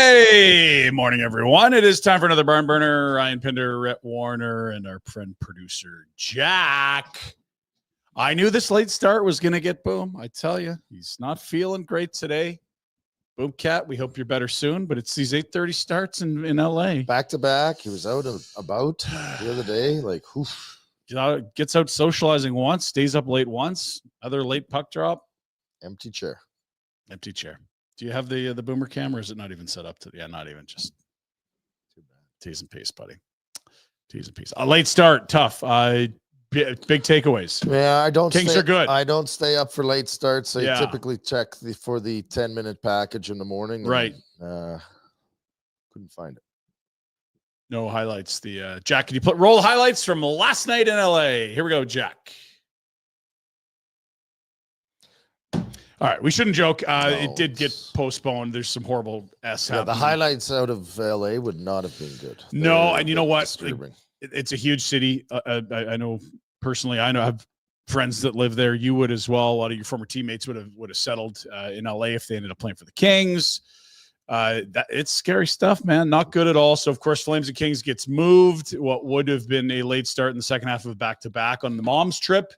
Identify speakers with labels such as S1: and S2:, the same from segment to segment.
S1: Hey, morning, everyone. It is time for another Barn Burner. Ryan Pinder, Rhett Warner, and our friend producer, Jack. I knew this late start was going to get Boom. I tell you, he's not feeling great today. Boom Cat, we hope you're better soon, but it's these 8:30 starts in LA.
S2: Back to back. He was out and about the other day. Like, oof.
S1: Gets out socializing once, stays up late once, other late puck drop.
S2: Empty chair.
S1: Empty chair. Do you have the Boomer camera? Or is it not even set up to? Yeah, not even. Just
S2: Too bad.
S1: T's and P's, buddy. T's and P's. A late start, tough. Big takeaways.
S2: Yeah, I don't.
S1: Kings are good.
S2: I don't stay up for late starts. I
S1: Yeah.
S2: typically check for the 10-minute package in the morning.
S1: Right.
S2: Couldn't find it.
S1: No highlights. Jack, can you roll highlights from last night in LA? Here we go, Jack. All right, we shouldn't joke. It did get postponed. There's some horrible happening.
S2: The highlights out of LA would not have been good.
S1: No, and you know what? It's a huge city. I know personally. I have friends that live there. You would as well. A lot of your former teammates would have settled in LA if they ended up playing for the Kings. It's scary stuff, man. Not good at all. So of course, Flames and Kings gets moved. What would have been a late start in the second half of a back-to-back on the mom's trip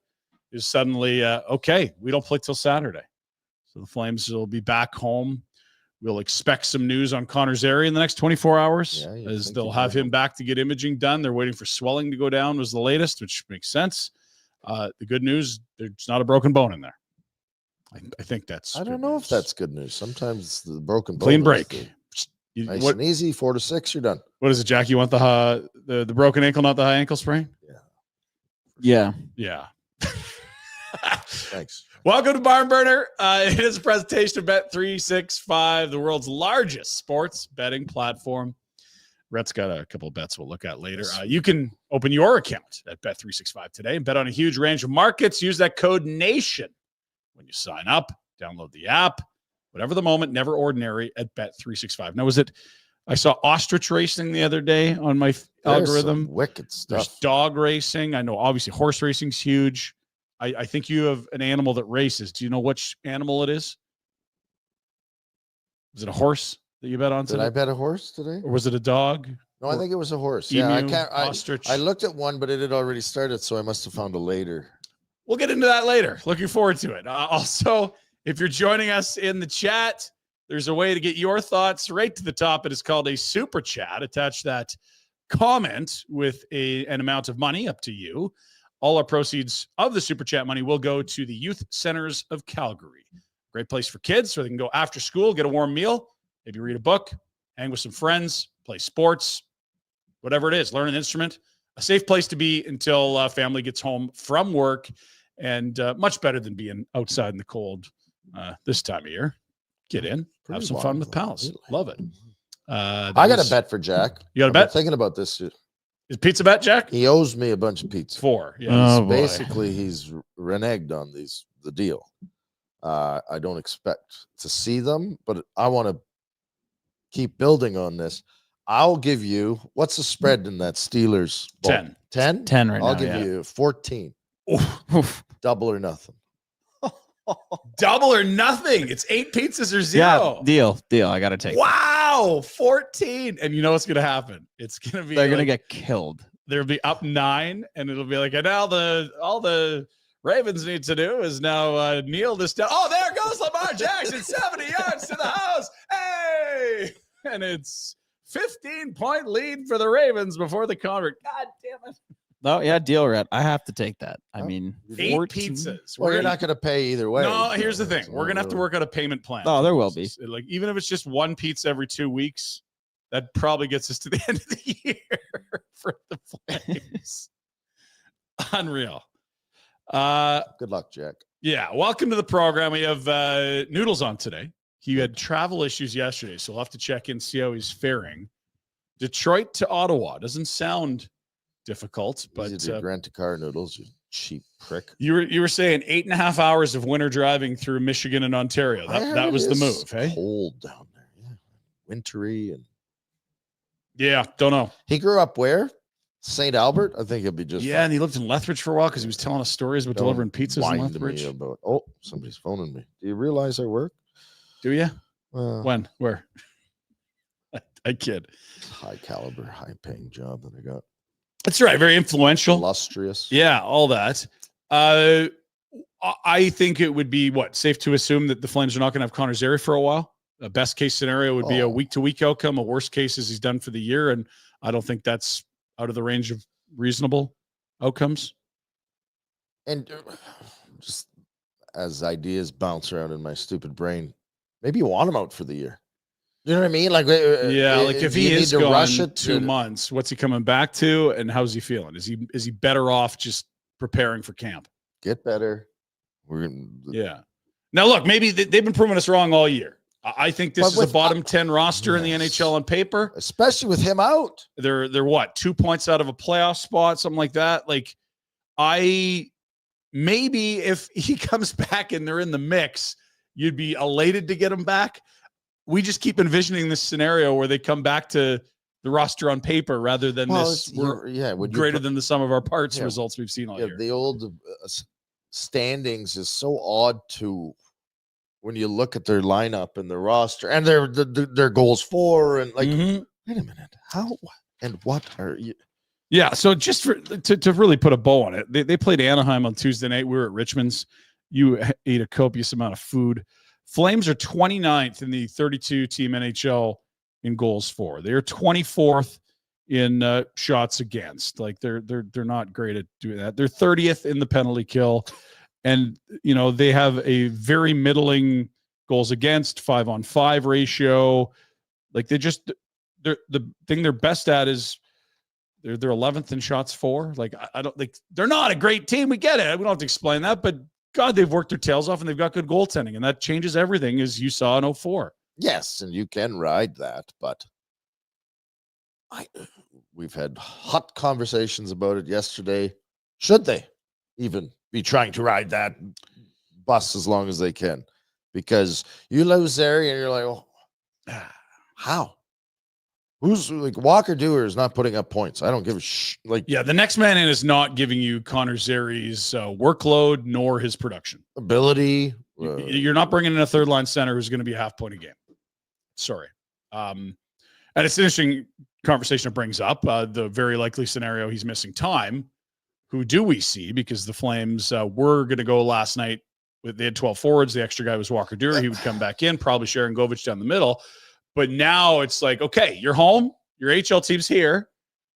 S1: is suddenly okay. We don't play till Saturday. So the Flames will be back home. We'll expect some news on Connor Zary in the next 24 hours, as they'll have him back to get imaging done. They're waiting for swelling to go down was the latest, which makes sense. The good news, there's not a broken bone in there. I think that's
S2: I don't know if that's good news. Sometimes the broken bone.
S1: Clean break.
S2: Nice and easy, 4 to 6, you're done.
S1: What is it, Jack? You want the broken ankle, not the high ankle sprain?
S2: Yeah.
S1: Thanks. Welcome to Barn Burner. It is a presentation of Bet365, the world's largest sports betting platform. Rhett's got a couple of bets we'll look at later. You can open your account at Bet365 today and bet on a huge range of markets. Use that code NATION when you sign up. Download the app. Whatever the moment, never ordinary at Bet365. Now, I saw ostrich racing the other day on my algorithm.
S2: Some wicked stuff.
S1: There's dog racing. I know obviously horse racing's huge. I think you have an animal that races. Do you know which animal it is? Was it a horse that you bet on today?
S2: Did I bet a horse today?
S1: Or was it a dog?
S2: No, I think it was a horse.
S1: Emu,
S2: ostrich. I looked at one, but it had already started, so I must have found a later.
S1: We'll get into that later. Looking forward to it. Also, if you're joining us in the chat, there's a way to get your thoughts right to the top. It is called a super chat. Attach that comment with an amount of money up to you. All our proceeds of the super chat money will go to the Youth Centers of Calgary. Great place for kids so they can go after school, get a warm meal, maybe read a book, hang with some friends, play sports, whatever it is, learn an instrument. A safe place to be until family gets home from work, and much better than being outside in the cold this time of year. Get in, have some fun with pals. Love it.
S2: I got a bet for Jack.
S1: You got a bet?
S2: Thinking about this.
S1: Is pizza bet, Jack?
S2: He owes me a bunch of pizza.
S1: 4. Yeah.
S2: Basically, he's reneged on the deal. I don't expect to see them, but I want to keep building on this. I'll give you, what's the spread in that Steelers?
S1: 10.
S2: 10?
S3: 10 right now.
S2: I'll give you 14. Double or nothing.
S1: Double or nothing. It's 8 pizzas or 0.
S3: Yeah, deal. I got to take it.
S1: Wow, 14. And you know what's going to happen? It's going to be
S3: They're going to get killed.
S1: They'll be up 9, and it'll be like, and now all the Ravens need to do is now kneel this down. Oh, there goes Lamar Jackson, 70 yards to the house. Hey! And it's 15-point lead for the Ravens before the convert. God damn it.
S3: Oh, yeah, deal, Rhett. I have to take that. I mean,
S1: 8
S3: 14
S1: pizzas.
S2: Well, you're not going to pay either way.
S1: No, here's the thing. We're going to have to work out a payment plan.
S3: Oh, there will be.
S1: Like, even if it's just 1 pizza every 2 weeks, that probably gets us to the end of the year for the Flames. Unreal.
S2: Good luck, Jack.
S1: Yeah, welcome to the program. We have Noodles on today. He had travel issues yesterday, so we'll have to check in, see how he's faring. Detroit to Ottawa. Doesn't sound difficult, but
S2: rent a car, Noodles, you cheap prick.
S1: You were saying 8.5 hours of winter driving through Michigan and Ontario. That was the move, hey?
S2: Cold down there, yeah. Wintry and
S1: don't know.
S2: He grew up where? St. Albert? I think he'll be just
S1: fine.
S2: Fine.
S1: And he lived in Lethbridge for a while because he was telling us stories about delivering pizzas in Lethbridge.
S2: Somebody's phoning me. Do you realize I work?
S1: Do you? When? Where? I kid.
S2: High caliber, high paying job that I got.
S1: That's right. Very influential.
S2: Illustrious.
S1: Yeah, all that. I think it would be safe to assume that the Flames are not going to have Connor Zary for a while. A best case scenario would be a week-to-week outcome. A worst case is he's done for the year, and I don't think that's out of the range of reasonable outcomes.
S2: And just as ideas bounce around in my stupid brain, maybe you want him out for the year. You know what I mean? Like,
S1: if he is
S2: to
S1: gone
S2: rush it
S1: 2 months, what's he coming back to, and how's he feeling? Is he better off just preparing for camp?
S2: Get better.
S1: Yeah. Now look, maybe they've been proving us wrong all year. I think this is a bottom 10 roster in the NHL on paper,
S2: especially with him out.
S1: They're 2 points out of a playoff spot, something like that. Like, maybe if he comes back and they're in the mix, you'd be elated to get him back. We just keep envisioning this scenario where they come back to the roster on paper rather than greater than the sum of our parts results we've seen all year.
S2: The old standings is so odd to when you look at their lineup and their roster and their goals for and like, wait a minute, how and what are you?
S1: Yeah, so just to really put a bow on it, they played Anaheim on Tuesday night. We were at Richmond's. You ate a copious amount of food. Flames are 29th in the 32-team NHL in goals for. They're 24th in shots against. Like they're not great at doing that. They're 30th in the penalty kill, and they have a very middling goals against 5-on-5 ratio. Like the thing they're best at is they're 11th in shots for. Like I don't like they're not a great team. We get it. We don't have to explain that, but God, they've worked their tails off and they've got good goaltending, and that changes everything, as you saw in 2004.
S2: Yes, and you can ride that, but we've had hot conversations about it yesterday. Should they even be trying to ride that bus as long as they can? Because you lose Zary and you're like, how? Who's like Walker Dewar is not putting up points. I don't give a
S1: the next man in is not giving you Connor Zary's workload nor his production
S2: ability.
S1: You're not bringing in a third line center who's going to be a half point a game. Sorry. And it's an interesting conversation it brings up. The very likely scenario he's missing time. Who do we see? Because the Flames were going to go last night. They had 12 forwards. The extra guy was Walker Dewar. He would come back in, probably Sharon Govich down the middle. But now it's like, okay, you're home. Your HL team's here.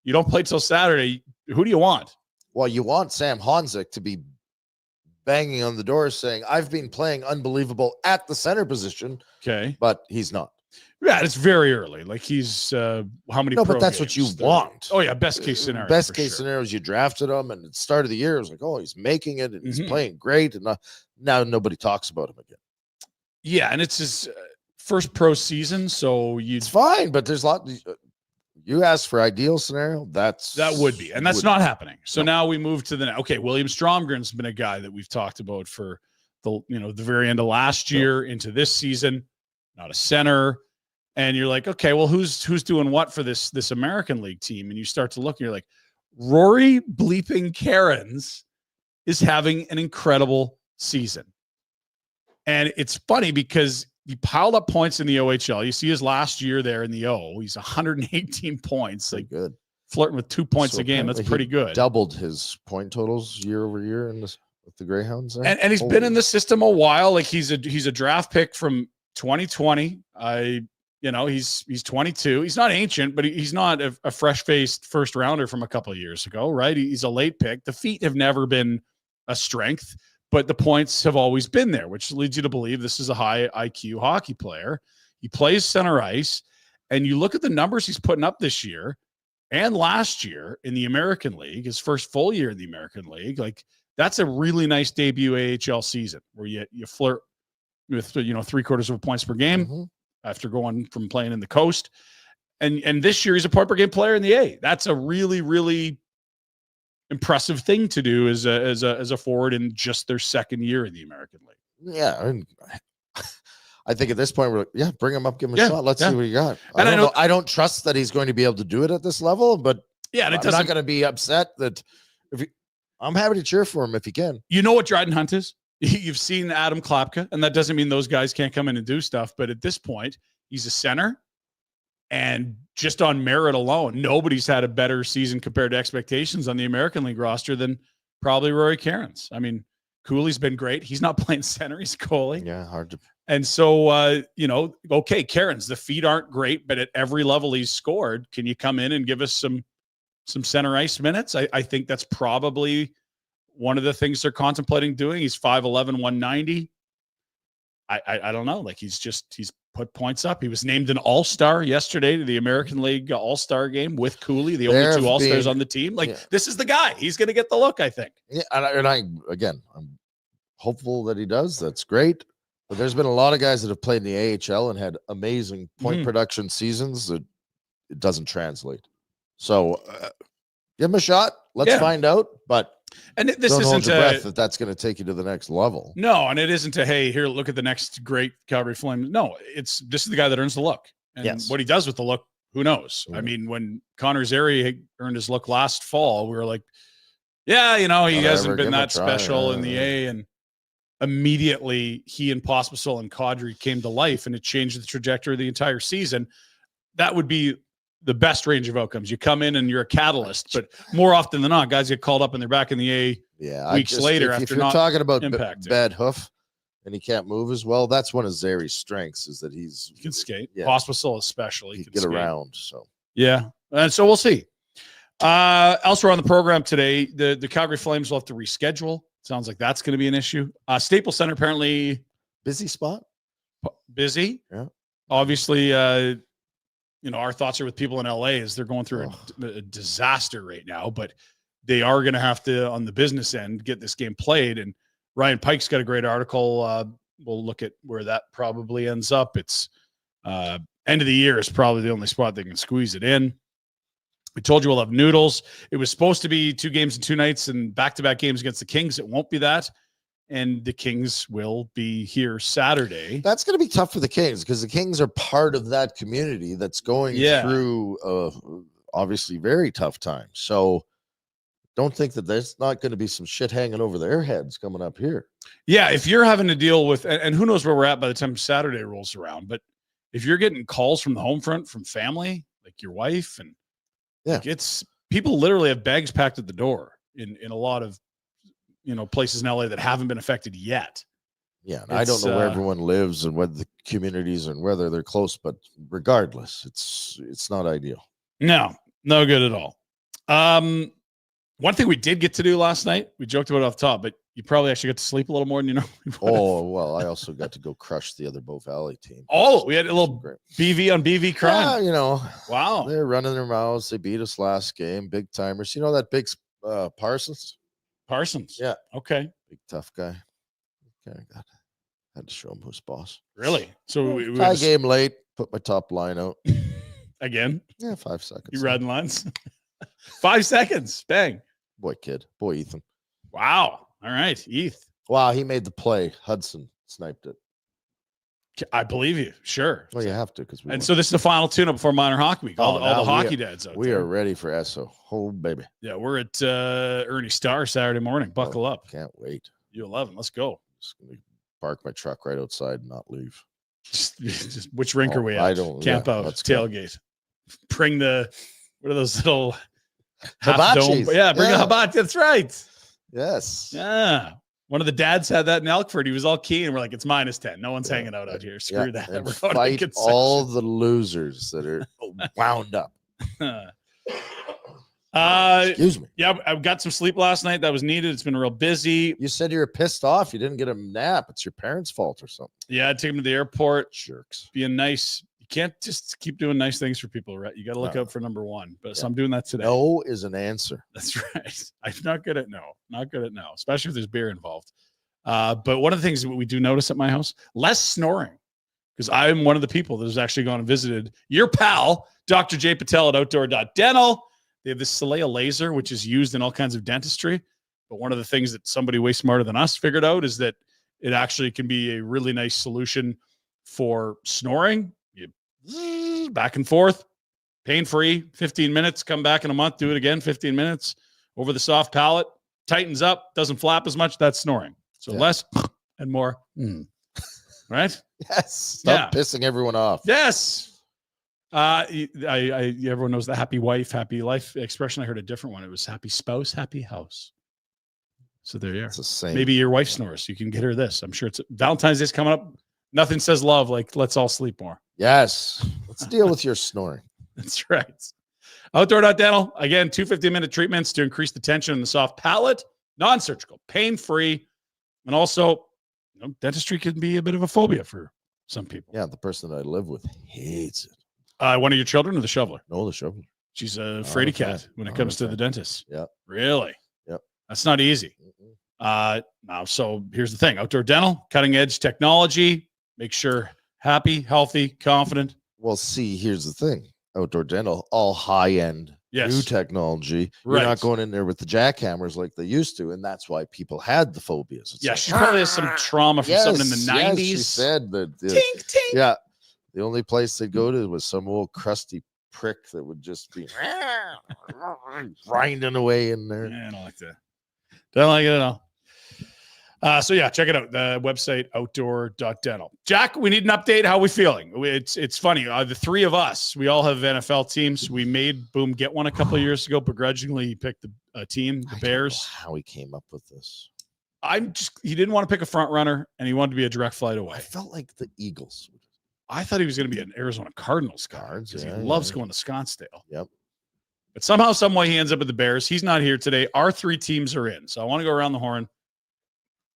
S1: You don't play till Saturday. Who do you want?
S2: Well, you want Sam Honzek to be banging on the door saying, I've been playing unbelievable at the center position.
S1: Okay.
S2: But he's not.
S1: Yeah, it's very early. Like he's how many?
S2: No, but that's what you want.
S1: Oh yeah, best case scenario.
S2: Best case scenario is you drafted him, and at the start of the year, it was like, oh, he's making it, and he's playing great, and now nobody talks about him again.
S1: Yeah, and it's his first pro season, so
S2: it's fine, but there's a lot. You asked for ideal scenario. That
S1: would be, and that's not happening. So now we move to William Stromgren's been a guy that we've talked about for the very end of last year into this season. Not a center. And you're like, okay, well, who's doing what for this American League team? And you start to look and you're like, Rory bleeping Cairns is having an incredible season. And it's funny because he piled up points in the OHL. You see his last year there in the O. He's 118 points. Like
S2: good.
S1: Flirting with 2 points a game. That's pretty good.
S2: Doubled his point totals year over year with the Greyhounds.
S1: And he's been in the system a while. Like he's a draft pick from 2020. He's 22. He's not ancient, but he's not a fresh-faced first rounder from a couple of years ago, right? He's a late pick. The feet have never been a strength, but the points have always been there, which leads you to believe this is a high IQ hockey player. He plays center ice, and you look at the numbers he's putting up this year and last year in the American League, his first full year in the American League. Like that's a really nice debut AHL season where you flirt with 3/4 of points per game. After going from playing in the coast. And this year he's a point per game player in the A. That's a really, really impressive thing to do as a forward in just their second year in the American League.
S2: Yeah. I think at this point we're like, bring him up, give him a shot. Let's see what he got. And I don't trust that he's going to be able to do it at this level, but
S1: and
S2: I'm not going to be upset that I'm happy to cheer for him if he can.
S1: You know what Dryden Hunt is? You've seen Adam Klapka, and that doesn't mean those guys can't come in and do stuff. But at this point, he's a center, And just on merit alone, nobody's had a better season compared to expectations on the American League roster than probably Rory Cairns. I mean, Cooley's been great. He's not playing center. He's goalie.
S2: Yeah, hard to.
S1: And so, okay, Cairns, the feet aren't great, but at every level he's scored. Can you come in and give us some center ice minutes? I think that's probably one of the things they're contemplating doing. He's 5'11", 190. I don't know. Like he's put points up. He was named an all-star yesterday to the American League all-star game with Cooley, the only two all-stars on the team. Like this is the guy. He's going to get the look, I think.
S2: Yeah, and I'm hopeful that he does. That's great. But there's been a lot of guys that have played in the AHL and had amazing point production seasons that it doesn't translate. So give him a shot. Let's find out. But
S1: this
S2: don't hold
S1: isn't
S2: your breath that's going to take you to the next level.
S1: No, and it isn't hey, here, look at the next great Calgary Flames. No, this is the guy that earns the look. And what he does with the look, who knows? I mean, when Connor Zary earned his look last fall, we were like, he hasn't been that special in the A, and immediately he and Pospisil and Kadri came to life, and it changed the trajectory of the entire season. That would be the best range of outcomes. You come in and you're a catalyst, but more often than not, guys get called up and they're back in the A weeks later
S2: if
S1: after
S2: you're
S1: not
S2: talking about
S1: impacting.
S2: bad hoof and he can't move as well. That's one of Zary's strengths is that he
S1: can skate.
S2: Yeah.
S1: Pospisil especially.
S2: He can get around. So
S1: yeah. And so we'll see. Elsewhere on the program today, the Calgary Flames will have to reschedule. Sounds like that's going to be an issue. Staples Center apparently
S2: busy spot.
S1: Busy.
S2: Yeah.
S1: Obviously, our thoughts are with people in LA as they're going through a disaster right now, but they are going to have to, on the business end, get this game played. And Ryan Pike's got a great article. We'll look at where that probably ends up. It's end of the year is probably the only spot they can squeeze it in. We told you we'll have Noodles. It was supposed to be 2 games and 2 nights and back-to-back games against the Kings. It won't be that. And the Kings will be here Saturday.
S2: That's going to be tough for the Kings because the Kings are part of that community that's going through obviously very tough times. So don't think that there's not going to be some shit hanging over their heads coming up here.
S1: Yeah, if you're having to deal with, and who knows where we're at by the time Saturday rolls around, but if you're getting calls from the home front, from family, like your wife, and it's people literally have bags packed at the door in a lot of places in LA that haven't been affected yet.
S2: Yeah, I don't know where everyone lives and whether the communities and whether they're close, but regardless, it's not ideal.
S1: No good at all. One thing we did get to do last night, we joked about it off the top, but you probably actually got to sleep a little more than you know.
S2: Oh, well, I also got to go crush the other Bow Valley team.
S1: Oh, we had a little BV on BV crime.
S2: Yeah,
S1: wow.
S2: They're running their mouths. They beat us last game. Big timers. You know that big Parsons?
S1: Parsons.
S2: Yeah.
S1: Okay.
S2: Big tough guy. Okay, had to show him who's boss.
S1: Really? So we
S2: tie game late. Put my top line out.
S1: Again?
S2: Yeah, 5 seconds.
S1: You riding lines? 5 seconds. Bang.
S2: Boy, Ethan.
S1: Wow. All right, Eth.
S2: Wow, he made the play. Hudson sniped it.
S1: I believe you. Sure.
S2: Well, you have to because.
S1: So this is the final tune-up before minor hockey week. All the hockey dads out there.
S2: We are ready for ESO. Oh, baby.
S1: Yeah, we're at Ernie Starr Saturday morning. Buckle up.
S2: Can't wait.
S1: U11. Let's go.
S2: Just gonna park my truck right outside and not leave.
S1: Just which rink are we at?
S2: I don't.
S1: Camp out. Tailgate. Bring what are those little half dome? Yeah, bring a hibachi. That's right.
S2: Yes.
S1: Yeah. One of the dads had that in Elkford. He was all keen. And we're like, it's -10. No one's hanging out here. Screw that.
S2: And
S1: We're going
S2: fight all the losers that are wound up. Excuse me.
S1: Yeah, I got some sleep last night. That was needed. It's been real busy.
S2: You said you were pissed off. You didn't get a nap. It's your parents' fault or something.
S1: Yeah, I took him to the airport.
S2: Jerks.
S1: Being nice. You can't just keep doing nice things for people, right? You got to look out for number one. But so I'm doing that today.
S2: No is an answer.
S1: That's right. I'm not good at no. Not good at no, especially if there's beer involved. But one of the things that we do notice at my house, less snoring, because I'm one of the people that has actually gone and visited your pal, Dr. J. Patel at Outdoor.Dental. They have this Soleil laser, which is used in all kinds of dentistry. But one of the things that somebody way smarter than us figured out is that it actually can be a really nice solution for snoring. You back and forth, pain-free, 15 minutes, come back in a month, do it again, 15 minutes over the soft palate, tightens up, doesn't flap as much. That's snoring. So less and more. Right?
S2: Yes. Stop pissing everyone off.
S1: Yes. Everyone knows the happy wife, happy life expression. I heard a different one. It was happy spouse, happy house. So there you are.
S2: It's the same.
S1: Maybe your wife snores. You can get her this. I'm sure it's Valentine's Day's coming up. Nothing says love like let's all sleep more.
S2: Yes. Let's deal with your snoring.
S1: That's right. Outdoor.dental. Again, 2 15-minute treatments to increase the tension in the soft palate. Non-surgical, pain-free. And also, dentistry can be a bit of a phobia for some people.
S2: Yeah, the person that I live with hates it.
S1: One of your children or the shoveler?
S2: No, the shoveler.
S1: She's a fraidy cat when it comes to the dentist.
S2: Yeah.
S1: Really?
S2: Yep.
S1: That's not easy. Now, so here's the thing. Outdoor Dental, cutting-edge technology. Make sure happy, healthy, confident.
S2: Well, see, here's the thing. Outdoor Dental, all high-end, new technology.
S1: Right.
S2: You're not going in there with the jackhammers like they used to, and that's why people had the phobias. It's
S1: She probably has some trauma from something in the 90s.
S2: Yes, she said that.
S1: Tink, tink.
S2: Yeah. The only place they'd go to was some old crusty prick that would just be grinding away in there.
S1: Yeah, I don't like that. Don't like it at all. So yeah, check it out. The website, outdoor.dental. Jack, we need an update. How are we feeling? It's funny. The three of us, we all have NFL teams. We made Boom get one a couple of years ago. Begrudgingly, he picked the team, the Bears.
S2: Don't know how he came up with this.
S1: He didn't want to pick a front runner, and he wanted to be a direct flight away.
S2: I felt like the Eagles.
S1: I thought he was going to be an Arizona Cardinals guy because he loves going to Scottsdale.
S2: Yep. But
S1: somehow, some way, he ends up with the Bears. He's not here today. Our three teams are in. So I want to go around the horn.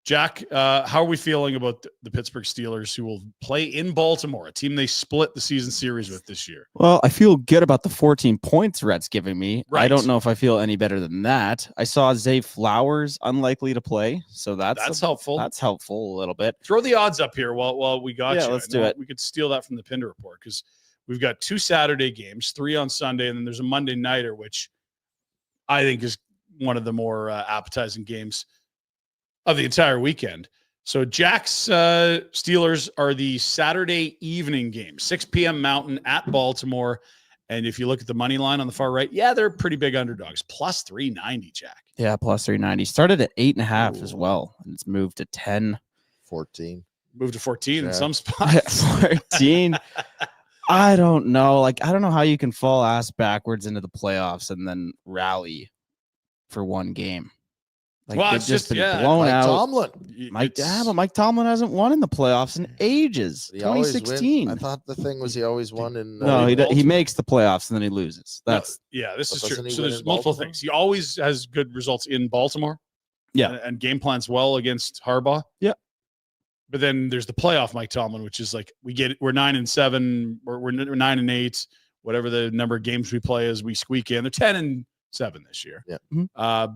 S1: Jack, how are we feeling about the Pittsburgh Steelers, who will play in Baltimore, a team they split the season series with this year?
S3: Well, I feel good about the 14 points Rhett's giving me.
S1: Right.
S3: I don't know if I feel any better than that. I saw Zay Flowers unlikely to play, so that's
S1: helpful.
S3: That's helpful a little bit.
S1: Throw the odds up here while we got you.
S3: Yeah, let's do it.
S1: We could steal that from the Pinder Report because we've got 2 Saturday games, 3 on Sunday, and then there's a Monday nighter, which I think is one of the more appetizing games of the entire weekend. So Jack's Steelers are the Saturday evening game, 6 p.m. Mountain at Baltimore. And if you look at the money line on the far right, they're pretty big underdogs, plus 390, Jack.
S3: Yeah, plus 390. Started at 8.5 as well, and it's moved to 10.
S2: 14.
S1: Moved to 14 in some spots.
S3: 14. I don't know. I don't know how you can fall ass backwards into the playoffs and then rally for one game.
S1: It's just been
S3: blown
S2: Mike
S3: out.
S2: Tomlin.
S3: But Mike Tomlin hasn't won in the playoffs in ages. 2016.
S2: I thought the thing was he always won in.
S3: No, he makes the playoffs and then he loses. This
S1: is true. So there's multiple things. He always has good results in Baltimore.
S3: Yeah,
S1: and game plans well against Harbaugh.
S3: Yeah,
S1: but then there's the playoff Mike Tomlin, which is like we're 9-7, we're 9-8, whatever the number of games we play is, we squeak in. They're 10-7 this year.
S2: Yeah.
S3: Mm-hmm.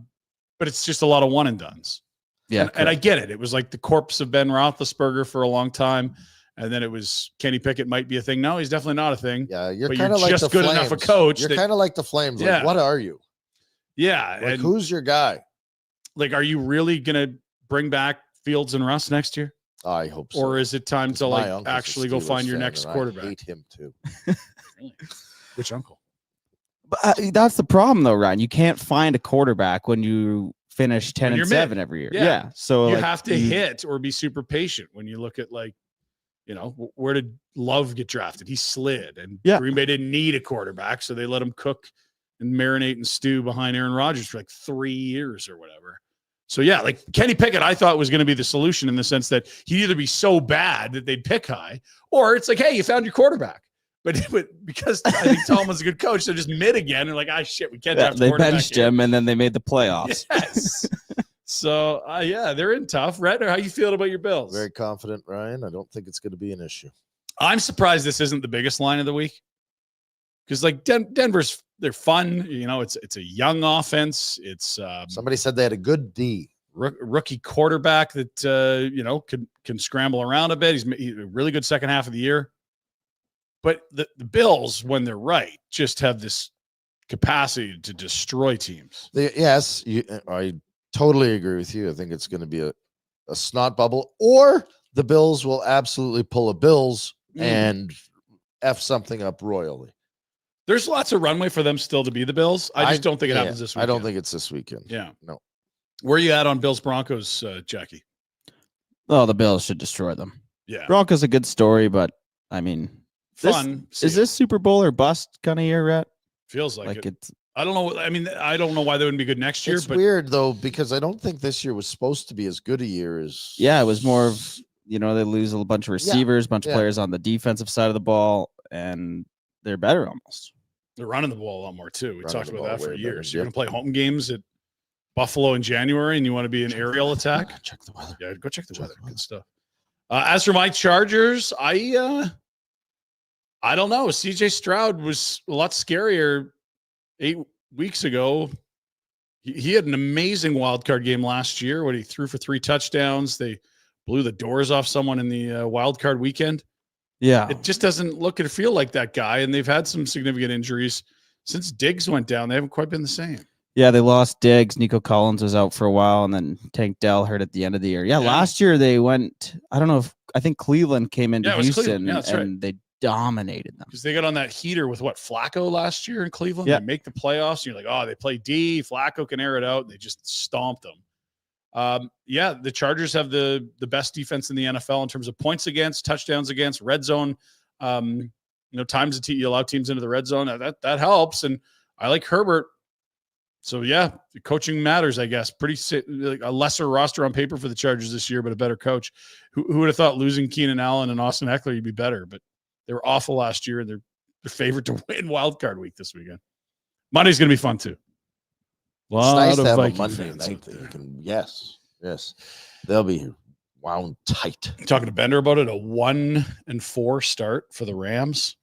S1: But it's just a lot of one and dones.
S3: Yeah.
S1: And I get it. It was like the corpse of Ben Roethlisberger for a long time. And then it was Kenny Pickett might be a thing. No, he's definitely not a thing.
S2: Yeah. You're kind of like
S1: just
S2: the
S1: good
S2: Flames.
S1: enough a coach.
S2: You're kind of like the Flames.
S1: Yeah.
S2: Like, what are you?
S1: Yeah.
S2: Like,
S1: and
S2: who's your guy?
S1: Like, are you really going to bring back Fields and Russ next year?
S2: I hope so.
S1: Or is it time to
S2: my uncle's
S1: actually
S2: a
S1: go
S2: Steelers
S1: find your
S2: fan,
S1: next
S2: and
S1: quarterback?
S2: I hate him too.
S1: Really? Which uncle?
S3: But that's the problem, though, Ryan. You can't find a quarterback when you finish 10-7 every year.
S1: Yeah.
S3: So
S1: you have to hit or be super patient when you look at where did Love get drafted? He slid, and Green Bay didn't need a quarterback, so they let him cook and marinate and stew behind Aaron Rodgers for 3 years or whatever. So Kenny Pickett, I thought was going to be the solution in the sense that he'd either be so bad that they'd pick high, or it's like, hey, you found your quarterback. But because I think Tomlin's a good coach, they're just mid again. They're like, we can't draft
S3: they
S1: quarterback
S3: benched
S1: here.
S3: him, and then they made the playoffs.
S1: Yes. So, they're in tough. Rhett, how you feeling about your Bills?
S2: Very confident, Ryan. I don't think it's going to be an issue.
S1: I'm surprised this isn't the biggest line of the week. Because, Denver's, they're fun. It's a young offense. It's
S2: somebody said they had a good D.
S1: Rookie quarterback that, can scramble around a bit. He's a really good second half of the year. But the Bills, when they're right, just have this capacity to destroy teams.
S2: I totally agree with you. I think it's going to be a snot bubble, or the Bills will absolutely pull a Bills and F something up royally.
S1: There's lots of runway for them still to be the Bills. I just don't think it happens this weekend.
S2: I don't think it's this weekend.
S1: Yeah.
S2: No.
S1: Where are you at on Bills Broncos, Jackie?
S3: Well, the Bills should destroy them.
S1: Yeah.
S3: Broncos a good story, but I mean,
S1: fun.
S3: Is this Super Bowl or bust kind of year, Rhett?
S1: Feels like it.
S3: It's
S1: I don't know. I mean, I don't know why they wouldn't be good next year.
S2: It's
S1: But
S2: weird though, because I don't think this year was supposed to be as good a year as.
S3: it was more of, they lose a bunch of receivers, bunch of
S2: yeah.
S3: players on the defensive side of the ball, and they're better almost.
S1: they're running the ball a lot more too. We talked about that for
S2: way
S1: years.
S2: better,
S1: You're going to play home games at Buffalo in January, and you want to be an aerial attack.
S2: Check the weather.
S1: Yeah, go check the weather. Good stuff. As for my Chargers, I don't know. CJ Stroud was a lot scarier 8 weeks ago. He had an amazing wild card game last year when he threw for 3 touchdowns. They blew the doors off someone in the wild card weekend.
S3: Yeah.
S1: It just doesn't look and feel like that guy. And they've had some significant injuries since Diggs went down. They haven't quite been the same.
S3: Yeah, they lost Diggs. Nico Collins was out for a while, and then Tank Dell hurt at the end of the year. Yeah, last year they went, I think Cleveland came into Houston, and they dominated them.
S1: Because they got on that heater with Flacco last year in Cleveland.
S3: Yeah.
S1: They make the playoffs, and you're like, oh, they play D. Flacco can air it out. They just stomped them. The Chargers have the best defense in the NFL in terms of points against, touchdowns against, red zone. Times you allow teams into the red zone. That helps. And I like Herbert. So the coaching matters, I guess. Like a lesser roster on paper for the Chargers this year, but a better coach. Who would have thought losing Keenan Allen and Austin Eckler would be better? But they were awful last year, and they're favored to win wild card week this weekend. Monday's going to be fun too.
S2: It's nice to have a
S1: Viking
S2: Monday
S1: fans
S2: night
S1: out
S2: that
S1: there.
S2: you can. Yes, they'll be wound tight.
S1: Talking to Bender about it, a 1-4 start for the Rams.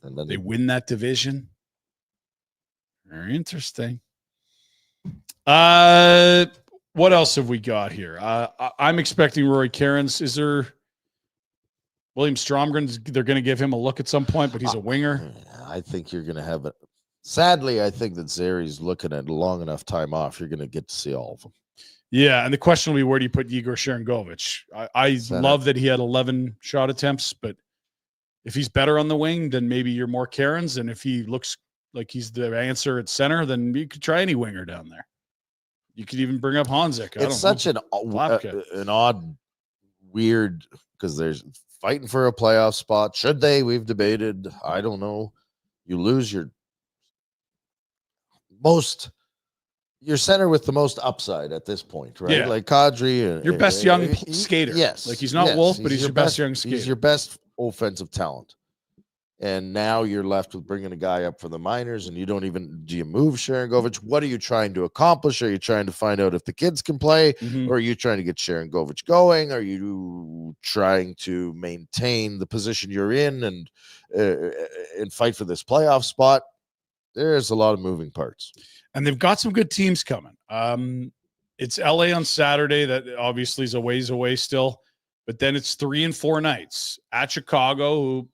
S2: And then
S1: They win that division. Very interesting. What else have we got here? I'm expecting Rory Cairns. Is there William Stromgren? They're going to give him a look at some point, but he's a winger.
S2: I think you're going to have it. Sadly, I think that Zary's looking at a long enough time off. You're going to get to see all of them.
S1: Yeah, and the question will be, where do you put Igor Sharangovich? I love that he had 11 shot attempts, but if he's better on the wing, then maybe you're more Cairns. And if he looks like he's the answer at center, then you could try any winger down there. You could even bring up Hanzik.
S2: It's such an odd, weird, because there's fighting for a playoff spot. Should they? We've debated. I don't know. You lose your center with the most upside at this point, right?
S1: Yeah.
S2: Like Kadri.
S1: Your best young skater.
S2: Yes.
S1: Like he's not Wolf, but he's your best young skater.
S2: He's your best offensive talent. And now you're left with bringing a guy up for the minors, and you don't even, do you move Sharangovich? What are you trying to accomplish? Are you trying to find out if the kids can play?
S1: Mhm.
S2: Or are you trying to get Sharangovich going? Are you trying to maintain the position you're in and fight for this playoff spot? There's a lot of moving parts.
S1: And they've got some good teams coming. It's LA on Saturday. That obviously is a ways away still. But then it's 3 and 4 nights at Chicago, who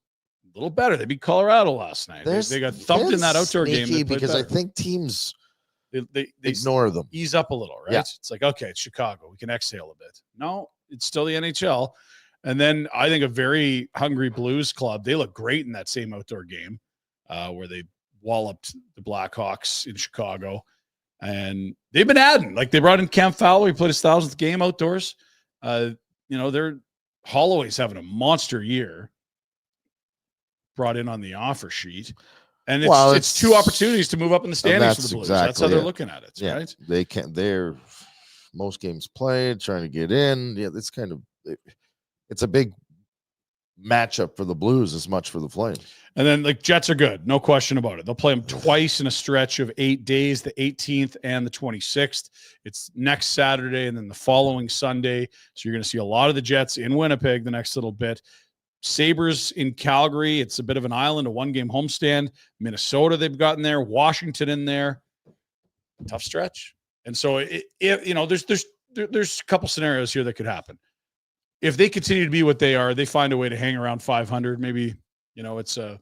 S1: a little better. They beat Colorado last night. They got thumped in that outdoor game.
S2: Because I think teams
S1: they
S2: ignore them.
S1: ease up a little, right?
S2: Yeah.
S1: It's like, okay, it's Chicago. We can exhale a bit. No, it's still the NHL. And then I think a very hungry Blues club. They look great in that same outdoor game where they walloped the Blackhawks in Chicago. And they've been adding. Like they brought in Cam Fowler. He played his 1,000th game outdoors. They're Holloway's having a monster year. Brought in on the offer sheet. And it's 2 opportunities to move up in the standings for the Blues. That's how they're looking at it, right?
S2: They can't. They're most games played, trying to get in. Yeah, it's a big matchup for the Blues as much for the Flames.
S1: And then Jets are good, no question about it. They'll play them twice in a stretch of 8 days, the 18th and the 26th. It's next Saturday and then the following Sunday. So you're going to see a lot of the Jets in Winnipeg the next little bit. Sabres in Calgary. It's a bit of an island, a 1-game homestand. Minnesota, they've gotten there. Washington in there. Tough stretch. And so there's a couple scenarios here that could happen. If they continue to be what they are, they find a way to hang around 500. Maybe, it's a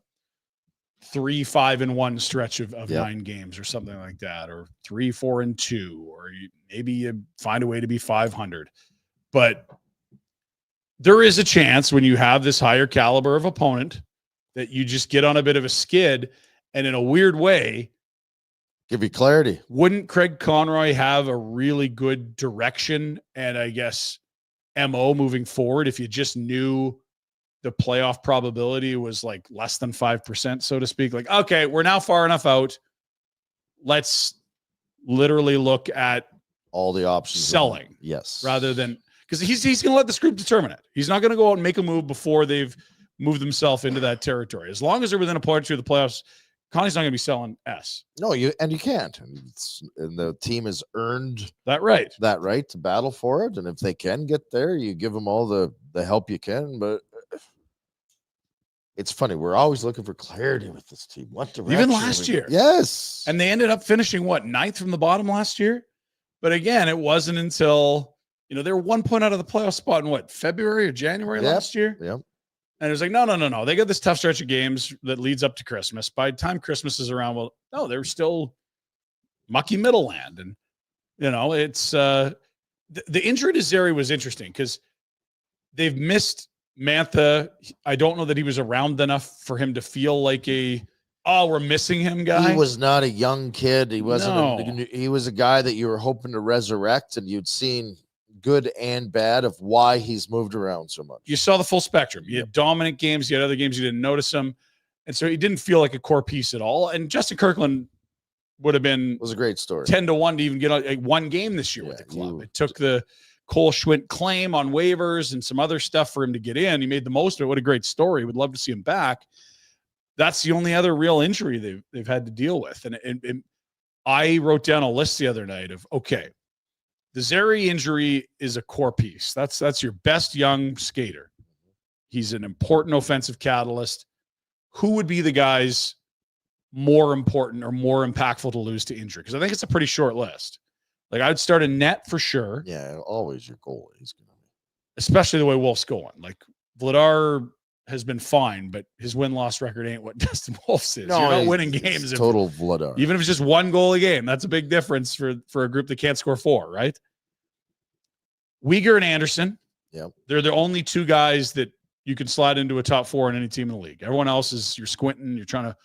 S1: 3-5-1 stretch of 9 games or something like that, or 3-4-2, or maybe you find a way to be 500. But there is a chance when you have this higher caliber of opponent that you just get on a bit of a skid, and in a weird way,
S2: give you clarity.
S1: Wouldn't Craig Conroy have a really good direction and I guess MO moving forward if you just knew the playoff probability was like less than 5%, so to speak. Like, okay, we're now far enough out. Let's literally look at
S2: all the options
S1: selling.
S2: Yes.
S1: Rather than, because he's going to let this group determine it. He's not going to go out and make a move before they've moved themselves into that territory. As long as they're within a point or two of the playoffs, Connie's not going to be selling S.
S2: No, you can't. And the team has earned
S1: that right
S2: to battle for it. And if they can get there, you give them all the help you can. But it's funny. We're always looking for clarity with this team. What direction?
S1: Even last year.
S2: Yes.
S1: And they ended up finishing, what, 9th from the bottom last year? But again, it wasn't until, they were 1 point out of the playoff spot in what, February or January last year?
S2: Yep.
S1: And it was like, no. They got this tough stretch of games that leads up to Christmas. By the time Christmas is around, well, no, they're still mucky middle land. And, it's the injury to Zary was interesting because they've missed Mantha. I don't know that he was around enough for him to feel like we're missing him guy.
S2: He was not a young kid. He wasn't. He was a guy that you were hoping to resurrect, and you'd seen good and bad of why he's moved around so much.
S1: You saw the full spectrum. You had dominant games. You had other games you didn't notice him. And so he didn't feel like a core piece at all. And Justin Kirkland would have been
S2: was a great story.
S1: 10-1 to even get one game this year with the club. It took the Cole Schwint claim on waivers and some other stuff for him to get in. He made the most of it. What a great story. Would love to see him back. That's the only other real injury they've had to deal with. And I wrote down a list the other night of, okay, the Zary injury is a core piece. That's your best young skater. He's an important offensive catalyst. Who would be the guys more important or more impactful to lose to injury? Because I think it's a pretty short list. Like, I'd start a net for sure.
S2: Yeah, always your goalie is going to be.
S1: Especially the way Wolf's going. Like, Vladar has been fine, but his win-loss record ain't what Dustin Wolf's is.
S2: No,
S1: you're not winning games.
S2: Total Vladar.
S1: Even if it's just one goal a game, that's a big difference for a group that can't score 4, right? Uyghur and Andersson.
S2: Yep.
S1: They're the only two guys that you can slide into a top 4 in any team in the league. Everyone else is, you're squinting, you're trying to,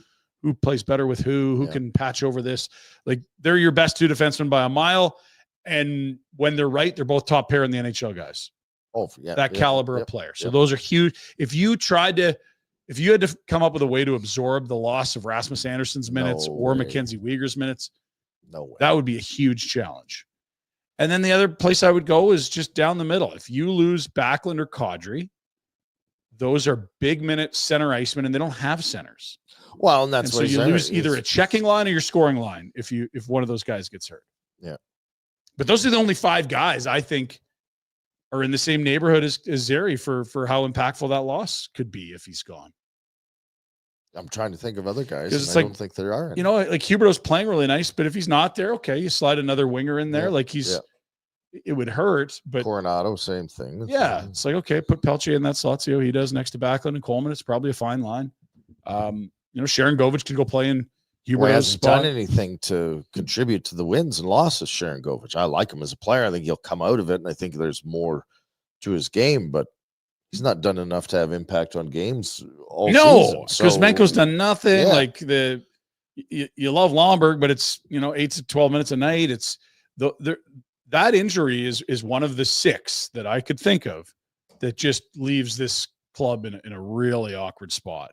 S1: who plays better with who can patch over this. Like, they're your best 2 defensemen by a mile. And when they're right, they're both top pair in the NHL guys.
S2: Oh, yeah.
S1: That caliber of player. So those are huge. If you had to come up with a way to absorb the loss of Rasmus Andersson's minutes or Mackenzie Uyghur's minutes, that would be a huge challenge. And then the other place I would go is just down the middle. If you lose Backlund or Kadri, those are big minute center icemen, and they don't have centers.
S2: Well, and that's
S1: so you lose either a checking line or your scoring line if one of those guys gets hurt.
S2: Yeah.
S1: But those are the only 5 guys I think are in the same neighborhood as Zary for how impactful that loss could be if he's gone.
S2: I'm trying to think of other guys.
S1: It's
S2: I don't think there are any.
S1: Like Huberto's playing really nice, but if he's not there, okay, you slide another winger in there.
S2: Yeah.
S1: Like it would hurt, but
S2: Coronado, same thing.
S1: It's like, okay, put Pelche in that slot, see how he does next to Backlund and Coleman. It's probably a fine line. Sharon Govich can go play in Huberto's
S2: hasn't
S1: spot.
S2: done anything to contribute to the wins and losses, Sharon Govich. I like him as a player. I think he'll come out of it, and I think there's more to his game, but he's not done enough to have impact on games all season.
S1: Because Menko's done nothing. Yeah. Like you love Lomberg, but it's 8 to 12 minutes a night. It's that injury is one of the 6 that I could think of that just leaves this club in a really awkward spot,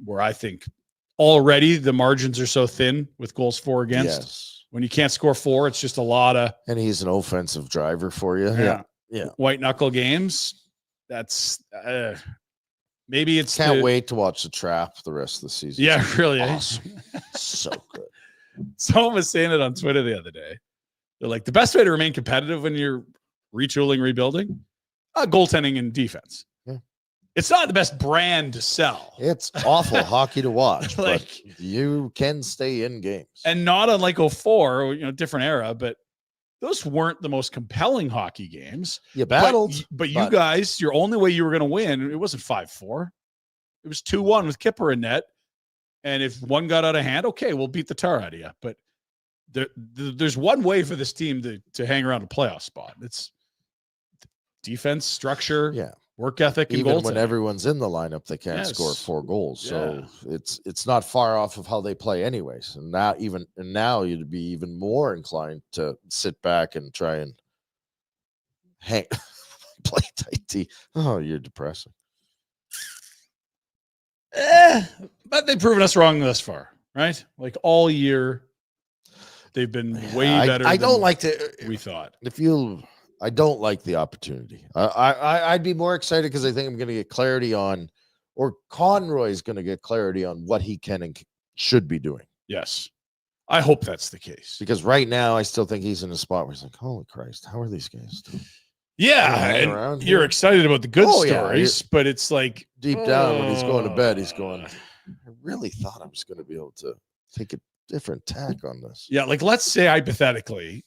S1: where I think already the margins are so thin with goals for against.
S2: Yes.
S1: When you can't score 4, it's just a lot of.
S2: And he's an offensive driver for you. Yeah.
S1: White knuckle games. That's maybe it's.
S2: Can't wait to watch the Trap the rest of the season.
S1: Yeah, really.
S2: Awesome. So good.
S1: Someone was saying it on Twitter the other day. They're like, the best way to remain competitive when you're retooling, rebuilding, goaltending and defense.
S2: Yeah.
S1: It's not the best brand to sell.
S2: It's awful hockey to watch, but you can stay in games.
S1: And not unlike 04, different era, but those weren't the most compelling hockey games.
S2: You battled.
S1: But you guys, your only way you were going to win, it wasn't 5-4. It was 2-1 with Kipper in net. And if one got out of hand, okay, we'll beat the tar out of you. But there's one way for this team to hang around a playoff spot. It's defense, structure, work ethic, and
S2: even when everyone's in the lineup, they can't score 4 goals. So it's not far off of how they play anyways. And now you'd be even more inclined to sit back and try and play tight D. Oh, you're depressing.
S1: But they've proven us wrong thus far, right? Like all year, they've been way better.
S2: I don't like to.
S1: We thought.
S2: I don't like the opportunity. I'd be more excited because I think I'm going to get clarity on, or Conroy's going to get clarity on what he can and should be doing.
S1: Yes. I hope that's the case.
S2: Because right now, I still think he's in a spot where he's like, holy Christ, how are these guys doing?
S1: Yeah. And you're excited about the good stories, but it's like
S2: deep down when he's going to bed, he's going, I really thought I was going to be able to take a different tack on this.
S1: Yeah. Like, let's say hypothetically,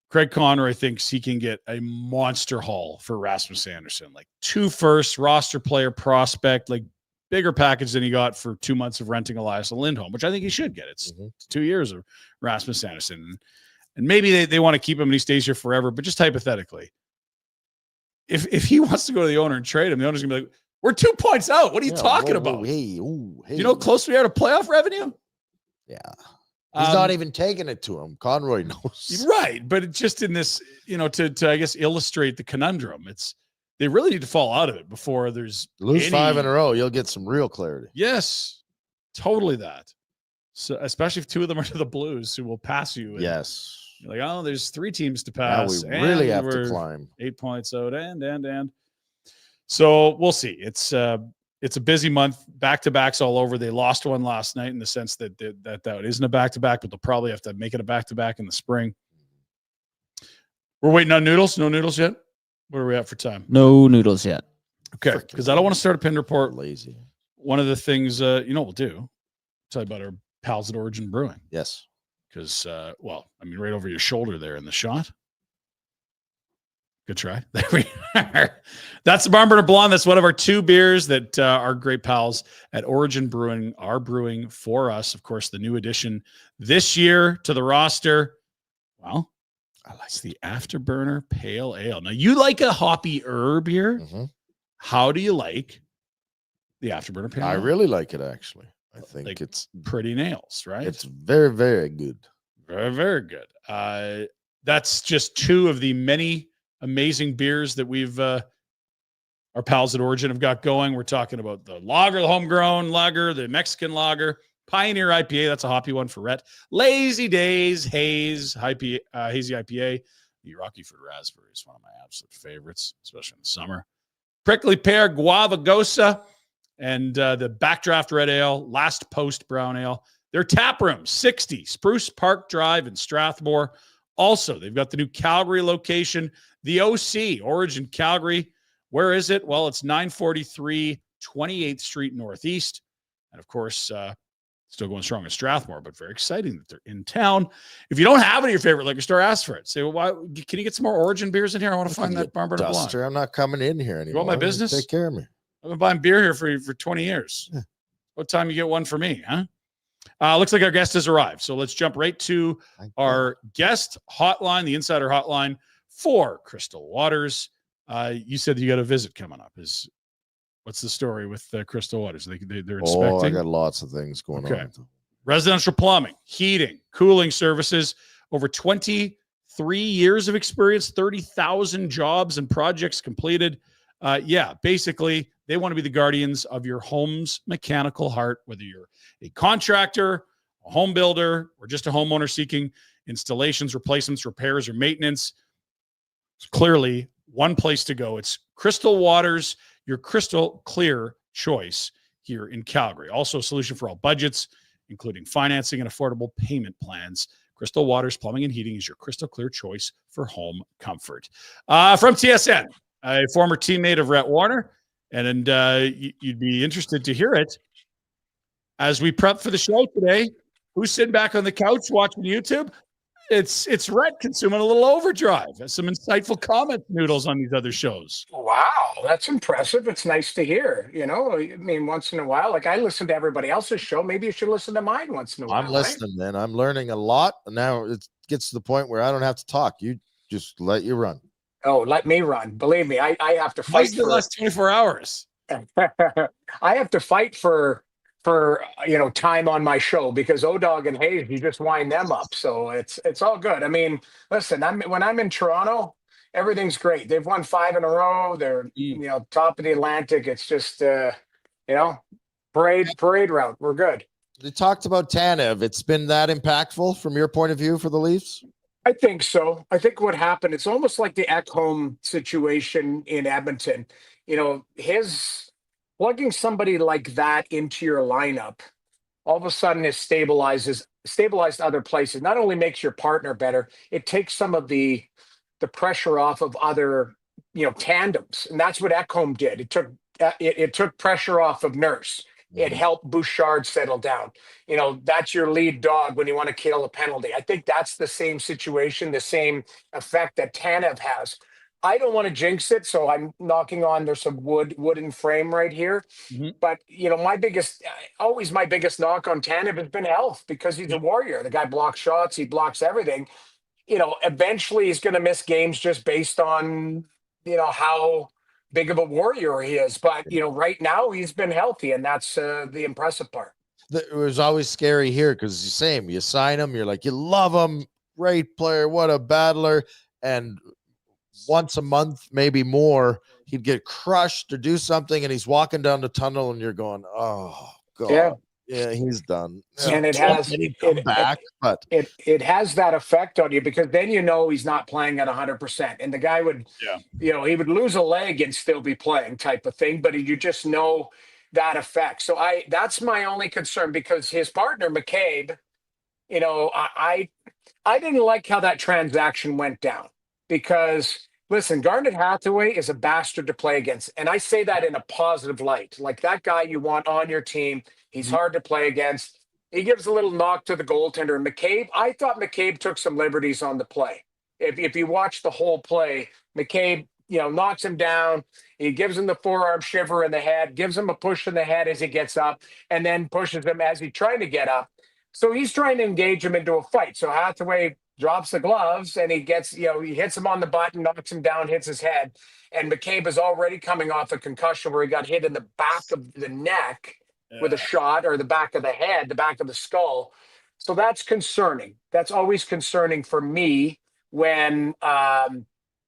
S1: Craig Conroy thinks he can get a monster haul for Rasmus Andersson, like 2 firsts, roster player, prospect, like bigger package than he got for 2 months of renting Elias Lindholm, which I think he should get. It's 2 years of Rasmus Andersson. And maybe they want to keep him and he stays here forever, but just hypothetically, if he wants to go to the owner and trade him, the owner's going to be like, we're 2 points out. What are you talking about?
S2: Hey.
S1: You know how close we are to playoff revenue?
S2: Yeah. He's not even taking it to him. Conroy knows.
S1: Right. But it's just in this, to I guess, illustrate the conundrum. They really need to fall out of it before there's
S2: lose 5 in a row. You'll get some real clarity.
S1: Yes, totally that. So especially if 2 of them are to the Blues, who will pass you.
S2: Yes.
S1: You're like, oh, there's 3 teams to pass.
S2: Now we really have to climb.
S1: 8 points out and. So we'll see. It's a busy month. Back-to-backs all over. They lost one last night in the sense that that isn't a back-to-back, but they'll probably have to make it a back-to-back in the spring. We're waiting on Noodles. No Noodles yet? Where are we at for time?
S3: No Noodles yet.
S1: Okay, because I don't want to start a Pinder Report.
S2: Lazy.
S1: One of the things, what we'll do, tell you about our pals at Origin Brewing.
S2: Yes.
S1: Because, right over your shoulder there in the shot. Good try. There we are. That's the Barn Burner Blonde. That's one of our 2 beers that our great pals at Origin Brewing are brewing for us. Of course, the new addition this year to the roster. Well, it's the Afterburner Pale Ale. Now, you like a hoppy herb beer.
S2: Mm-hmm.
S1: How do you like the Afterburner Pale Ale?
S2: I really like it, actually. I think it's
S1: pretty nails, right?
S2: It's very, very good.
S1: Very, very good. That's just 2 of the many amazing beers that we've our pals at Origin have got going. We're talking about the lager, the homegrown lager, the Mexican lager, Pioneer IPA. That's a hoppy one for Rhett. Lazy Days, Hazy IPA. The Rocky Fruit Raspberry is one of my absolute favorites, especially in the summer. Prickly Pear, Guava Gosa, and the Backdraft Red Ale, Last Post Brown Ale. Their tap room, 60 Spruce Park Drive in Strathmore. Also, they've got the new Calgary location, the OC, Origin Calgary. Where is it? Well, it's 943 28th Street Northeast. And of course, still going strong in Strathmore, but very exciting that they're in town. If you don't have any of your favorite liquor store, ask for it. Say, well, why can you get some more Origin beers in here? I want to find that Barn Burner Blonde.
S2: I'm not coming in here anymore.
S1: You want my business?
S2: Take care of me.
S1: I've been buying beer here for 20 years. Yeah. What time you get one for me, huh? Looks like our guest has arrived. So let's jump right to our guest hotline, the insider hotline for Crystal Waters. You said you got a visit coming up. What's the story with Crystal Waters? They're inspecting?
S2: Oh, I got lots of things going on.
S1: Residential plumbing, heating, cooling services, over 23 years of experience, 30,000 jobs and projects completed. Basically, they want to be the guardians of your home's mechanical heart, whether you're a contractor, a home builder, or just a homeowner seeking installations, replacements, repairs, or maintenance. It's clearly one place to go. It's Crystal Waters, your crystal clear choice here in Calgary. Also a solution for all budgets, including financing and affordable payment plans. Crystal Waters Plumbing and Heating is your crystal clear choice for home comfort. From TSN, a former teammate of Rhett Warner, and you'd be interested to hear it. As we prep for the show today, who's sitting back on the couch watching YouTube? It's Rhett consuming a little overdrive. Some insightful comments, Noodles, on these other shows.
S4: Wow, that's impressive. It's nice to hear. I mean, once in a while, like I listen to everybody else's show. Maybe you should listen to mine once in a while.
S2: I'm listening, man. I'm learning a lot. Now it gets to the point where I don't have to talk. You just let you run.
S4: Oh, let me run. Believe me, I have to fight
S1: for the last 24 hours.
S4: I have to fight for time on my show because O-Dog and Hayes, you just wind them up. So it's all good. I mean, listen, when I'm in Toronto, everything's great. They've won 5 in a row. They're top of the Atlantic. It's just parade route. We're good.
S2: You talked about Tanev. It's been that impactful from your point of view for the Leafs?
S4: I think so. I think what happened, it's almost like the Ekholm situation in Edmonton. His plugging somebody like that into your lineup all of a sudden it stabilized other places. Not only makes your partner better, it takes some of the pressure off of other tandems, and that's what Ekholm did. It took pressure off of Nurse. It helped Bouchard settle down. That's your lead dog when you want to kill a penalty. I think that's the same situation, the same effect that Tanev has. I don't want to jinx it, so I'm knocking on. There's some wooden frame right here, but my biggest knock on Tanev has been health, because he's a warrior. The guy blocks shots, he blocks everything. Eventually he's going to miss games just based on how big of a warrior he is. But right now he's been healthy, and that's the impressive part.
S2: It was always scary here because you sign him, you're like, you love him, great player, what a battler, and once a month, maybe more, he'd get crushed or do something, and he's walking down the tunnel, and you're going, "Oh God, yeah, he's done."
S4: And it has it has that effect on you, because then he's not playing at 100%, and the guy would, he would lose a leg and still be playing, type of thing. But you just know that effect. So that's my only concern, because his partner McCabe, I didn't like how that transaction went down, because. Listen, Garnet Hathaway is a bastard to play against. And I say that in a positive light. Like, that guy you want on your team. He's hard to play against. He gives a little knock to the goaltender. And McCabe, I thought McCabe took some liberties on the play. If you watch the whole play, McCabe, knocks him down. He gives him the forearm shiver in the head, gives him a push in the head as he gets up, and then pushes him as he's trying to get up. So he's trying to engage him into a fight. So Hathaway drops the gloves, and he gets, he hits him on the butt and knocks him down, hits his head. And McCabe is already coming off a concussion where he got hit in the back of the neck with a shot, or the back of the head, the back of the skull. So that's concerning. That's always concerning for me when,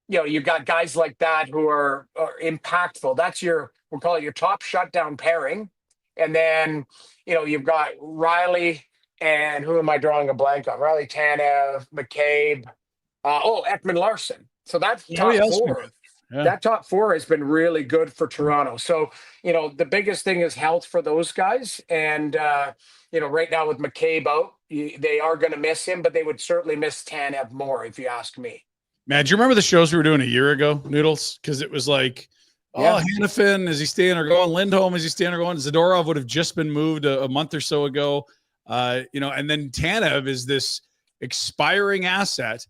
S4: you've got guys like that who are impactful. That's we'll call it your top shutdown pairing. And then, you've got Riley, and who am I drawing a blank on? Riley, Tanev, McCabe, Ekman Larson. So that's top four. Yeah. That top four has been really good for Toronto. So, the biggest thing is health for those guys. And, right now with McCabe out, they are going to miss him, but they would certainly miss Tanev more, if you ask me.
S1: Man, do you remember the shows we were doing a year ago, Noodles? Because it was like, Hannafin, is he staying or going? Lindholm, is he staying or going? Zadorov would have just been moved a month or so ago. And then Tanev is this expiring asset,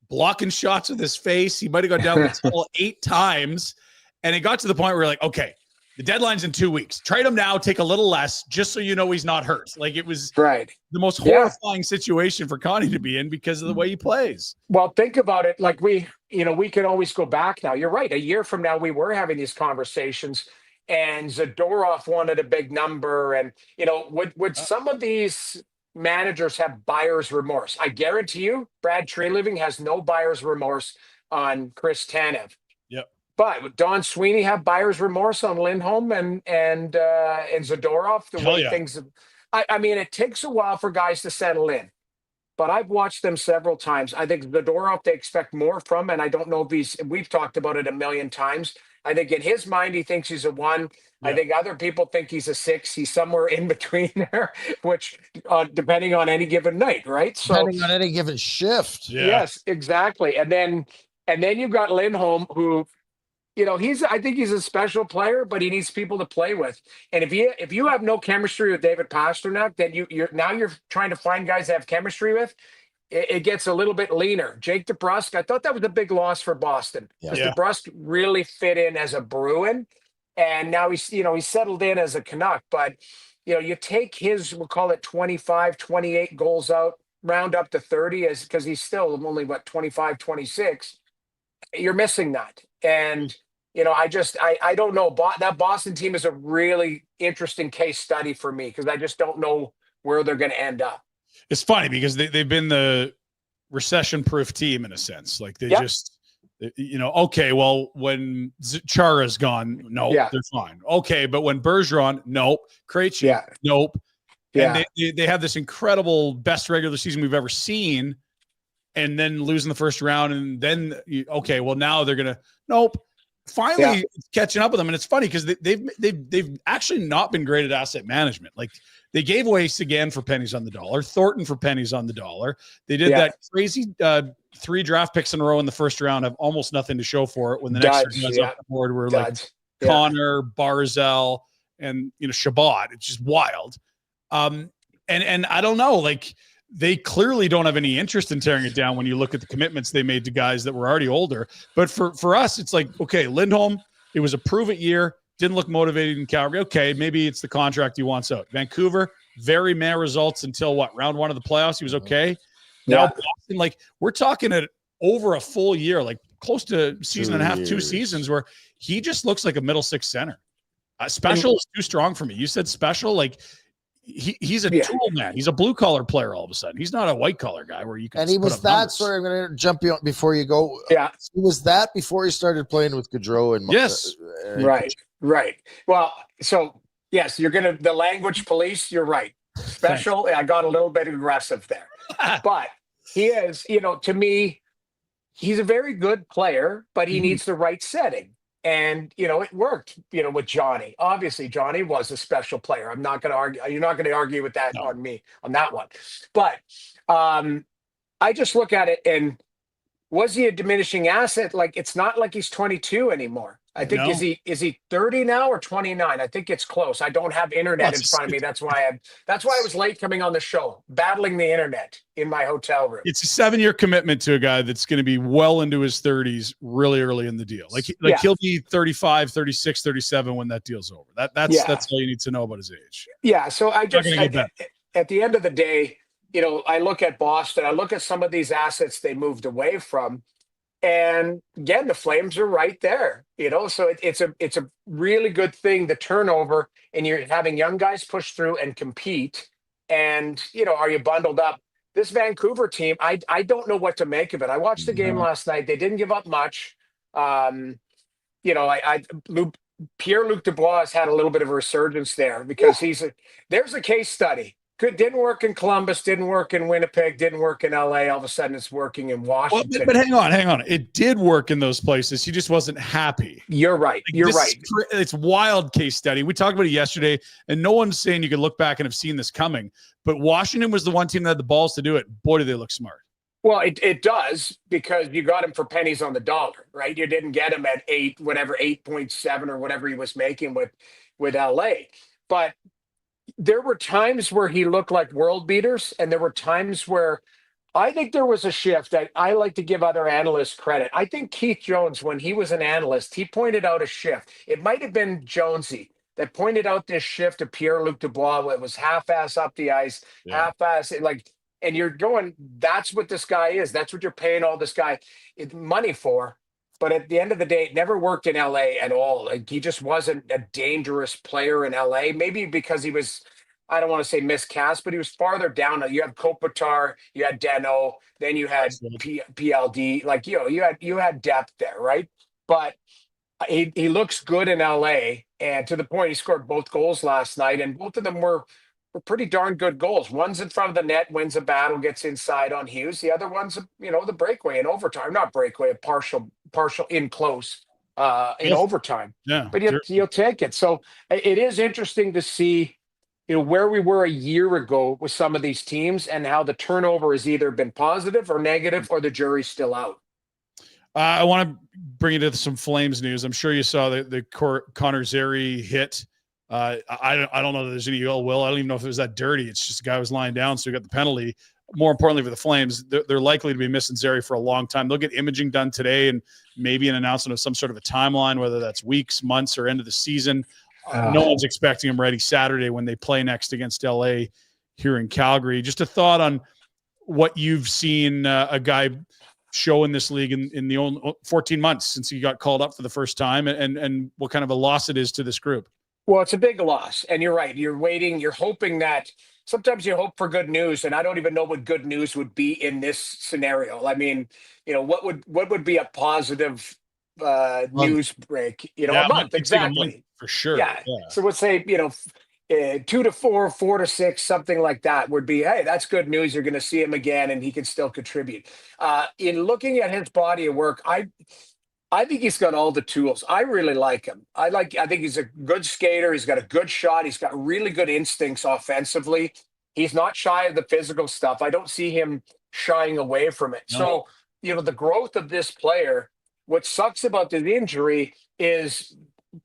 S1: blocking shots with his face. He might have gone down the tunnel 8 times. And it got to the point where we're like, okay, the deadline's in 2 weeks. Trade him now, take a little less, just so he's not hurt. Like, it was the most horrifying situation for Connie to be in because of the way he plays.
S4: Well, think about it. Like, we can always go back now. You're right. A year from now, we were having these conversations, and Zadorov wanted a big number. And, would some of these managers have buyer's remorse? I guarantee you, Brad Treliving has no buyer's remorse on Chris Tanev.
S1: Yep.
S4: But would Don Sweeney have buyer's remorse on Lindholm and Zadorov? The way things, I mean, it takes a while for guys to settle in. But I've watched them several times. I think Zadorov, they expect more from, and I don't know if we've talked about it a million times. I think in his mind, he thinks he's a 1. Yeah. I think other people think he's a 6. He's somewhere in between there, which depending on any given night, right?
S2: Depending on any given shift.
S4: Yeah. Yes, exactly. And then you've got Lindholm, who, I think he's a special player, but he needs people to play with. And if you have no chemistry with David Pastrnak, then you're trying to find guys to have chemistry with. It gets a little bit leaner. Jake DeBrusk, I thought that was a big loss for Boston. Because DeBrusk really fit in as a Bruin, and now he's settled in as a Canuck. But you take his, we'll call it 25, 28 goals out, round up to 30, because he's still only 25, 26. You're missing that, and I don't know. That Boston team is a really interesting case study for me, because I just don't know where they're going to end up.
S1: It's funny because they've been the recession-proof team in a sense. Like, they Okay, well, when Chara's gone, nope, they're fine. Okay, but when Bergeron, nope. Krejci, nope. And they have this incredible best regular season we've ever seen, and then losing the first round, and then well, now they're gonna Finally, it's catching up with them, and it's funny because they've actually not been great at asset management. Like they gave away Sagan for pennies on the dollar, Thornton for pennies on the dollar. They did that crazy 3 draft picks in a row in the first round, have almost nothing to show for it. When the next guys off the board were like Connor, Barzell, and Shabbat. It's just wild. And I don't know, like they clearly don't have any interest in tearing it down when you look at the commitments they made to guys that were already older. But for us, it's like, okay, Lindholm, it was a prove-it year, didn't look motivated in Calgary. Okay, maybe it's the contract he wants out. Vancouver, very meh results until round 1 of the playoffs. He was okay. Now Boston, like we're talking at over a full year, like close to season and a half, 2 seasons, where he just looks like a middle 6 center. Special is too strong for me. You said special, like he's a tool man. He's a blue collar player all of a sudden. He's not a white collar guy where you can.
S2: And he was that. Numbers. Sorry, I'm going to jump you before you go.
S4: Yeah,
S2: he was that before he started playing with Gaudreau and
S4: right. Well, so yes, you're going to the language police. You're right. Special. I got a little bit aggressive there, but he is. To me, he's a very good player, but he needs the right setting. And, it worked, with Johnny. Obviously, Johnny was a special player. I'm not going to argue. You're not going to argue with that on me on that one. But I just look at it and was he a diminishing asset? Like, it's not like he's 22 anymore. I think is he 30 now or 29? I think it's close. I don't have internet in front of me. That's why I was late coming on the show, battling the internet in my hotel room.
S1: It's a 7-year commitment to a guy that's going to be well into his 30s really early in the deal. He'll be 35, 36, 37 when that deal's over. That's all you need to know about his age.
S4: Yeah. So at the end of the day, I look at Boston, I look at some of these assets they moved away from. And again, the Flames are right there, so it's a really good thing, the turnover, and you're having young guys push through and compete. And, are you bundled up? This Vancouver team, I don't know what to make of it. I watched the game last night. They didn't give up much. Pierre-Luc Dubois has had a little bit of a resurgence there because there's a case study. Didn't work in Columbus, didn't work in Winnipeg, didn't work in LA. All of a sudden it's working in Washington.
S1: But hang on. It did work in those places. He just wasn't happy.
S4: You're right. You're right.
S1: It's wild case study. We talked about it yesterday, and no one's saying you could look back and have seen this coming. But Washington was the one team that had the balls to do it. Boy, did they look smart.
S4: Well, it does, because you got him for pennies on the dollar, right? You didn't get him at 8.7 or whatever he was making with LA. But there were times where he looked like world beaters, and there were times where I think there was a shift. I like to give other analysts credit. I think Keith Jones, when he was an analyst, he pointed out a shift. It might have been Jonesy that pointed out this shift of Pierre-Luc Dubois. It was half-ass up the ice, half-ass, and you're going, that's what this guy is. That's what you're paying all this guy money for. But at the end of the day, it never worked in LA at all. Like, he just wasn't a dangerous player in LA. Maybe because he was, I don't want to say miscast, but he was farther down. You had Kopitar, you had Deno, then you had PLD. Like, you had depth there, right? But he looks good in LA, and to the point he scored both goals last night, and both of them were pretty darn good goals. One's in front of the net, wins a battle, gets inside on Hughes. The other one's, the breakaway in overtime. Not breakaway, a partial in close in overtime.
S1: Yeah,
S4: but you'll take it. So it is interesting to see, where we were a year ago with some of these teams and how the turnover has either been positive or negative, or the jury's still out.
S1: I want to bring you to some Flames news. I'm sure you saw the Connor Zary hit. I don't know that there's any ill will. I don't even know if it was that dirty. It's just a guy was lying down, so he got the penalty. More importantly for the Flames, they're likely to be missing Zary for a long time. They'll get imaging done today and maybe an announcement of some sort of a timeline, whether that's weeks, months, or end of the season. No one's expecting him ready Saturday when they play next against LA here in Calgary. Just a thought on what you've seen a guy show in this league in the only 14 months since he got called up for the first time, and what kind of a loss it is to this group.
S4: Well, it's a big loss, and you're right. You're waiting. You're hoping that sometimes you hope for good news, and I don't even know what good news would be in this scenario. I mean, what would be a positive news break?
S1: Yeah,
S4: A month,
S1: it take a month
S4: exactly.
S1: for sure.
S4: Yeah. So let's say 2 to 4, 4 to 6, something like that would be, hey, that's good news. You're going to see him again, and he can still contribute. In looking at his body of work, I think he's got all the tools. I really like him. I think he's a good skater. He's got a good shot. He's got really good instincts offensively. He's not shy of the physical stuff. I don't see him shying away from it.
S1: No.
S4: So, the growth of this player, what sucks about the injury is,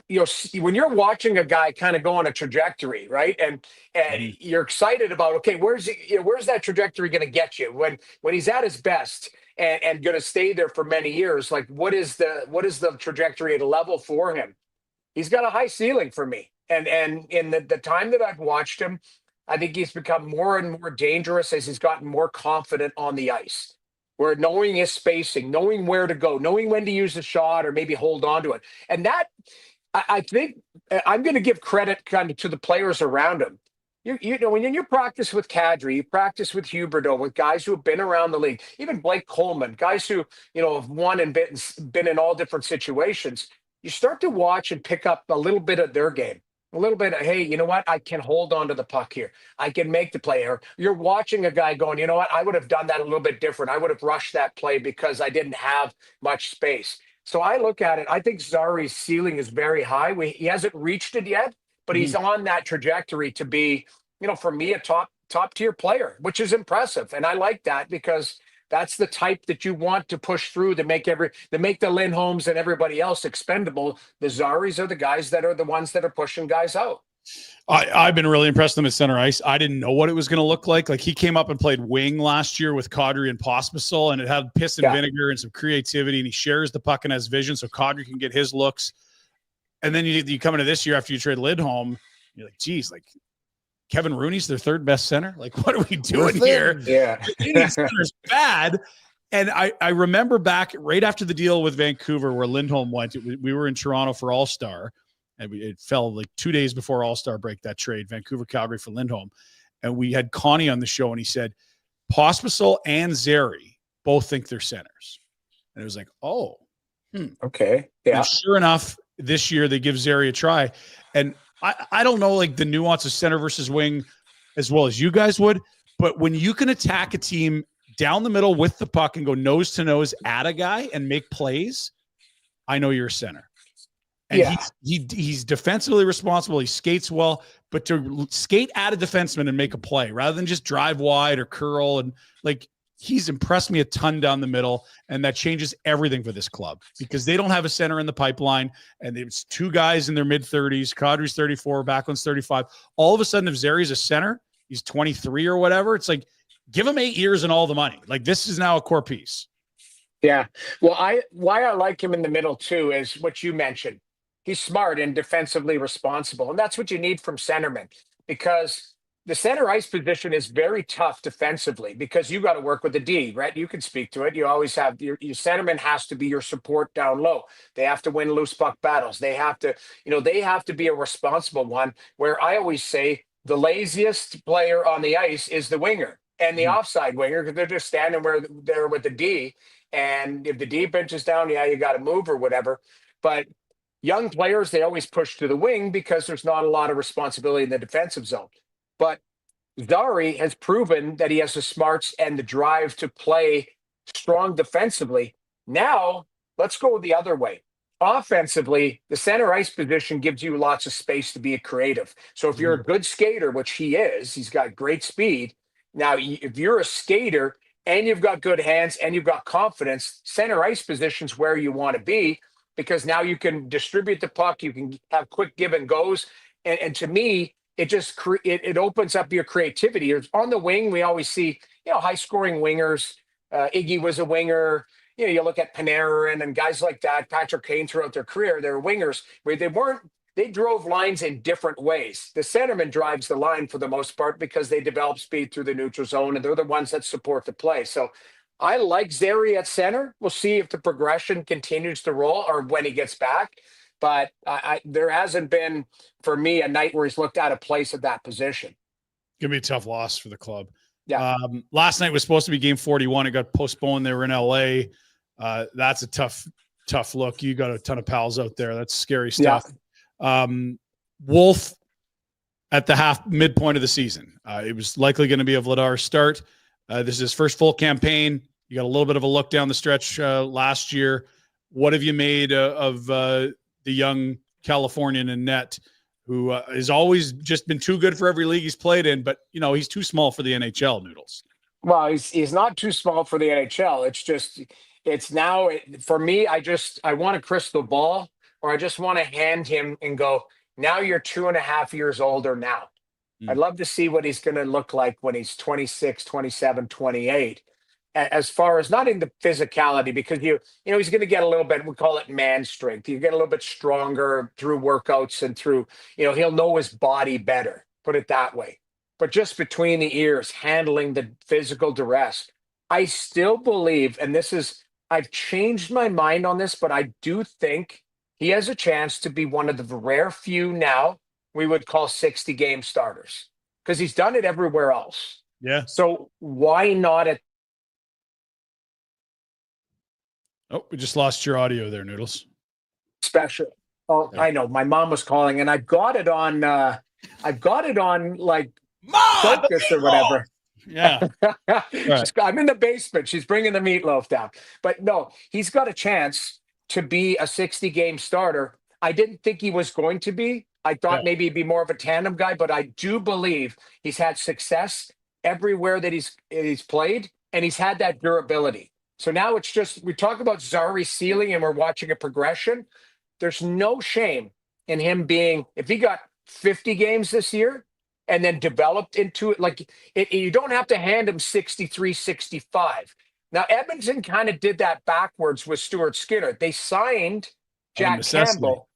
S4: when you're watching a guy kind of go on a trajectory, right? And you're excited about, okay, where's that trajectory going to get you when he's at his best? And going to stay there for many years. Like, what is the trajectory at a level for him? He's got a high ceiling for me. And in the time that I've watched him, I think he's become more and more dangerous as he's gotten more confident on the ice. Where knowing his spacing, knowing where to go, knowing when to use the shot or maybe hold on to it. And that, I think, I'm going to give credit kind of to the players around him. When you practice with Kadri, you practice with Huberdeau, with guys who have been around the league, even Blake Coleman, guys who, have won and been in all different situations, you start to watch and pick up a little bit of their game. A little bit of, hey, you know what? I can hold on to the puck here. I can make the play. Or you're watching a guy going, you know what? I would have done that a little bit different. I would have rushed that play because I didn't have much space. So I look at it. I think Zary's ceiling is very high. He hasn't reached it yet, but he's on that trajectory to be, for me, a top tier player, which is impressive. And I like that because that's the type that you want to push through to make the Lindholms and everybody else expendable. The Zarys are the guys that are the ones that are pushing guys out.
S1: I've been really impressed with him at center ice. I didn't know what it was going to look like. Like, he came up and played wing last year with Kadri and Pospisil, and it had piss and vinegar and some creativity, and he shares the puck and has vision so Kadri can get his looks. And then you come into this year after you trade Lindholm, you're like, geez, like, Kevin Rooney's their third best center. Like, what are we doing here?
S4: Yeah.
S1: Center's bad. And I remember back right after the deal with Vancouver where Lindholm went, we were in Toronto for All-Star, and it fell like 2 days before All-Star break, that trade, Vancouver, Calgary for Lindholm. And we had Connie on the show, and he said, Pospisil and Zary both think they're centers. And it was like,
S4: okay. Yeah.
S1: And sure enough, this year they give Zary a try. And I don't know, like, the nuance of center versus wing as well as you guys would, but when you can attack a team down the middle with the puck and go nose to nose at a guy and make plays, I know you're a center. And he's defensively responsible. He skates well, but to skate at a defenseman and make a play rather than just drive wide or curl, and like, he's impressed me a ton down the middle, and that changes everything for this club because they don't have a center in the pipeline, and it's two guys in their mid-30s. Kadri's 34, Backlund's 35. All of a sudden, if Zary's a center, he's 23 or whatever, it's like, give him 8 years and all the money. Like, this is now a core piece.
S4: Yeah. Well, why I like him in the middle too is what you mentioned. He's smart and defensively responsible, and that's what you need from centermen, because the center ice position is very tough defensively because you got to work with the D, right? You can speak to it. You always have your centerman has to be your support down low. They have to win loose puck battles. They have to be a responsible one, where I always say the laziest player on the ice is the winger and the offside winger, because they're just standing there with the D. And if the D pinches down, you got to move or whatever. But young players, they always push to the wing because there's not a lot of responsibility in the defensive zone. But Zary has proven that he has the smarts and the drive to play strong defensively. Now, let's go the other way. Offensively, the center ice position gives you lots of space to be a creative. So if you're a good skater, which he is, he's got great speed. Now, if you're a skater and you've got good hands and you've got confidence, center ice position's where you want to be, because now you can distribute the puck, you can have quick give and goes. And to me, it just it opens up your creativity. On the wing, we always see, high scoring wingers. Iggy was a winger. You look at Panarin and guys like that, Patrick Kane throughout their career, they're wingers where they drove lines in different ways. The centerman drives the line for the most part because they develop speed through the neutral zone, and they're the ones that support the play. So I like Zary at center. We'll see if the progression continues to roll or when he gets back. But there hasn't been, for me, a night where he's looked out of place at that position.
S1: gonna be a tough loss for the club.
S4: Yeah.
S1: Last night was supposed to be game 41. It got postponed. They were in LA. That's a tough look. You got a ton of pals out there. That's scary stuff. Yeah. Wolf at the midpoint of the season. It was likely going to be a Vladar start. This is his first full campaign. You got a little bit of a look down the stretch last year. What have you made of the young Californian in net who has always just been too good for every league he's played in, but he's too small for the NHL, Noodles?
S4: Well, he's not too small for the NHL. It's now for me, I want a crystal ball, or I just want to hand him and go, now you're 2.5 years older now. I'd love to see what he's going to look like when he's 26, 27, 28. As far as not in the physicality, because he's going to get a little bit, we call it man strength. You get a little bit stronger through workouts and through, he'll know his body better, put it that way. But just between the ears, handling the physical duress, I still believe, and I've changed my mind on this, but I do think he has a chance to be one of the rare few now we would call 60-game starters, because he's done it everywhere else.
S1: Yeah.
S4: So why not at
S1: we just lost your audio there, Noodles.
S4: Special. Oh, yeah. I know. My mom was calling, and I've got it on like Focus or whatever.
S1: Yeah. Right.
S4: I'm in the basement. She's bringing the meatloaf down. But no, he's got a chance to be a 60-game starter. I didn't think he was going to be. I thought maybe he'd be more of a tandem guy, but I do believe he's had success everywhere that he's played, and he's had that durability. So now it's just, we talk about Zary ceiling and we're watching a progression. There's no shame in him being, if he got 50 games this year and then developed into it, you don't have to hand him 63, 65. Now, Edmonton kind of did that backwards with Stuart Skinner. They signed Jack Campbell,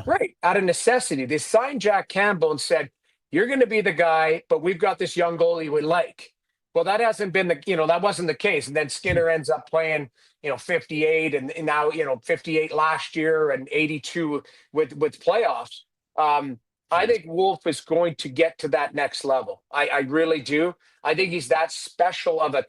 S4: right, out of necessity. They signed Jack Campbell and said, you're going to be the guy, but we've got this young goalie we like. Well, that hasn't been that wasn't the case. And then Skinner ends up playing, 58 and now, 58 last year and 82 with playoffs. I think Wolf is going to get to that next level. I really do. I think he's that special of a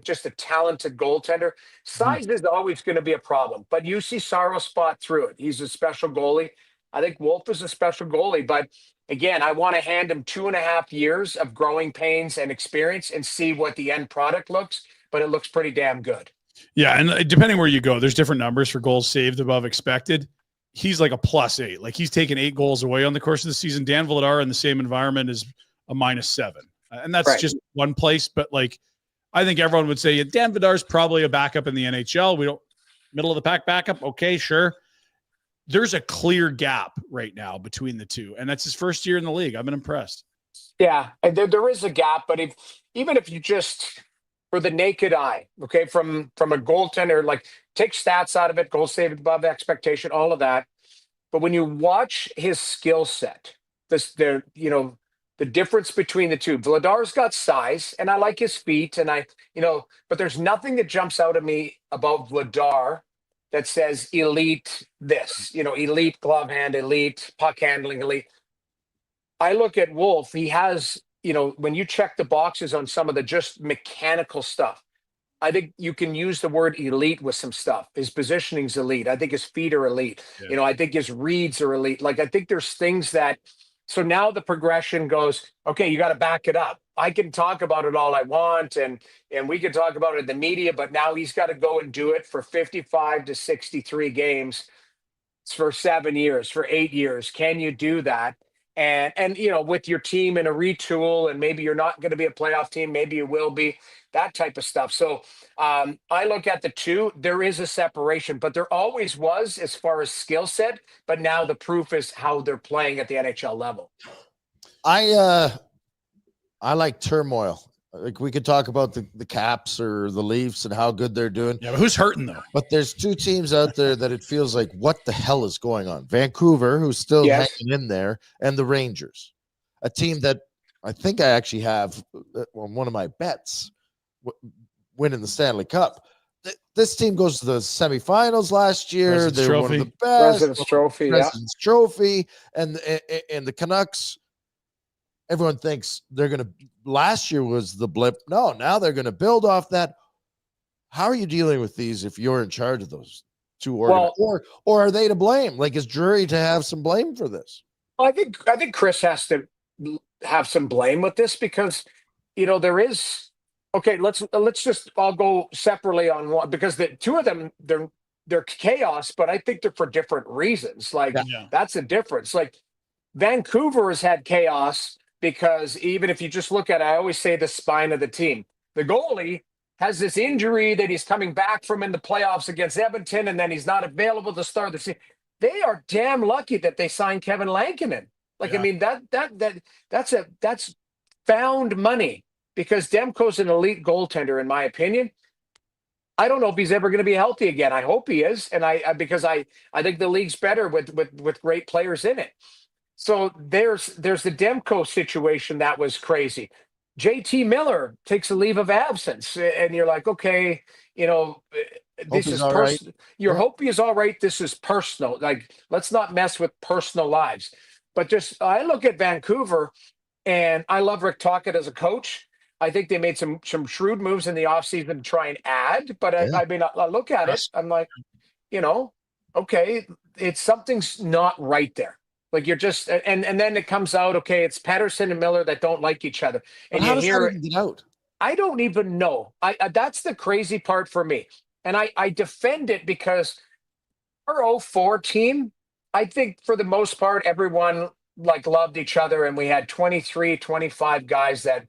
S4: just a talented goaltender. Size is always going to be a problem, but you see Saro spot through it. He's a special goalie. I think Wolf is a special goalie, but again, I want to hand him 2.5 years of growing pains and experience and see what the end product looks, but it looks pretty damn good.
S1: Yeah, and depending where you go, there's different numbers for goals saved above expected. He's like a +8. Like, he's taken 8 goals away on the course of the season. Dan Vladar in the same environment is a -7. And that's just one place. But I think everyone would say Dan Vladar is probably a backup in the NHL. We don't middle of the pack backup. Okay, sure. There's a clear gap right now between the two, and that's his first year in the league. I've been impressed.
S4: Yeah, and there is a gap, but even if you just, for the naked eye, okay, from a goaltender, take stats out of it, goal saved above expectation, all of that. But when you watch his skill set, the difference between the two, Vladar's got size, and I like his feet, and but there's nothing that jumps out at me about Vladar that says elite this, elite glove hand, elite puck handling, elite. I look at Wolf, he has, when you check the boxes on some of the just mechanical stuff, I think you can use the word elite with some stuff. His positioning's elite. I think his feet are elite. Yeah. I think his reads are elite. I think there's things that, so now the progression goes, okay, you got to back it up. I can talk about it all I want, and we can talk about it in the media, but now he's got to go and do it for 55 to 63 games for 7 years, for 8 years. Can you do that? And with your team in a retool, and maybe you're not going to be a playoff team, maybe you will be, that type of stuff. So I look at the two, there is a separation, but there always was as far as skill set, but now the proof is how they're playing at the NHL level.
S2: I like turmoil. We could talk about the Caps or the Leafs and how good they're doing.
S1: Yeah, but who's hurting though?
S2: But there's two teams out there that it feels like, what the hell is going on? Vancouver, who's still hanging in there, and the Rangers, a team that I think I actually have on one of my bets winning the Stanley Cup. This team goes to the semifinals last year. They're one of the best.
S4: President's Trophy,
S2: President's Trophy, and the Canucks. everyone thinks they're going to, last year was the blip. No, now they're going to build off that. How are you dealing with these if you're in charge of those two or are they to blame? Like, is Drury to have some blame for this?
S4: I think Chris has to have some blame with this because, there is, okay, let's just all go separately on one, because the two of them, they're chaos, but I think they're for different reasons. Like, that's the difference. Like, Vancouver has had chaos because even if you just look at, I always say the spine of the team, the goalie has this injury that he's coming back from in the playoffs against Edmonton, and then he's not available to start the season. They are damn lucky that they signed Kevin Lankinen. Like, I mean, that's found money, because Demko's an elite goaltender, in my opinion. I don't know if he's ever going to be healthy again. I hope he is, and because I think the league's better with great players in it. So there's the Demko situation that was crazy. JT Miller takes a leave of absence, and you're like, okay, this is personal. Hope he is all right. This is personal. Like, let's not mess with personal lives. But just, I look at Vancouver, and I love Rick Tocchet as a coach. I think they made some shrewd moves in the offseason to try and add. But I mean, I look at it, I'm like, okay, something's not right there. Like, you're just, and then it comes out, okay, it's Pettersson and Miller that don't like each other. And
S2: how does that even get out?
S4: I don't even know. That's the crazy part for me. And I defend it because our 04 team, I think for the most part, everyone loved each other. And we had 23, 25 guys that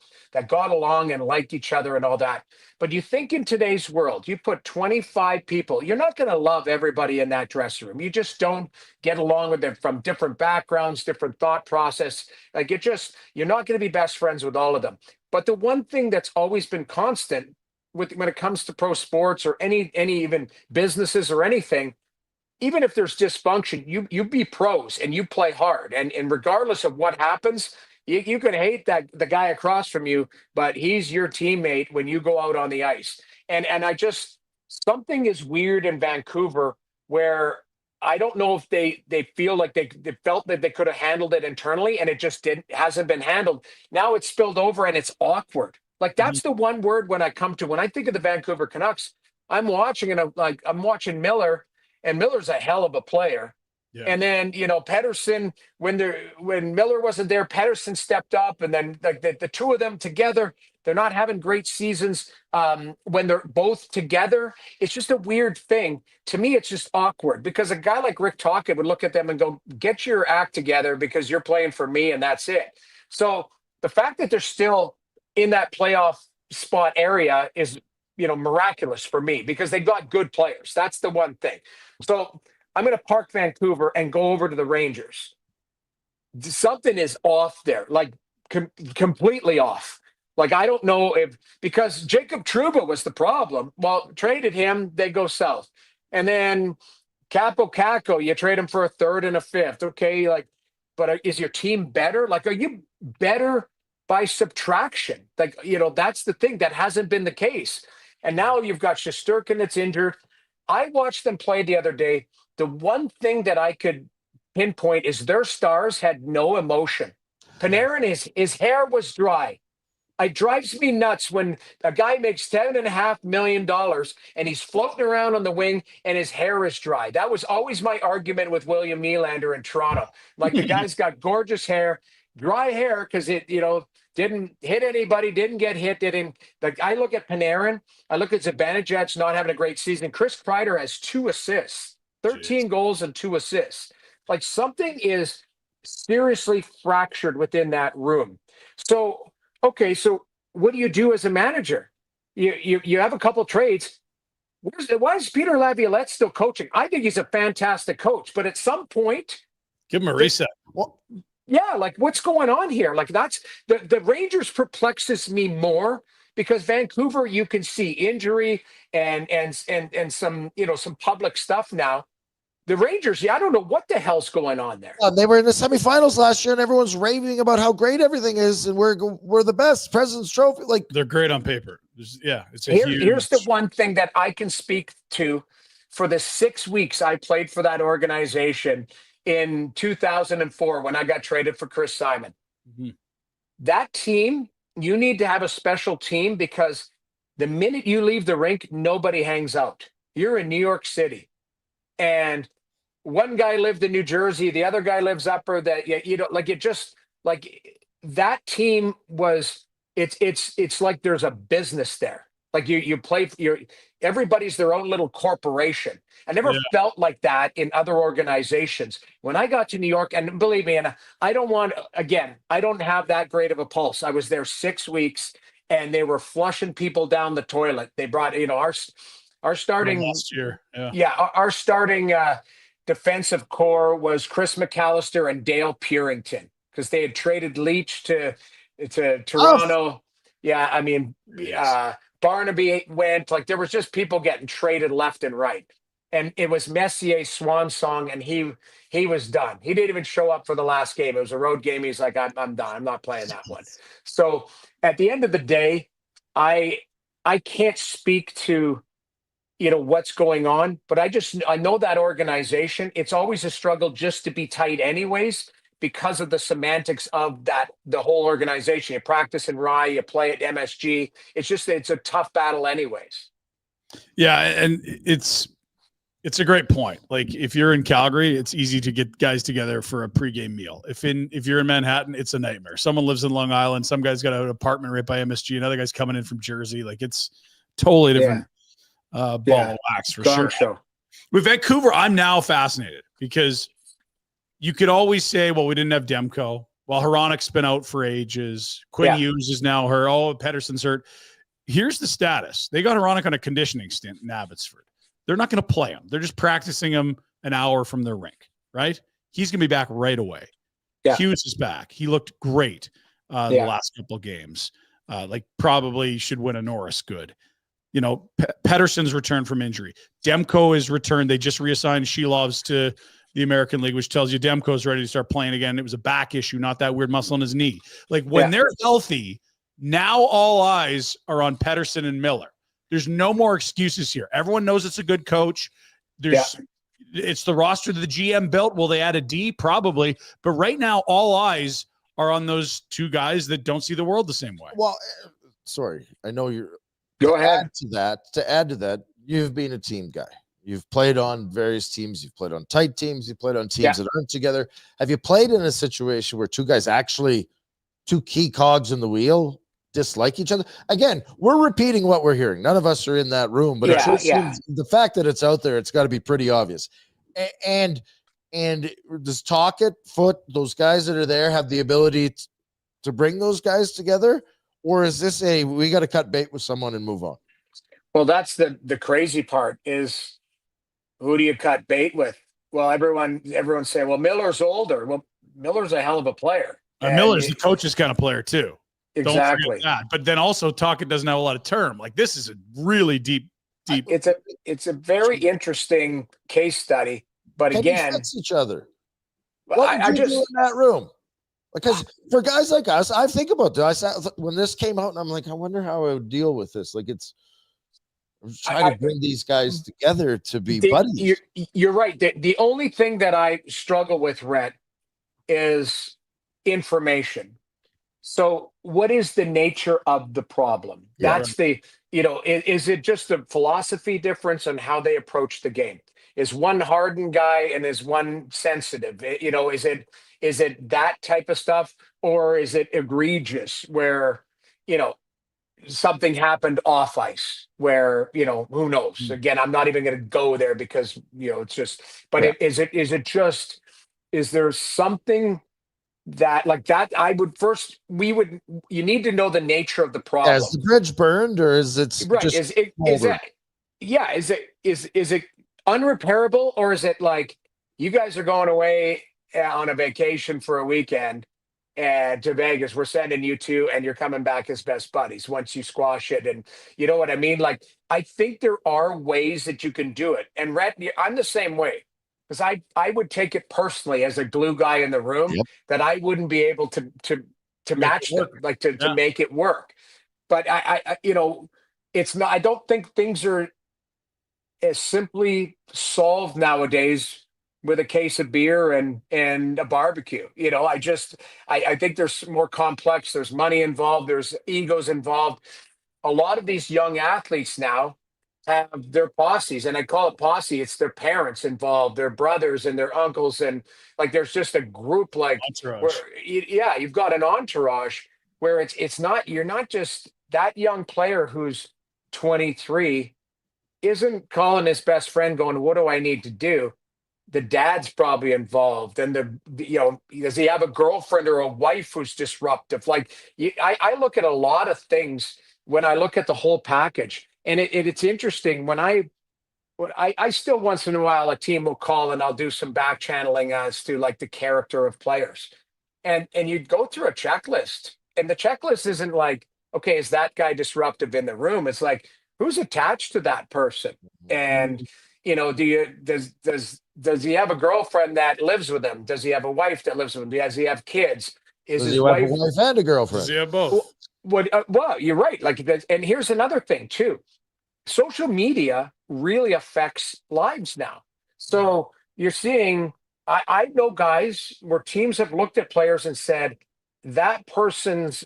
S4: got along and liked each other and all that. But you think in today's world, you put 25 people, you're not going to love everybody in that dressing room. You just don't get along with them from different backgrounds, different thought process. Like, you're not going to be best friends with all of them. But the one thing that's always been constant when it comes to pro sports or any even businesses or anything, even if there's dysfunction, you be pros and you play hard. And regardless of what happens, you can hate the guy across from you, but he's your teammate when you go out on the ice. And something is weird in Vancouver where I don't know if they feel like they felt that they could have handled it internally, and it just hasn't been handled. Now it's spilled over and it's awkward. Like, that's the one word when I think of the Vancouver Canucks, I'm watching and I'm watching Miller, and Miller's a hell of a player. Yeah. And then, Pettersson, when Miller wasn't there, Pettersson stepped up, and then the two of them together, they're not having great seasons when they're both together. It's just a weird thing. To me, it's just awkward, because a guy like Rick Tocchet would look at them and go, get your act together, because you're playing for me, and that's it. So the fact that they're still in that playoff spot area is, miraculous for me, because they got good players. That's the one thing. So I'm going to park Vancouver and go over to the Rangers. Something is off there, like completely off. Like, I don't know because Jacob Trouba was the problem. Well, traded him, they go south. And then Capo Caco, you trade him for a third and a fifth. Okay, but is your team better? Like, are you better by subtraction? Like, that's the thing. That hasn't been the case. And now you've got Shesterkin that's injured. I watched them play the other day. The one thing that I could pinpoint is their stars had no emotion. Panarin, his hair was dry. It drives me nuts when a guy makes $10.5 million and he's floating around on the wing and his hair is dry. That was always my argument with William Nylander in Toronto. Like, the guy's got gorgeous hair, dry hair, because it, didn't hit anybody, didn't get hit, didn't. Like, I look at Panarin, I look at Zibanejad not having a great season. Chris Kreider has 2 assists, 13 goals and 2 assists. Like, something is seriously fractured within that room. So, okay, so what do you do as a manager? You have a couple trades. Why is Peter Laviolette still coaching? I think he's a fantastic coach, but at some point,
S1: give him a reset.
S4: Well, yeah, like, what's going on here? Like, that's the Rangers perplexes me more, because Vancouver, you can see injury and some some public stuff now. The Rangers, I don't know what the hell's going on there.
S2: They were in the semifinals last year, and everyone's raving about how great everything is, and we're the best. President's Trophy, like,
S1: they're great on paper. It's
S4: here's the one thing that I can speak to. For the 6 weeks I played for that organization in 2004 when I got traded for Chris Simon. Mm-hmm. that team, you need to have a special team because the minute you leave the rink, nobody hangs out. You're in New York City, and one guy lived in New Jersey, the other guy lives upper. That you know, like it just like that team was. It's like there's a business there. Like you play. Everybody's their own little corporation. I never
S1: Yeah.
S4: felt like that in other organizations. When I got to New York, and believe me, and I don't want, again, I don't have that great of a pulse. I was there 6 weeks, and they were flushing people down the toilet. They brought, our starting
S1: last year. Yeah.
S4: yeah, our starting defensive core was Chris McAllister and Dale Purington because they had traded Leach to Toronto. Yeah, I mean, Barnaby went, like there was just people getting traded left and right. And it was Messier's swan song, and he was done. He didn't even show up for the last game. It was a road game. He's like, I'm done. I'm not playing that one. So at the end of the day, I can't speak to what's going on, but I know that organization, it's always a struggle just to be tight anyways, because of the semantics of the whole organization. You practice in Rye, you play at MSG. It's a tough battle anyways.
S1: Yeah. And it's a great point. Like if you're in Calgary, it's easy to get guys together for a pregame meal. If you're in Manhattan, it's a nightmare. Someone lives in Long Island. Some guy's got an apartment right by MSG. Another guy's coming in from Jersey. Like it's totally different. Ball of wax for sure.
S4: Show.
S1: With Vancouver, I'm now fascinated because you could always say, well, we didn't have Demko. Well, Hronik's been out for ages. Quinn Hughes is now hurt. Oh, Pettersson's hurt. Here's the status. They got Hronik on a conditioning stint in Abbotsford. They're not going to play him. They're just practicing him an hour from their rink, right? He's going to be back right away. Yeah. Hughes is back. He looked great the last couple of games. Like probably should win a Norris good. Pettersson's returned from injury. Demko is returned. They just reassigned Shilovs to the American League, which tells you Demko's ready to start playing again. It was a back issue, not that weird muscle in his knee. Like when they're healthy, now all eyes are on Pettersson and Miller. There's no more excuses here. Everyone knows it's a good coach. It's the roster that the GM built. Will they add a D? Probably. But right now, all eyes are on those two guys that don't see the world the same way.
S2: Well, sorry. I know you're –
S4: Go ahead.
S2: To add to that, you've been a team guy. You've played on various teams. You've played on tight teams. You've played on teams that aren't together. Have you played in a situation where two guys actually, two key cogs in the wheel, dislike each other? Again, we're repeating what we're hearing. None of us are in that room, but the fact that it's out there, it's got to be pretty obvious. And does Talkett, Foot, those guys that are there have the ability to bring those guys together? Or is this we got to cut bait with someone and move on?
S4: Well, that's the crazy part is, who do you cut bait with? Well, everyone's saying, well, Miller's older. Well, Miller's a hell of a player.
S1: Miller's the coach's kind of player too.
S4: Exactly.
S1: Don't forget that. But then also Talkett doesn't have a lot of term. Like this is a really deep.
S4: It's a very interesting case study. But
S2: Can
S4: again,
S2: you fix each other. What did you do in that room? Because for guys like us, I think about that. When this came out, and I'm like, I wonder how I would deal with this. Like, I'm trying to bring these guys together to be buddies.
S4: You're right. The only thing that I struggle with, Rhett, is information. So what is the nature of the problem? That's is it just a philosophy difference on how they approach the game? Is one hardened guy and is one sensitive? Is it that type of stuff, or is it egregious where, something happened off ice where, who knows? Again, I'm not even going to go there because, it's just, but is there something that like that you need to know the nature of the problem.
S2: Has the bridge burned, or is it just
S4: is it unrepairable, or is it like you guys are going away on a vacation for a weekend and to Vegas, we're sending you two and you're coming back as best buddies once you squash it? And you know what I mean? Like, I think there are ways that you can do it. And Rhett, I'm the same way, because I would take it personally as a glue guy in the room that I wouldn't be able to match them, like to make it work. But I it's not, I don't think things are as simply solved nowadays with a case of beer and a barbecue. I think there's more complex. There's money involved. There's egos involved. A lot of these young athletes now have their posses, and I call it posse. It's their parents involved, their brothers and their uncles, and like there's just a group where
S1: Entourage.
S4: you've got an entourage where it's not you're not just that young player who's 23 isn't calling his best friend going, what do I need to do? The dad's probably involved, and does he have a girlfriend or a wife who's disruptive? I look at a lot of things when I look at the whole package, and it's interesting I still once in a while a team will call and I'll do some back channeling as to like the character of players, and you go through a checklist, and the checklist isn't like, okay, is that guy disruptive in the room? It's like, who's attached to that person, and does he have a girlfriend that lives with him? Does he have a wife that lives with him? Does he have kids?
S2: Does he have a wife and a girlfriend?
S1: Does he have both?
S4: Well, you're right. And here's another thing too. Social media really affects lives now. So you're seeing, I know guys where teams have looked at players and said that person's,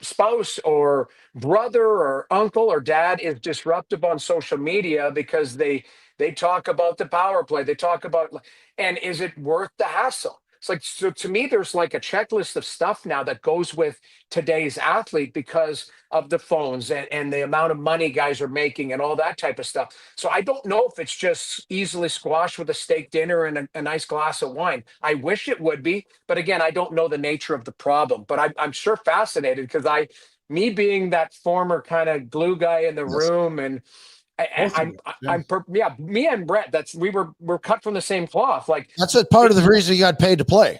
S4: spouse or brother or uncle or dad is disruptive on social media because they talk about the power play. They talk about, and is it worth the hassle? It's like, so to me, there's like a checklist of stuff now that goes with today's athlete because of the phones and the amount of money guys are making and all that type of stuff. So I don't know if it's just easily squashed with a steak dinner and a nice glass of wine. I wish it would be, but again, I don't know the nature of the problem, but I'm sure fascinated because me being that former kind of glue guy in the room, and me and Brett, we're cut from the same cloth. Like
S2: that's part of the reason you got paid to play.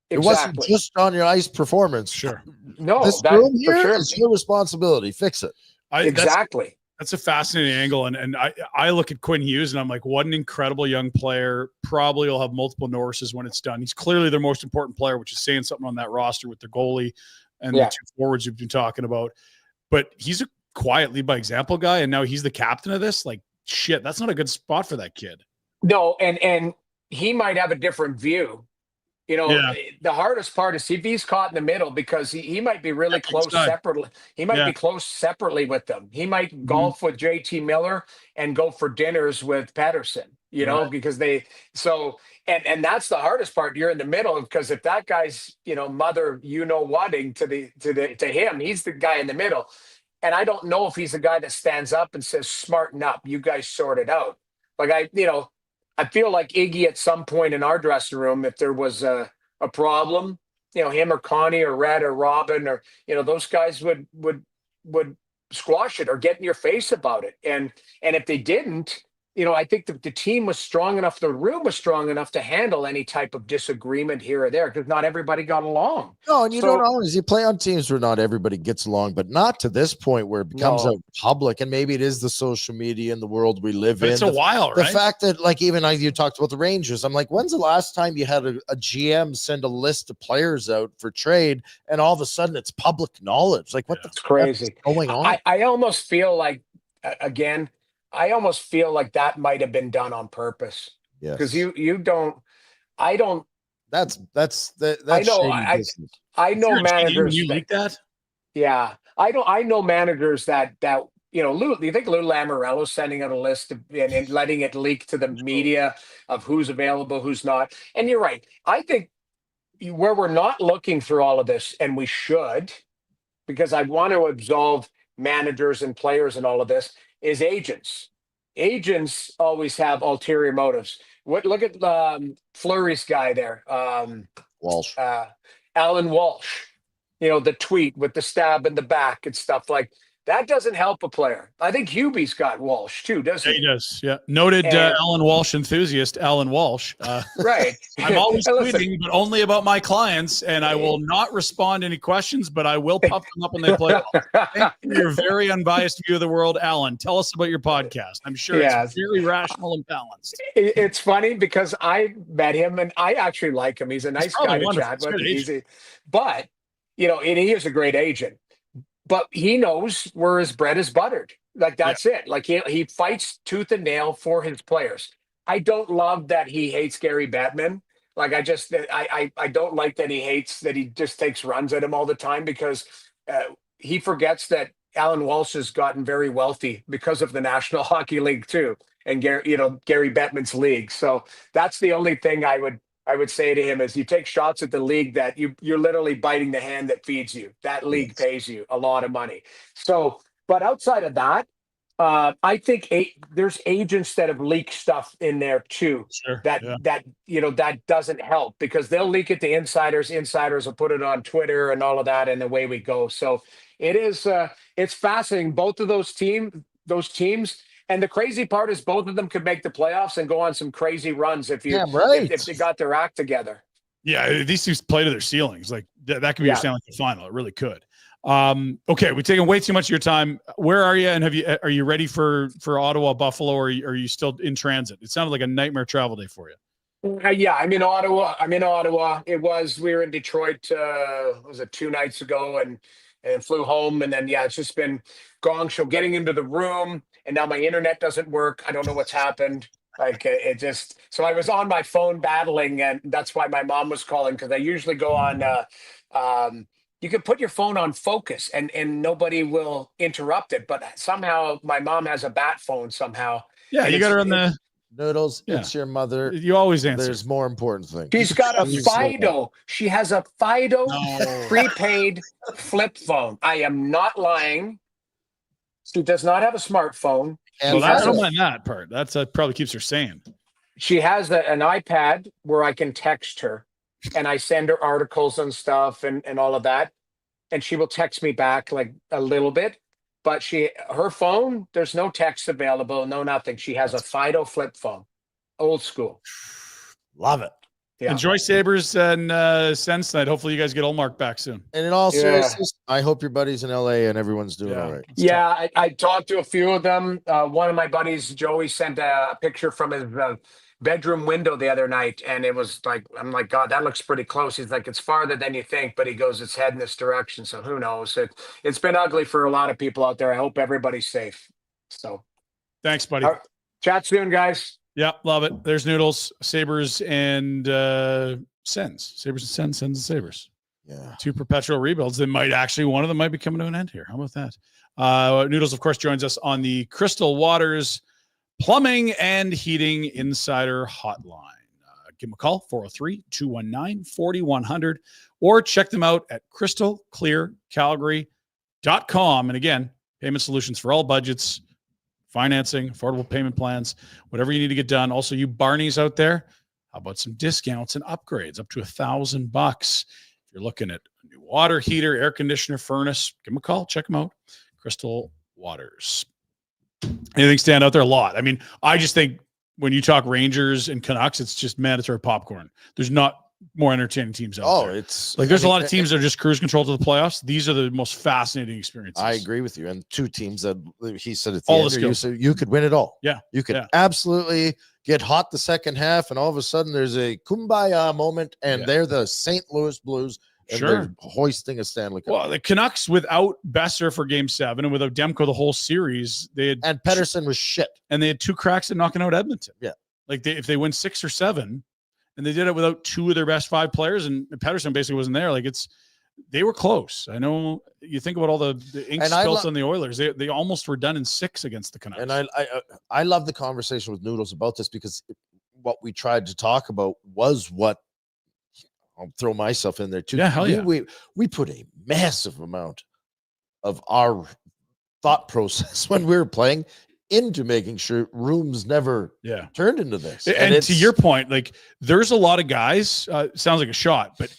S2: It
S4: exactly.
S2: wasn't just on your ice performance.
S1: Sure.
S4: No,
S2: this room here is your responsibility. Fix it.
S4: Exactly.
S1: That's a fascinating angle. And I look at Quinn Hughes and I'm like, what an incredible young player. Probably will have multiple Norrises when it's done. He's clearly their most important player, which is saying something on that roster with their goalie and the two forwards you've been talking about. But he's a quiet lead by example guy, and now he's the captain of this. Like, shit, that's not a good spot for that kid.
S4: No, and he might have a different view. The hardest part is if he's caught in the middle because he might be really close separately. He might be close separately with them. He might golf with JT Miller and go for dinners with Pettersson, because and that's the hardest part. You're in the middle because if that guy's, mother, whatting to him, he's the guy in the middle. And I don't know if he's the guy that stands up and says, smarten up, you guys sort it out. Like I feel like Iggy at some point in our dressing room, if there was a problem, him or Connie or Red or Robin or, those guys would squash it or get in your face about it. And if they didn't, I think the team was strong enough, the room was strong enough to handle any type of disagreement here or there because not everybody got along.
S2: No, and you don't always, you play on teams where not everybody gets along, but not to this point where it becomes out public. And maybe it is the social media and the world we live in.
S1: It's a while, right?
S2: The fact that, like, even you talked about the Rangers, I'm like, when's the last time you had a GM send a list of players out for trade and all of a sudden it's public knowledge? Like, what the fuck is going on?
S4: I almost feel like, again, that might have been done on purpose.
S2: Yes.
S4: Because I don't.
S2: That's
S4: I know managers.
S1: You like that?
S4: Yeah. I know managers that do you think Lou Lamoriello's sending out a list and letting it leak to the media of who's available, who's not? And you're right. I think where we're not looking through all of this, and we should, because I want to absolve managers and players and all of this, is agents. Agents always have ulterior motives. Look at Fleury's guy there,
S2: Walsh,
S4: Alan Walsh. The tweet with the stab in the back and stuff like that doesn't help a player. I think Hubie's got Walsh too, doesn't he?
S1: He does, yeah. Noted Alan Walsh enthusiast, Alan Walsh.
S4: Right.
S1: I'm always tweeting, but only about my clients, and I will not respond to any questions, but I will pop them up when they play. Thank you for your very unbiased view of the world, Alan. Tell us about your podcast. I'm sure it's very rational and balanced.
S4: It's funny because I met him, and I actually like him. He's a nice guy to chat with. But, and he is a great agent. But he knows where his bread is buttered. Like, that's it. Like, he fights tooth and nail for his players. I don't love that he hates Gary Bettman. Like I don't like that he just takes runs at him all the time, because he forgets that Alan Walsh has gotten very wealthy because of the National Hockey League too, and Gary Bettman's league. So that's the only thing I would say to him is, you take shots at the league that you're literally biting the hand that feeds you. That league pays you a lot of money. So, but outside of that, I think there's agents that have leaked stuff in there too.
S1: Sure.
S4: That doesn't help, because they'll leak it to insiders. Insiders will put it on Twitter and all of that, and away we go. So it's fascinating. Both of those teams, and the crazy part is both of them could make the playoffs and go on some crazy runs if they got their act together.
S1: Yeah, these teams play to their ceilings. Like that could be your Stanley Cup final. It really could. Okay, we've taken way too much of your time. Where are you? And are you ready for Ottawa, Buffalo, or are you still in transit? It sounded like a nightmare travel day for you.
S4: Yeah, I'm in Ottawa. We were in Detroit, was it 2 nights ago, and flew home. And then, it's just been gong show getting into the room. And now my internet doesn't work. I don't know what's happened. Like so I was on my phone battling, and that's why my mom was calling, because I usually go on, you can put your phone on focus and nobody will interrupt it. But somehow my mom has a bat phone somehow.
S1: Yeah, you got her on the
S2: Noodles. Yeah. It's your mother.
S1: You always answer.
S2: There's more important things.
S4: She's got a Fido. She has a Fido prepaid flip phone. I am not lying. She does not have a smartphone.
S1: I don't mind that part. That's probably keeps her sane.
S4: She has an iPad where I can text her, and I send her articles and stuff and all of that. And she will text me back like a little bit, but her phone, there's no text available, no nothing. She has a Fido flip phone, old school.
S2: Love it.
S1: Yeah. Enjoy Sabres and Sens tonight. Hopefully you guys get Ullmark back soon.
S2: And in all seriousness, I hope your buddies in LA and everyone's doing all right.
S4: Yeah, I talked to a few of them. One of my buddies, Joey, sent a picture from his bedroom window the other night, and it was like, I'm like, God, that looks pretty close. He's like, it's farther than you think, but he goes, it's heading this direction. So who knows? It's been ugly for a lot of people out there. I hope everybody's safe. So
S1: thanks, buddy.
S4: Chat soon, guys.
S1: Yeah, love it. There's Noodles, Sabres, and Sens. Sabres and Sens, Sens and Sabres.
S2: Yeah.
S1: 2 perpetual rebuilds. One of them might be coming to an end here. How about that? Noodles, of course, joins us on the Crystal Waters Plumbing and Heating Insider Hotline. Give them a call, 403-219-4100, or check them out at crystalclearcalgary.com. And again, payment solutions for all budgets, financing, affordable payment plans, whatever you need to get done. Also, you Barneys out there, how about some discounts and upgrades up to $1,000? If you're looking at a new water heater, air conditioner, furnace, give them a call. Check them out. Crystal Waters. Anything stand out there? A lot. I mean, I just think when you talk Rangers and Canucks, it's just mandatory popcorn. There's not more entertaining teams out there.
S2: It's
S1: like there's a lot of teams that are just cruise control to the playoffs. These are the most fascinating experiences.
S2: I agree with you. And 2 teams that he said at the end, you could win it all.
S1: Yeah.
S2: You could absolutely get hot the second half, and all of a sudden there's a kumbaya moment, and they're the St. Louis Blues. And they're hoisting a Stanley Cup.
S1: Well, the Canucks without Besser for Game 7 and without Demko the whole series, and
S2: Pettersson was shit, and
S1: they had 2 cracks at knocking out Edmonton.
S2: Yeah,
S1: like if they win 6 or 7, and they did it without 2 of their best 5 players, and Pettersson basically wasn't there. Like they were close. I know you think about all the ink spills on the Oilers. They almost were done in 6 against the Canucks.
S2: And I love the conversation with Noodles about this, because what we tried to talk about was what. I'll throw myself in there too.
S1: Yeah, hell yeah.
S2: We put a massive amount of our thought process when we were playing into making sure rooms never turned into this.
S1: And to your point, like there's a lot of guys, sounds like a shot, but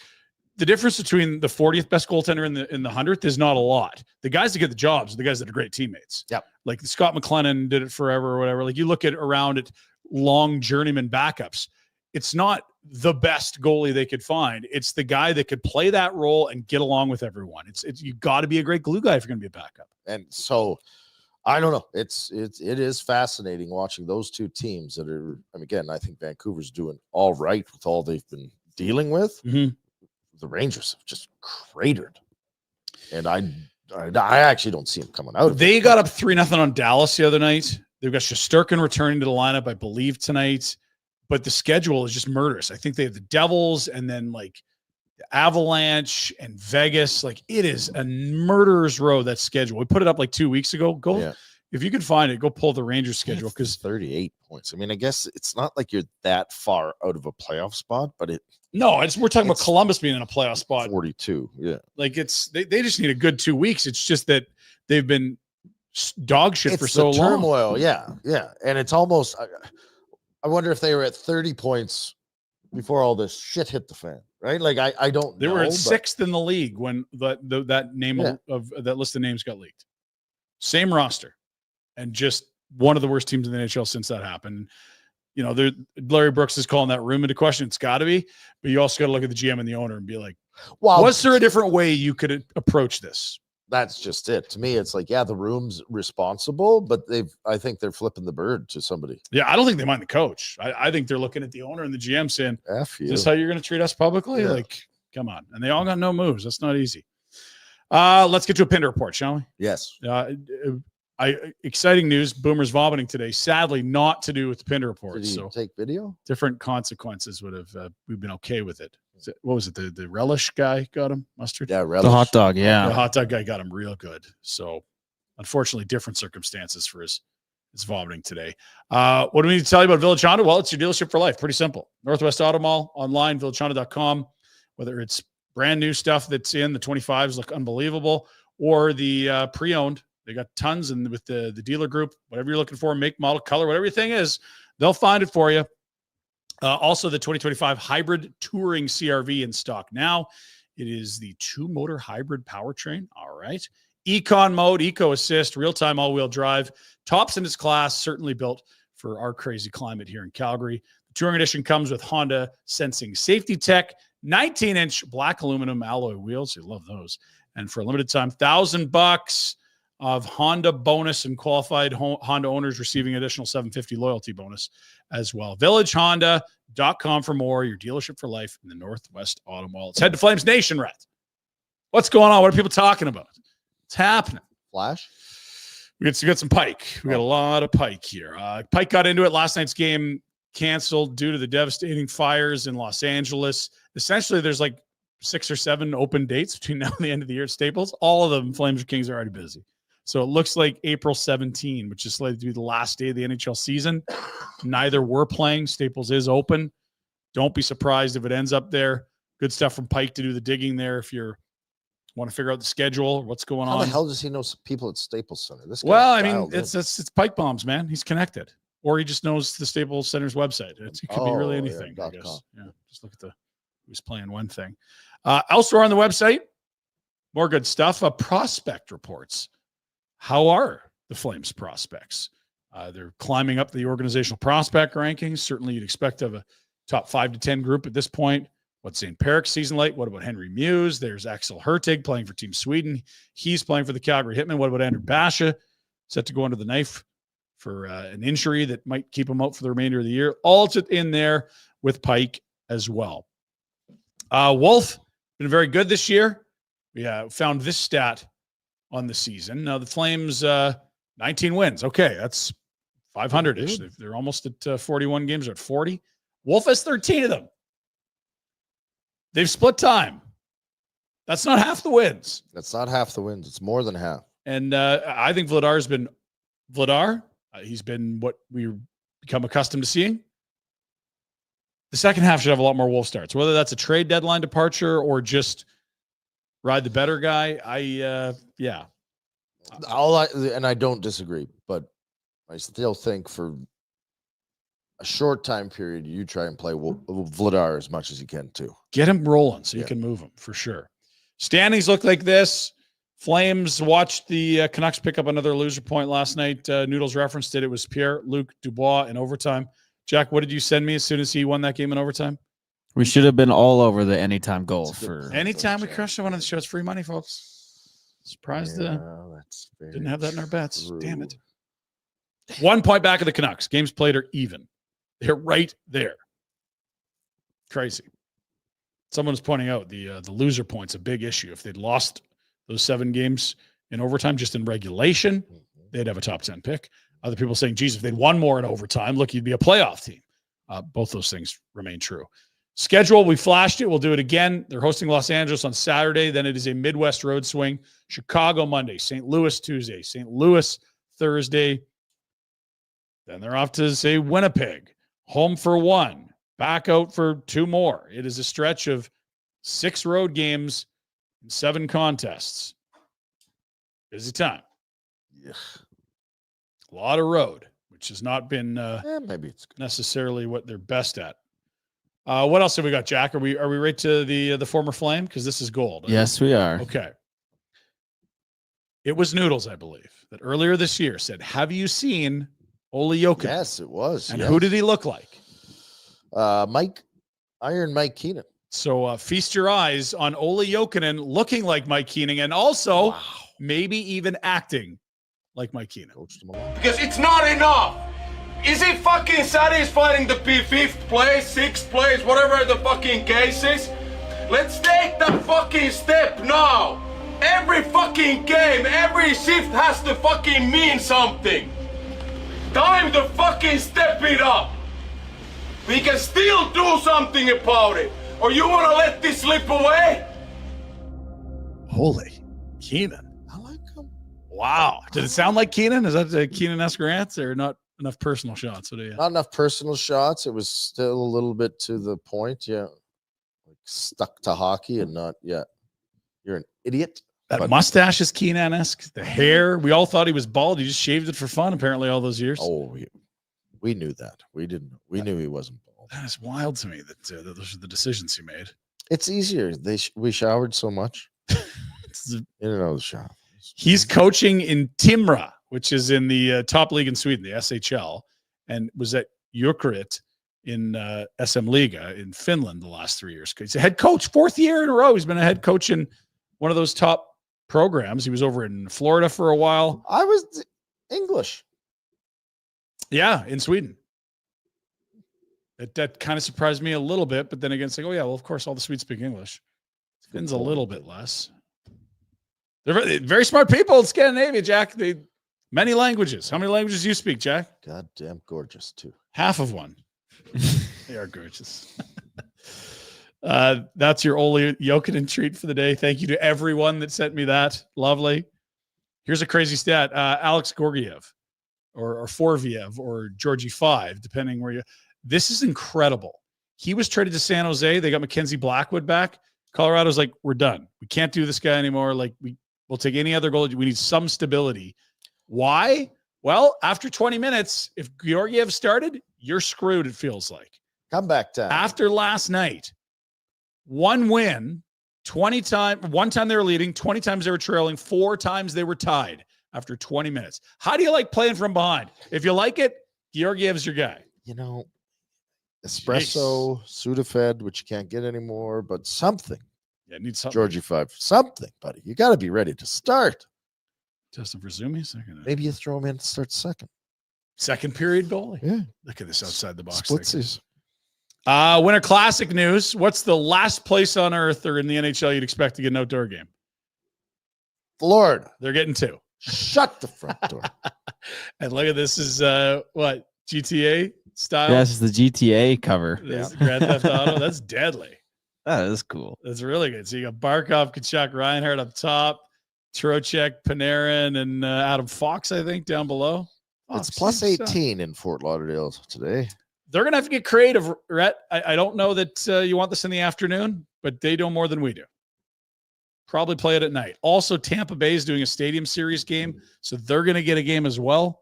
S1: the difference between the 40th best goaltender and the 100th is not a lot. The guys that get the jobs are the guys that are great teammates.
S2: Yeah.
S1: Like Scott McLennan did it forever or whatever. Like you look at around at long journeyman backups. It's not the best goalie they could find. It's the guy that could play that role and get along with everyone. It's you got to be a great glue guy if you're going to be a backup.
S2: And so, I don't know. It is fascinating watching those 2 teams that are. I mean, again, I think Vancouver's doing all right with all they've been dealing with.
S1: Mm-hmm.
S2: The Rangers have just cratered, and I actually don't see them coming out.
S1: They got up 3-0 on Dallas the other night. They've got Shesterkin returning to the lineup, I believe, tonight. But the schedule is just murderous. I think they have the Devils and then like the Avalanche and Vegas. Like it is a murderer's row, that schedule. We put it up like 2 weeks ago. If you can find it, go pull the Rangers schedule because
S2: 38 points. I mean, I guess it's not like you're that far out of a playoff spot, but
S1: we're talking about Columbus being in a playoff spot.
S2: 42. Yeah.
S1: Like they just need a good 2 weeks. It's just that they've been dog shit for so long.
S2: Turmoil. Yeah. Yeah. And it's almost, I wonder if they were at 30 points before all this shit hit the fan, right? Like I don't know.
S1: They were at 6th in the league when that name of that list of names got leaked. Same roster. And just one of the worst teams in the NHL since that happened. You know, Larry Brooks is calling that room into question. It's got to be, but you also got to look at the GM and the owner and be like, well, was there a different way you could approach this?
S2: That's just it. To me, it's like, yeah, the room's responsible, but I think they're flipping the bird to somebody.
S1: Yeah, I don't think they mind the coach. I think they're looking at the owner and the GM saying,
S2: F you.
S1: Is this how you're going to treat us publicly? Yeah. Like, come on. And they all got no moves. That's not easy. Let's get to a Pinder Report, shall we?
S2: Yes.
S1: Exciting news. Boomer's vomiting today. Sadly, not to do with the Pinder Report.
S2: Did he take video? Different
S1: consequences would have. We've been okay with it. What was it? The relish guy got him mustard.
S2: Yeah, relish.
S3: The hot dog. Yeah,
S1: the hot dog guy got him real good. So, unfortunately, different circumstances for his vomiting today. What do we need to tell you about Village Honda? Well, it's your dealership for life. Pretty simple. Northwest Auto Mall online, villagehonda.com. Whether it's brand new stuff that's in the 25s look unbelievable, or the pre-owned. They got tons, and with the dealer group, whatever you're looking for, make, model, color, whatever your thing is, they'll find it for you. Also, the 2025 hybrid touring CRV in stock now. It is the 2-motor hybrid powertrain. All right. Econ mode, Eco Assist, real-time all-wheel drive. Tops in its class, certainly built for our crazy climate here in Calgary. The Touring Edition comes with Honda Sensing Safety Tech, 19-inch black aluminum alloy wheels. You love those. And for a limited time, $1,000 of Honda bonus, and qualified Honda owners receiving additional $750 loyalty bonus as well. VillageHonda.com for more. Your dealership for life in the Northwest Auto Mall. Let's head to Flames Nation, Rhett. What's going on? What are people talking about? It's happening.
S2: Flash?
S1: We got some Pike. We got a lot of Pike here. Pike got into it. Last night's game canceled due to the devastating fires in Los Angeles. Essentially, there's like 6 or 7 open dates between now and the end of the year at Staples. All of them, Flames or Kings, are already busy. So it looks like April 17, which is slated to be the last day of the NHL season. Neither were playing. Staples is open. Don't be surprised if it ends up there. Good stuff from Pike to do the digging there if you want to figure out the schedule, what's going on.
S2: How the hell does he know people at Staples Center?
S1: It's Pike bombs, man. He's connected. Or he just knows the Staples Center's website. It could be really anything, I guess. Yeah, just look at who's playing one thing. Elsewhere on the website, more good stuff. Prospect reports. How are the Flames prospects? They're climbing up the organizational prospect rankings. Certainly you'd expect of a top 5 to 10 group at this point. What's St. Perrick's season like? What about Henry Muse? There's Axel Hertig playing for Team Sweden. He's playing for the Calgary Hitmen. What about Andrew Basha? Set to go under the knife for an injury that might keep him out for the remainder of the year. All in there with Pike as well. Wolf, been very good this year. We found this stat on the season. Now the Flames, 19 wins. Okay, that's 500-ish. They're almost at 41 games. They're at 40. Wolf has 13 of them. They've split time. That's not half the wins.
S2: That's not half the wins. It's more than half.
S1: And I think Vladar's been Vladar. He's been what we've become accustomed to seeing. The second half should have a lot more Wolf starts, whether that's a trade deadline departure or just ride the better guy.
S2: And I don't disagree, but I still think for a short time period, you try and play Vladar as much as you can too.
S1: Get him rolling so you can move him for sure. Standings look like this. Flames watched the Canucks pick up another loser point last night. Noodles referenced it. It was Pierre-Luc Dubois in overtime. Jack, what did you send me as soon as he won that game in overtime?
S3: We should have been all over the anytime goal for
S1: anytime we crush one of the shows. Free money, folks. Surprised didn't have that in our bets. True. Damn it. 1 point back of the Canucks. Games played are even. They're right there. Crazy. Someone was pointing out the loser point's a big issue. If they'd lost those 7 games in overtime just in regulation, they'd have a top 10 pick. Other people saying, geez, if they'd won more in overtime, look, you'd be a playoff team. Both those things remain true. Schedule, we flashed it. We'll do it again. They're hosting Los Angeles on Saturday. Then it is a Midwest road swing. Chicago Monday, St. Louis Tuesday, St. Louis Thursday. Then they're off to, say, Winnipeg. Home for 1. Back out for 2 more. It is a stretch of 6 road games and 7 contests. Busy time.
S2: Yeah.
S1: A lot of road, which has not been
S2: Maybe it's good.
S1: necessarily what they're best at. What else have we got, Jack? Are we right to the former Flame? Because this is gold.
S3: Yes, we are.
S1: Okay. It was Noodles, I believe, that earlier this year said, have you seen Ole Jokinen?
S2: Yes, it was.
S1: And
S2: yes.
S1: who did he look like?
S2: Iron Mike Keenan.
S1: So feast your eyes on Ole Jokinen looking like Mike Keenan and also maybe even acting like Mike Keenan.
S2: Coached him along.
S5: Because it's not enough. Is it fucking satisfying to be 5th place, 6th place, whatever the fucking case is? Let's take that fucking step now. Every fucking game, every shift has to fucking mean something. Time to fucking step it up. We can still do something about it. Or you want to let this slip away?
S1: Ole Keenan.
S2: I like him.
S1: Wow. Did it sound like Keenan? Is that a Keenan-esque rant or not enough personal shots? What do you?
S2: Not enough personal shots. It was still a little bit to the point. Yeah. Like stuck to hockey and not yet. You're an idiot.
S1: That mustache is Keenan-esque. The hair. We all thought he was bald. He just shaved it for fun, apparently, all those years.
S2: Oh, we knew that. We didn't. We knew he wasn't bald.
S1: That is wild to me that those are the decisions he made.
S2: It's easier. We showered so much. In and out of the shower.
S1: He's coaching in Timrå, which is in the top league in Sweden, the SHL, and was at Jokerit in SM Liga in Finland the last 3 years. He's a head coach, 4th year in a row. He's been a head coach in one of those top programs. He was over in Florida for a while.
S2: I was English.
S1: Yeah, in Sweden. That kind of surprised me a little bit, but then again, it's like, oh yeah, well, of course, all the Swedes speak English. Finn's a little bit less. They're very, very smart people in Scandinavia, Jack. Many languages. How many languages do you speak, Jack?
S2: Goddamn gorgeous, too.
S1: Half of one. They are gorgeous. That's your Ole Jokinen treat for the day. Thank you to everyone that sent me that. Lovely. Here's a crazy stat. Alex Gorgiev or Forviev or Georgie 5, depending where you. This is incredible. He was traded to San Jose. They got Mackenzie Blackwood back. Colorado's like, we're done. We can't do this guy anymore. Like, we'll take any other goal. We need some stability. Why? Well, after 20 minutes, if Georgiev started, you're screwed, it feels like.
S2: Comeback time.
S1: After last night, 1 win, 20 times, 1 time they were leading, 20 times they were trailing, 4 times they were tied after 20 minutes. How do you like playing from behind? If you like it, Georgiev's your guy.
S2: You know, espresso, Sudafed, which you can't get anymore, but something.
S1: Yeah, need something.
S2: Georgie 5, something, buddy. You got to be ready to start.
S1: Justin Verzumi, second.
S2: Maybe you throw him in to start
S1: second period goalie.
S2: Yeah.
S1: Look at this outside the box.
S2: Splitsies.
S1: Winter Classic news. What's the last place on earth or in the NHL you'd expect to get an outdoor game?
S2: Florida.
S1: They're getting 2.
S2: Shut the front door.
S1: And look at this is what? GTA style?
S3: Yeah, this is the GTA cover.
S1: This is Grand Theft Auto. That's deadly.
S3: That is cool.
S1: That's really good. So you got Barkov, Kachuk, Reinhardt up top, Trocheck, Panarin, and Adam Fox, I think, down below.
S2: It's plus 18 in Fort Lauderdale today.
S1: They're going to have to get creative, Rhett. I don't know that you want this in the afternoon, but they know more than we do. Probably play it at night. Also, Tampa Bay is doing a Stadium Series game, so they're going to get a game as well.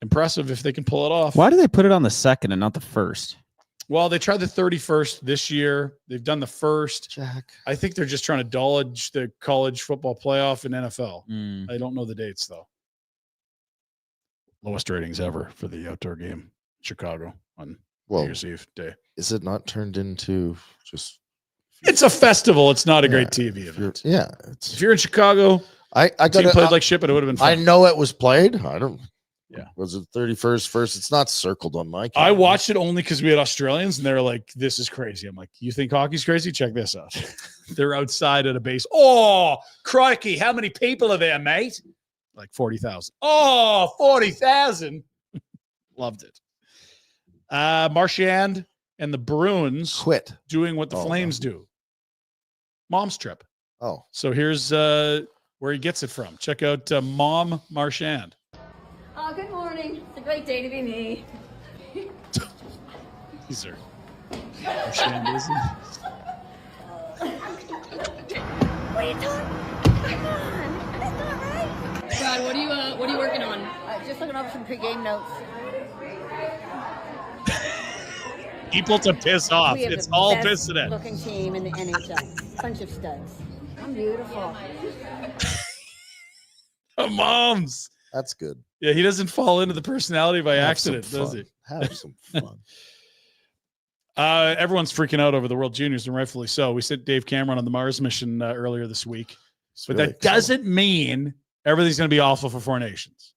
S1: Impressive if they can pull it off.
S3: Why do they put it on the 2nd and not the 1st?
S1: Well, they tried the 31st this year. They've done the 1st.
S2: Jack.
S1: I think they're just trying to dodge the college football playoff and NFL. I don't know the dates, though. Lowest ratings ever for the outdoor game. Chicago on New Year's Eve day.
S2: Is it not turned into just?
S1: It's a festival. It's not a great TV event. If you're in Chicago,
S2: I
S1: team played like shit, but it would have been fun.
S2: I know it was played. I don't.
S1: Yeah.
S2: Was it 31st, first? It's not circled on my calendar.
S1: I watched it only because we had Australians, and they're like, "This is crazy." I'm like, "You think hockey's crazy? Check this out." They're outside at a base. Oh, crikey! How many people are there, mate? like 40,000. Oh, 40,000. Loved it. Marchand and the Bruins
S2: Quit.
S1: doing what the Flames do. Mom's trip.
S2: Oh.
S1: So here's where he gets it from. Check out Mom Marchand.
S6: Good morning. It's a great day to be me.
S1: These are Marchand, isn't it?
S6: What are you talking? Come on, that's not right.
S7: Brad, what are you working on?
S6: Just looking over some pregame notes.
S1: People to piss off.
S6: We have
S1: It's
S6: the
S1: all
S6: best
S1: pissing it.
S6: looking team in the NHL. Bunch of studs. I'm beautiful.
S1: Moms.
S2: That's good.
S1: Yeah, he doesn't fall into the personality by
S2: Have
S1: accident,
S2: some
S1: does
S2: fun.
S1: he?
S2: Have some fun.
S1: Everyone's freaking out over the World Juniors, and rightfully so. We sent Dave Cameron on the Mars mission earlier this week, but
S2: really
S1: that doesn't mean everything's going to be awful for Four Nations.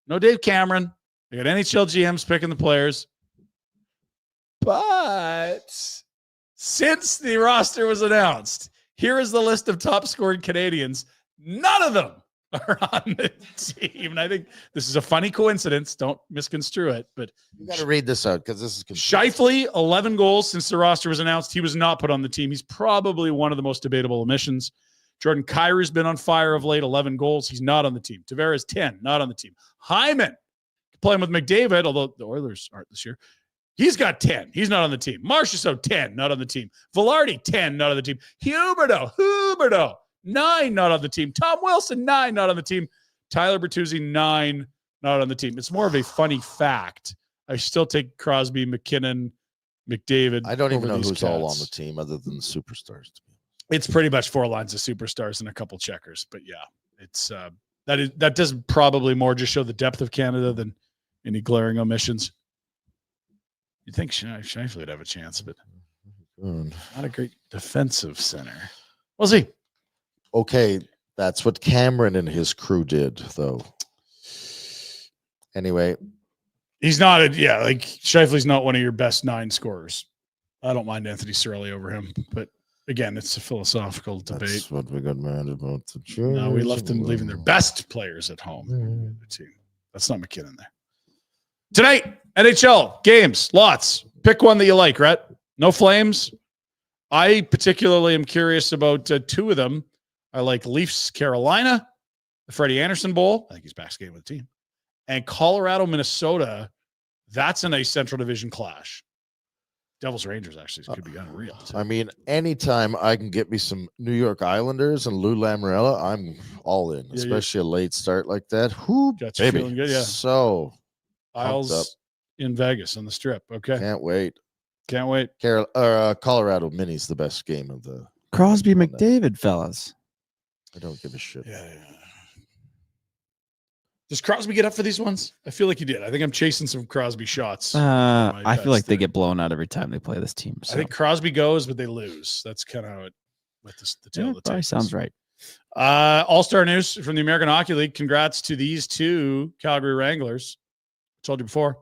S1: No Dave Cameron. They got NHL GMs picking the players. But since the roster was announced, here is the list of top scoring Canadians. None of them are on the team. And I think this is a funny coincidence. Don't misconstrue it. But
S2: You got to read this out because this is
S1: Scheifele, 11 goals since the roster was announced. He was not put on the team. He's probably one of the most debatable omissions. Jordan Kyrie's been on fire of late, 11 goals. He's not on the team. Tavares, 10, not on the team. Hyman, playing with McDavid, although the Oilers aren't this year. He's got 10. He's not on the team. Marchessault, 10, not on the team. Velarde, 10, not on the team. Huberdeau, 9, not on the team. Tom Wilson, 9, not on the team. Tyler Bertuzzi, 9, not on the team. It's more of a funny fact. I still take Crosby, McKinnon, McDavid.
S2: I don't even know who's
S1: cats.
S2: all on the team other than the superstars.
S1: It's pretty much 4 lines of superstars and a couple checkers. But yeah, it's that does probably more just show the depth of Canada than any glaring omissions. You'd think Scheifele would have a chance, but not a great defensive center. We'll see.
S2: Okay, that's what Cameron and his crew did, though. Anyway,
S1: he's not like Scheifele's not one of your best 9 scorers. I don't mind Anthony Cirelli over him, but again, it's a philosophical debate.
S2: That's what we got mad about.
S1: No, we left them leaving their best players at home. The team. That's not McKinnon there. Tonight, NHL games, lots. Pick one that you like, Rhett. No Flames. I particularly am curious about 2 of them. I like Leafs, Carolina, the Freddie Anderson Bowl. I think he's back skating with the team. And Colorado, Minnesota. That's a nice Central Division clash. Devils Rangers actually could be unreal. Too.
S2: I mean, anytime I can get me some New York Islanders and Lou Lamoriello, I'm all in, especially a late start like that. Whoo,
S1: got you
S2: baby.
S1: feeling good, yeah.
S2: So
S1: Isles in Vegas on the Strip. Okay.
S2: Can't wait. Colorado Mini's the best game of the
S3: Crosby McDavid, fellas.
S2: I don't give a shit.
S1: Yeah. Does Crosby get up for these ones? I feel like he did. I think I'm chasing some Crosby shots.
S3: I feel like they get blown out every time they play this team. So.
S1: I think Crosby goes, but they lose. That's kind of how it with the tail of the tape.
S3: Sounds right.
S1: All-star news from the American Hockey League. Congrats to these 2 Calgary Wranglers. Told you before.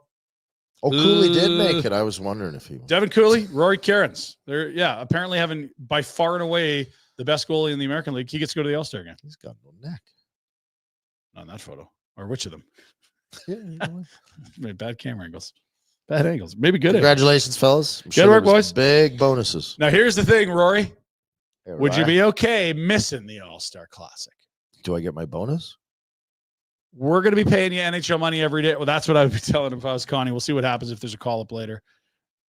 S2: Oh, Cooley did make it. I was wondering if he was.
S1: Devin Cooley, Rory Cairns. They're apparently having by far and away the best goalie in the American League. He gets to go to the All-Star game.
S2: He's got no neck.
S1: Not in that photo. Or which of them?
S2: Yeah,
S1: bad camera angles. Bad angles. Maybe good.
S2: Congratulations, fellas.
S1: Good work, boys.
S2: Big bonuses.
S1: Now, here's the thing, Rory.
S2: Hey,
S1: would you be okay missing the All-Star Classic?
S2: Do I get my bonus?
S1: We're going to be paying you NHL money every day. Well, that's what I would be telling him if I was Connie. We'll see what happens if there's a call-up later.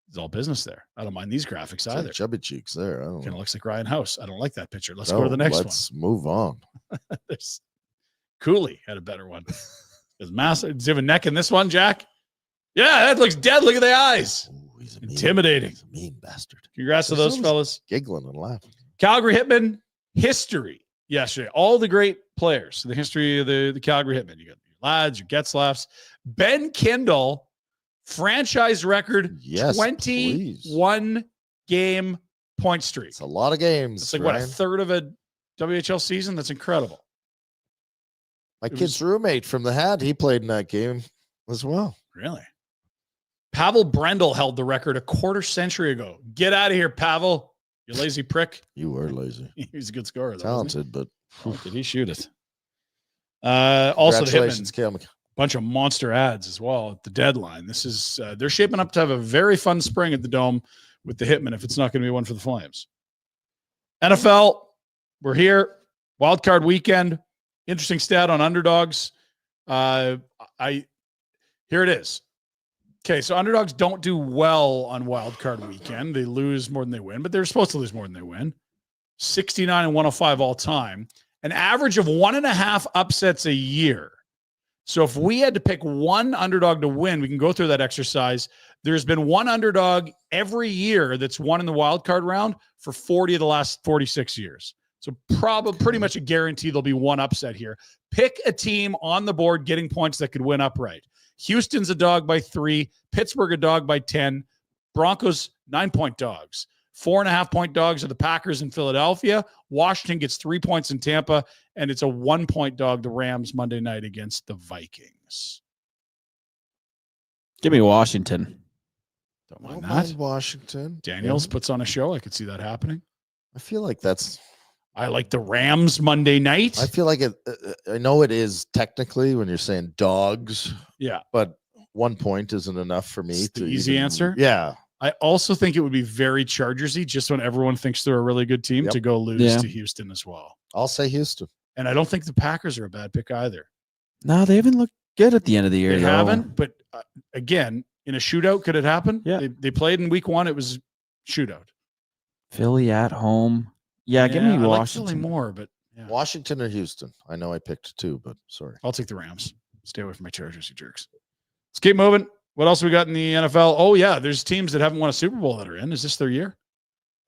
S1: It's all business there. I don't mind these graphics either.
S2: Like chubby cheeks there.
S1: Kind of looks like Ryan House. I don't like that picture. Let's go to the next one.
S2: Let's move on.
S1: Cooley had a better one. It's massive. Does he have a neck in this one, Jack? Yeah, that looks dead. Look at the eyes.
S2: Ooh, he's
S1: intimidating.
S2: He's a mean bastard.
S1: Congrats to those fellas.
S2: Giggling and laughing.
S1: Calgary Hitmen history yesterday. All the great players in the history of the Calgary Hitmen. You got your Lads, your Getzlaffs. Ben Kindle, franchise record, 21 game point streak.
S2: It's a lot of games.
S1: It's like Ryan. What, a third of a WHL season? That's incredible.
S2: My kid's roommate from the Hat, he played in that game as well.
S1: Really? Pavel Brendel held the record a quarter century ago. Get out of here, Pavel. You lazy prick.
S2: You were lazy.
S1: He's a good scorer, though.
S2: Talented, but
S1: did he shoot it? Also, the
S2: Congratulations,
S1: Hitmen, bunch of monster ads as well at the deadline. This is they're shaping up to have a very fun spring at the Dome with the Hitmen if it's not going to be one for the Flames. NFL, we're here. Wild card weekend. Interesting stat on underdogs. Here it is. Okay, so underdogs don't do well on wild card weekend. They lose more than they win, but they're supposed to lose more than they win. 69 and 105 all time. An average of 1.5 upsets a year. So if we had to pick one underdog to win, we can go through that exercise. There's been one underdog every year that's won in the wild card round for 40 of the last 46 years. So probably pretty much a guarantee there'll be one upset here. Pick a team on the board getting points that could win upright. Houston's a dog by 3, Pittsburgh a dog by 10, Broncos 9-point dogs. 4.5-point dogs are the Packers in Philadelphia. Washington gets 3 points in Tampa, and it's a 1-point dog, the Rams, Monday night against the Vikings.
S3: Give me Washington.
S1: Don't mind that.
S2: Washington.
S1: Daniels puts on a show. I could see that happening.
S2: I feel like that's...
S1: I like the Rams Monday night.
S2: I feel like it. I know it is technically when you're saying dogs.
S1: Yeah.
S2: But 1 point isn't enough for me.
S1: It's the easy answer.
S2: Yeah.
S1: I also think it would be very Chargersy just when everyone thinks they're a really good team to go lose to Houston as well.
S2: I'll say Houston.
S1: And I don't think the Packers are a bad pick either.
S3: No, they haven't looked good at the end of the year.
S1: They haven't, but again, in a shootout, could it happen?
S3: Yeah.
S1: They played in week 1. It was shootout.
S3: Philly at home. Yeah, give me
S1: I
S3: Washington.
S1: like Philly more, but
S2: Washington or Houston. I know I picked 2, but sorry.
S1: I'll take the Rams. Stay away from my Chargers, you jerks. Let's keep moving. What else we got in the NFL? Oh, yeah, there's teams that haven't won a Super Bowl that are in. Is this their year?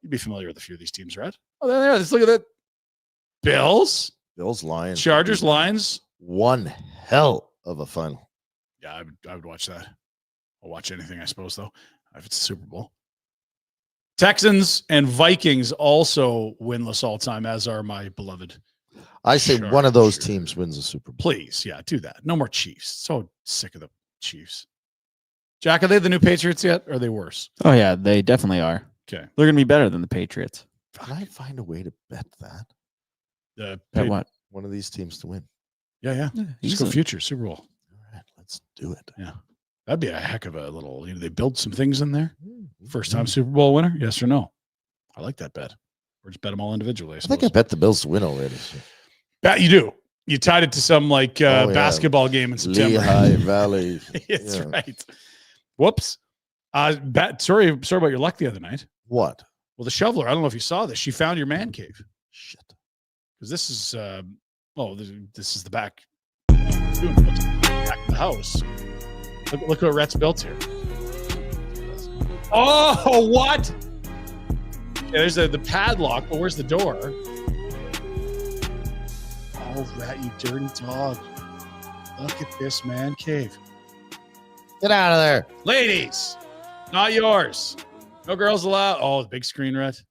S1: You'd be familiar with a few of these teams, right? Oh, there they are. Let's look at that. Bills,
S2: Lions,
S1: Chargers, Lions.
S2: One hell of a final.
S1: Yeah, I would watch that. I'll watch anything, I suppose, though, if it's a Super Bowl. Texans and Vikings also winless all time, as are my beloved.
S2: I say one of those teams wins the Super Bowl.
S1: Please, yeah, do that. No more Chiefs. So sick of the Chiefs. Jack, are they the new Patriots yet? Or are they worse?
S3: Oh, yeah, they definitely are.
S1: Okay.
S3: They're going to be better than the Patriots.
S2: Can I find a way to bet that?
S3: Bet what?
S2: One of these teams to win.
S1: Yeah. Just go future, Super Bowl.
S2: All right, let's do it.
S1: Yeah. That'd be a heck of a little, they build some things in there. First time Super Bowl winner? Yes or no? I like that bet. Or just bet them all individually. I
S2: think I bet the Bills to win already. So.
S1: Bet you do. You tied it to some basketball game in September.
S2: Lehigh Valley.
S1: That's right. Whoops. Sorry about your luck the other night.
S2: What?
S1: Well, the shoveler, I don't know if you saw this. She found your man cave.
S2: Shit.
S1: Because this is, this is the back. Back of the house. Look what Rhett's built here. Oh, what? Yeah, there's the padlock, but where's the door? Oh, Rhett, you dirty dog. Look at this man cave.
S2: Get out of there.
S1: Ladies, not yours. No girls allowed. Oh, the big screen, Rhett.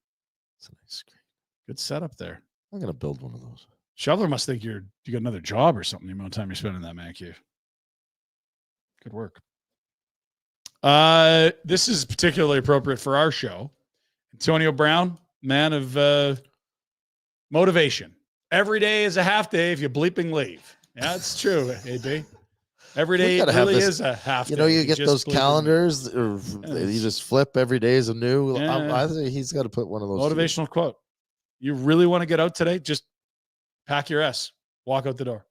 S2: It's a nice screen.
S1: Good setup there.
S2: I'm going to build one of those.
S1: Shoveler must think you got another job or something the amount of time you're spending in that man cave. Good work. This is particularly appropriate for our show. Antonio Brown, man of motivation. Every day is a half day if you bleeping leave. Yeah, it's true, AB. Every day really is a half day.
S2: You get those calendars, or you just flip every day is a new. I think he's got to put one of those.
S1: Motivational quote. You really want to get out today? Just pack your ass. Walk out the door.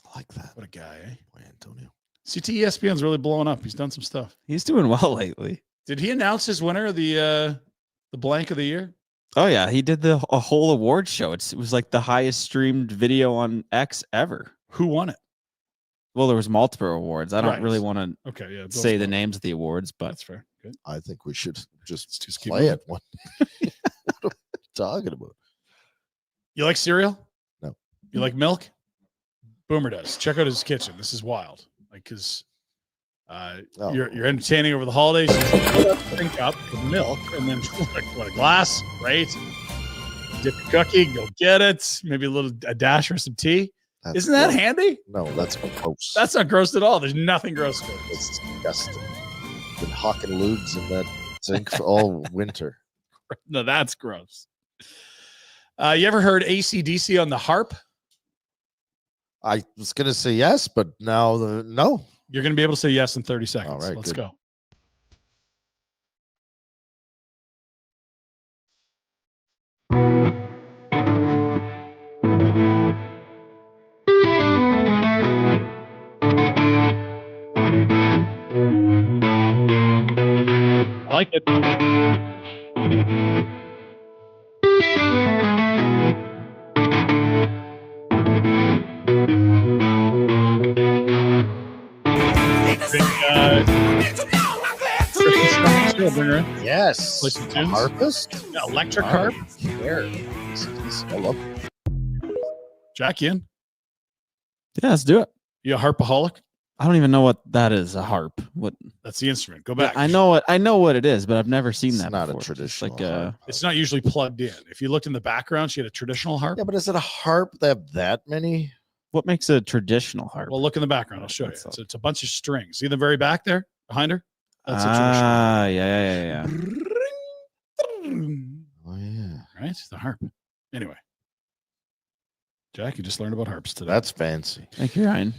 S2: I like that.
S1: What a guy, eh?
S2: Boy, Antonio.
S1: CT ESPN's really blowing up. He's done some stuff.
S3: He's doing well lately.
S1: Did he announce his winner, the blank of the year?
S3: Oh, yeah. He did a whole award show. It was like the highest streamed video on X ever.
S1: Who won it?
S3: Well, there was multiple awards. I don't really want
S1: to
S3: say the names of the awards, but
S1: that's fair. Good.
S2: I think we should just
S1: keep
S2: play it. What are you talking about?
S1: You like cereal?
S2: No.
S1: You like milk? Boomer does. Check out his kitchen. This is wild. Like, because you're entertaining over the holidays. You drink up the milk and then a glass, right? Dip a cookie, go get it. Maybe a dash or some tea. Isn't that handy?
S2: No, that's gross.
S1: That's not gross at all. There's nothing gross about it.
S2: It's disgusting. Been hawking lubes in that sink for all winter.
S1: No, that's gross. You ever heard AC/DC on the harp?
S2: I was going to say yes, but now no.
S1: You're going to be able to say yes in 30 seconds.
S2: All right,
S1: Let's
S2: good.
S1: go. I like it.
S2: Yes.
S1: Play some
S2: A
S1: tunes.
S2: harpist?
S1: Yeah, electric harp.
S2: I love
S1: Jack, you in?
S3: Yeah, let's do it.
S1: You a harpaholic?
S3: I don't even know what that is. A harp. What?
S1: That's the instrument. Go back.
S3: I know what it is, but I've never seen
S2: It's
S3: that.
S2: not a
S3: before. It's
S2: traditional
S3: like
S2: harp.
S1: It's not usually plugged in. If you looked in the background, she had a traditional harp.
S2: Yeah, but is it a harp that have that many?
S3: What makes a traditional harp?
S1: Well, look in the background. I'll show you.
S3: That's
S1: It's a bunch of strings. See the very back there behind her? That's a traditional.
S3: Yeah.
S2: Oh yeah,
S1: Right? The harp. Anyway. Jack, you just learned about harps today.
S2: that's fancy.
S3: Thank you, Ryan.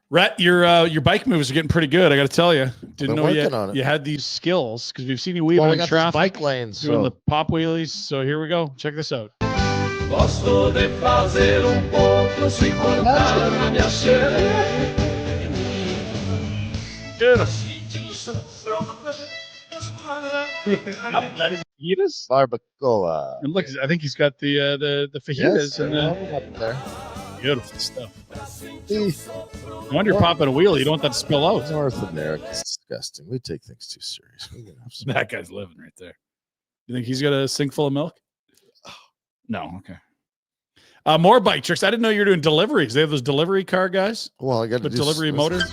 S1: Rhett, your bike moves are getting pretty good. I got to tell you. Didn't
S2: Been
S1: know
S2: working on it.
S1: you had these skills because we've seen you wheeling
S2: Well, I
S1: in
S2: got these
S1: traffic,
S2: bike lanes.
S1: doing
S2: So
S1: the pop wheelies. So here we go. Check this out.
S5: Gosto de fazer pouco sem contar na minha xereca.
S1: Good. Fajitas?
S2: barbacoa.
S1: And look, I think he's got the fajitas and the
S2: up there.
S1: beautiful stuff.
S2: See,
S1: No wonder you're popping a wheelie. You don't want that to spill out.
S2: North America's disgusting. We take things too serious. We can have some-
S1: That guy's living right there. You think he's got a sink full of milk? No. Okay. More bike tricks. I didn't know you were doing deliveries. They have those delivery car guys
S2: Well, I got to
S1: with
S2: do
S1: delivery motors.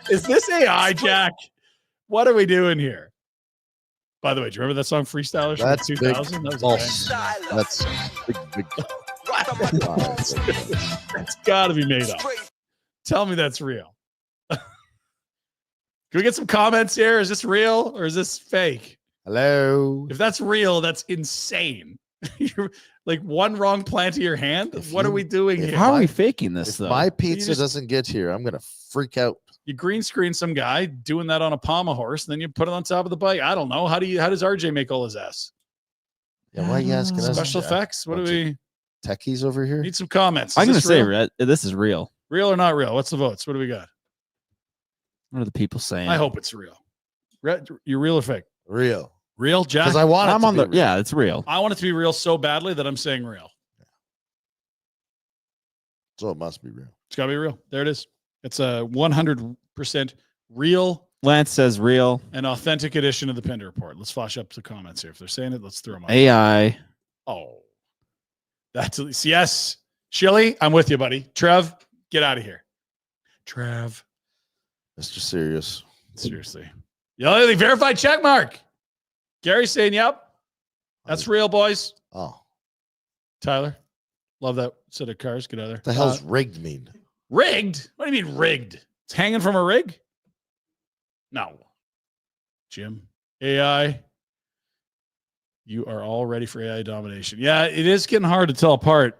S1: Is this AI, Jack? What are we doing here? By the way, do you remember that song Freestylers from
S2: That's
S1: 2000? That was a
S2: false.
S1: banger.
S2: That's big.
S1: It's got to be made up. Tell me that's real. Can we get some comments here? Is this real or is this fake?
S2: Hello.
S1: If that's real, that's insane. You're like one wrong plant of your hand. What are we doing here?
S3: How are we faking this
S2: If
S3: though?
S2: my pizza
S1: just-
S2: doesn't get here, I'm gonna freak out.
S1: You green screen some guy doing that on a pommel horse, and then you put it on top of the bike. I don't know. How does RJ make all his ass?
S2: Yeah, why are you asking us?
S1: Special
S2: Jack?
S1: effects? What do
S2: Bunch
S1: we
S2: of techies over here?
S1: need? Some comments. Is
S3: I'm gonna
S1: this
S3: say
S1: real?
S3: this is real.
S1: Real or not real? What's the votes? What do we got?
S3: What are the people saying?
S1: I hope it's real. You're real or fake?
S2: Real.
S1: Real, Jack?
S2: Because I want it
S3: I'm
S2: to
S3: on
S2: be
S3: the
S2: real.
S3: yeah, it's real.
S1: I want it to be real so badly that I'm saying real.
S2: So it must be real.
S1: It's got to be real. There it is. It's a 100% real
S3: Lance says real.
S1: and authentic edition of the Pinder Report. Let's flash up the comments here. If they're saying it, let's throw them up.
S3: AI.
S1: Oh, that's yes. Shilly, I'm with you, buddy. Trev, get out of here. Trev,
S2: Mr. Serious.
S1: seriously. Yeah, verified check mark. Gary's saying, yep. That's real, boys.
S2: Oh,
S1: Tyler, love that set of cars. Get out of there.
S2: what the hell's rigged mean?
S1: Rigged? What do you mean rigged? It's hanging from a rig? No. Jim, AI. You are all ready for AI domination. Yeah, it is getting hard to tell apart.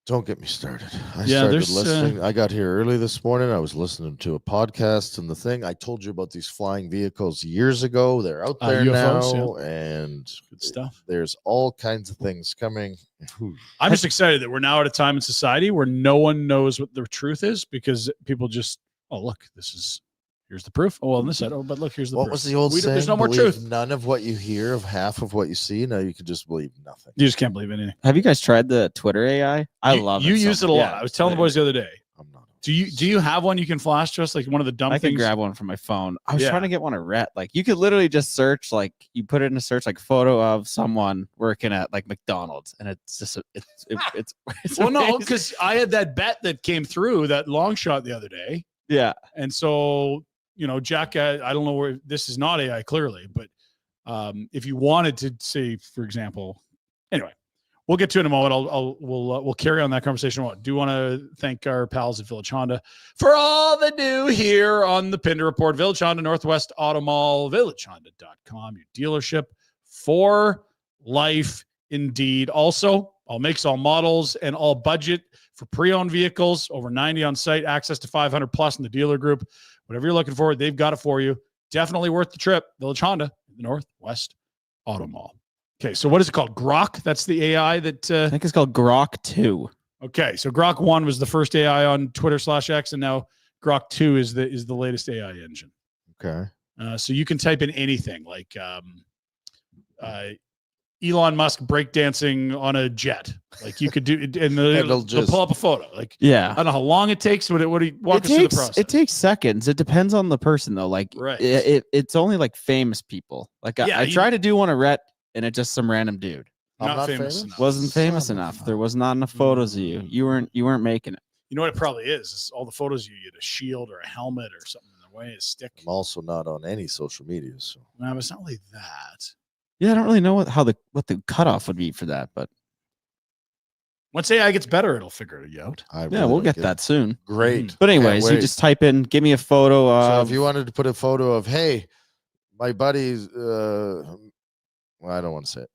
S2: Don't get me started. I
S1: Yeah,
S2: started
S1: there's,
S2: listening. I got here early this morning. I was listening to a podcast and the thing. I told you about these flying vehicles years ago. They're out there
S1: UFOs,
S2: now, and
S1: Good stuff.
S2: there's all kinds of things coming.
S1: I'm just excited that we're now at a time in society where no one knows what the truth is because people just, oh, look, here's the proof. Oh, well, on this side, oh, but look, here's the
S2: What
S1: proof.
S2: was the old saying?
S1: There's no more
S2: Believe
S1: truth.
S2: None of what you hear, of half of what you see. Now you can just believe nothing.
S1: You just can't believe anything.
S3: Have you guys tried the Twitter AI? I love it.
S1: You
S3: so
S1: use it a
S3: much.
S1: lot.
S3: Yeah,
S1: I was telling the boys the other day.
S2: I'm not.
S1: Do you have one you can flash to us? Like one of the dumb
S3: I
S1: things?
S3: can grab one from my phone. I was
S1: Yeah.
S3: trying to get one of Rhett. Like you could literally just search, like you put it in a search, like photo of someone working at like McDonald's, and it's just it's
S1: Well, no,
S3: amazing.
S1: because I had that bet that came through, that long shot the other day.
S3: yeah.
S1: And so, Jack, I don't know where this is not AI clearly, but if you wanted to say, for example, anyway, we'll get to it in a moment. We'll carry on that conversation. I do want to thank our pals at Village Honda for all the new here on the Pinder Report. Village Honda, Northwest Auto Mall, villagehonda.com, your dealership for life indeed. Also, all makes, all models, and all budget for pre-owned vehicles, over 90 on site, access to 500 plus in the dealer group. Whatever you're looking for, they've got it for you. Definitely worth the trip. Village Honda, the Northwest Auto Mall. Okay, so what is it called? Grok? That's the AI that...
S3: I think it's called Grok 2.
S1: Okay, so Grok 1 was the first AI on Twitter/X, and now Grok 2 is the latest AI engine.
S2: Okay.
S1: So you can type in anything like Elon Musk breakdancing on a jet. Like you could do, and they'll pull up a photo. Like,
S3: yeah,
S1: I don't know how long it takes. What do you walk us through the process?
S3: It takes seconds. It depends on the person though. Like,
S1: right.
S3: It's only like famous people. Like I tried to do one at Rhett, and it's just some random dude.
S1: Not famous enough.
S3: Wasn't famous enough. There was not enough photos of you. You weren't making it.
S1: You know what it probably is? It's all the photos you get a shield or a helmet or something in the way, a stick.
S2: I'm also not on any social media, so
S1: no, it's not only that.
S3: Yeah, I don't really know what the cutoff would be for that, but
S1: once AI gets better, it'll figure it out.
S3: We'll get that soon.
S2: Great.
S3: But anyways, you just type in, give me a photo of.
S2: So if you wanted to put a photo of, hey, my buddy's, well, I don't want to say it.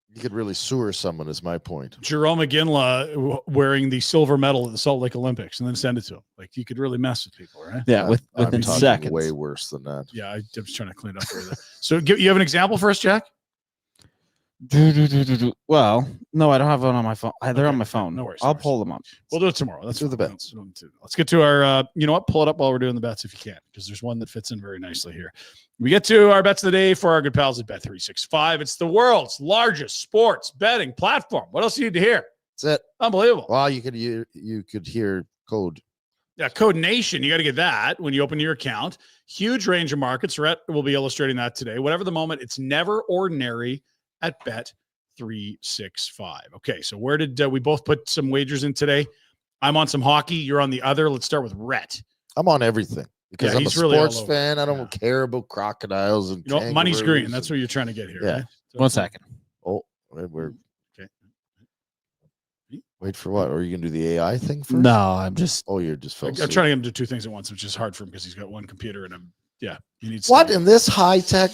S2: You could really sewer someone, is my point.
S1: Jerome McGinley wearing the silver medal at the Salt Lake Olympics, and then send it to him. Like you could really mess with people, right?
S3: Yeah, within seconds.
S2: Way worse than that.
S1: Yeah, I'm just trying to clean it up for you. So, you have an example for us, Jack?
S3: Well, no, I don't have one on my phone. They're on my phone.
S1: No worries.
S3: I'll pull them up.
S1: We'll do it tomorrow. Let's
S2: do the bets.
S1: Let's get to our. You know what? Pull it up while we're doing the bets if you can, because there's one that fits in very nicely here. We get to our bets of the day for our good pals at Bet365. It's the world's largest sports betting platform. What else do you need to hear?
S2: That's it.
S1: Unbelievable.
S2: Well, you could hear code.
S1: Yeah, Code Nation. You got to get that when you open your account. Huge range of markets. Rhett will be illustrating that today. Whatever the moment, it's never ordinary at Bet365. Okay, so where did we both put some wagers in today? I'm on some hockey. You're on the other. Let's start with Rhett.
S2: I'm on everything. Because I'm a
S1: really
S2: sports fan. I don't care about crocodiles and
S1: money's green. That's what you're trying to get here.
S2: Yeah.
S1: Right? So,
S3: 1 second.
S2: Oh, we're
S1: okay.
S2: Wait for what? Are you gonna do the AI thing first?
S3: No, I'm just.
S2: Oh, you're just.
S1: I'm trying to get him to do 2 things at once, which is hard for him because he's got one computer and he needs.
S2: What in this high tech?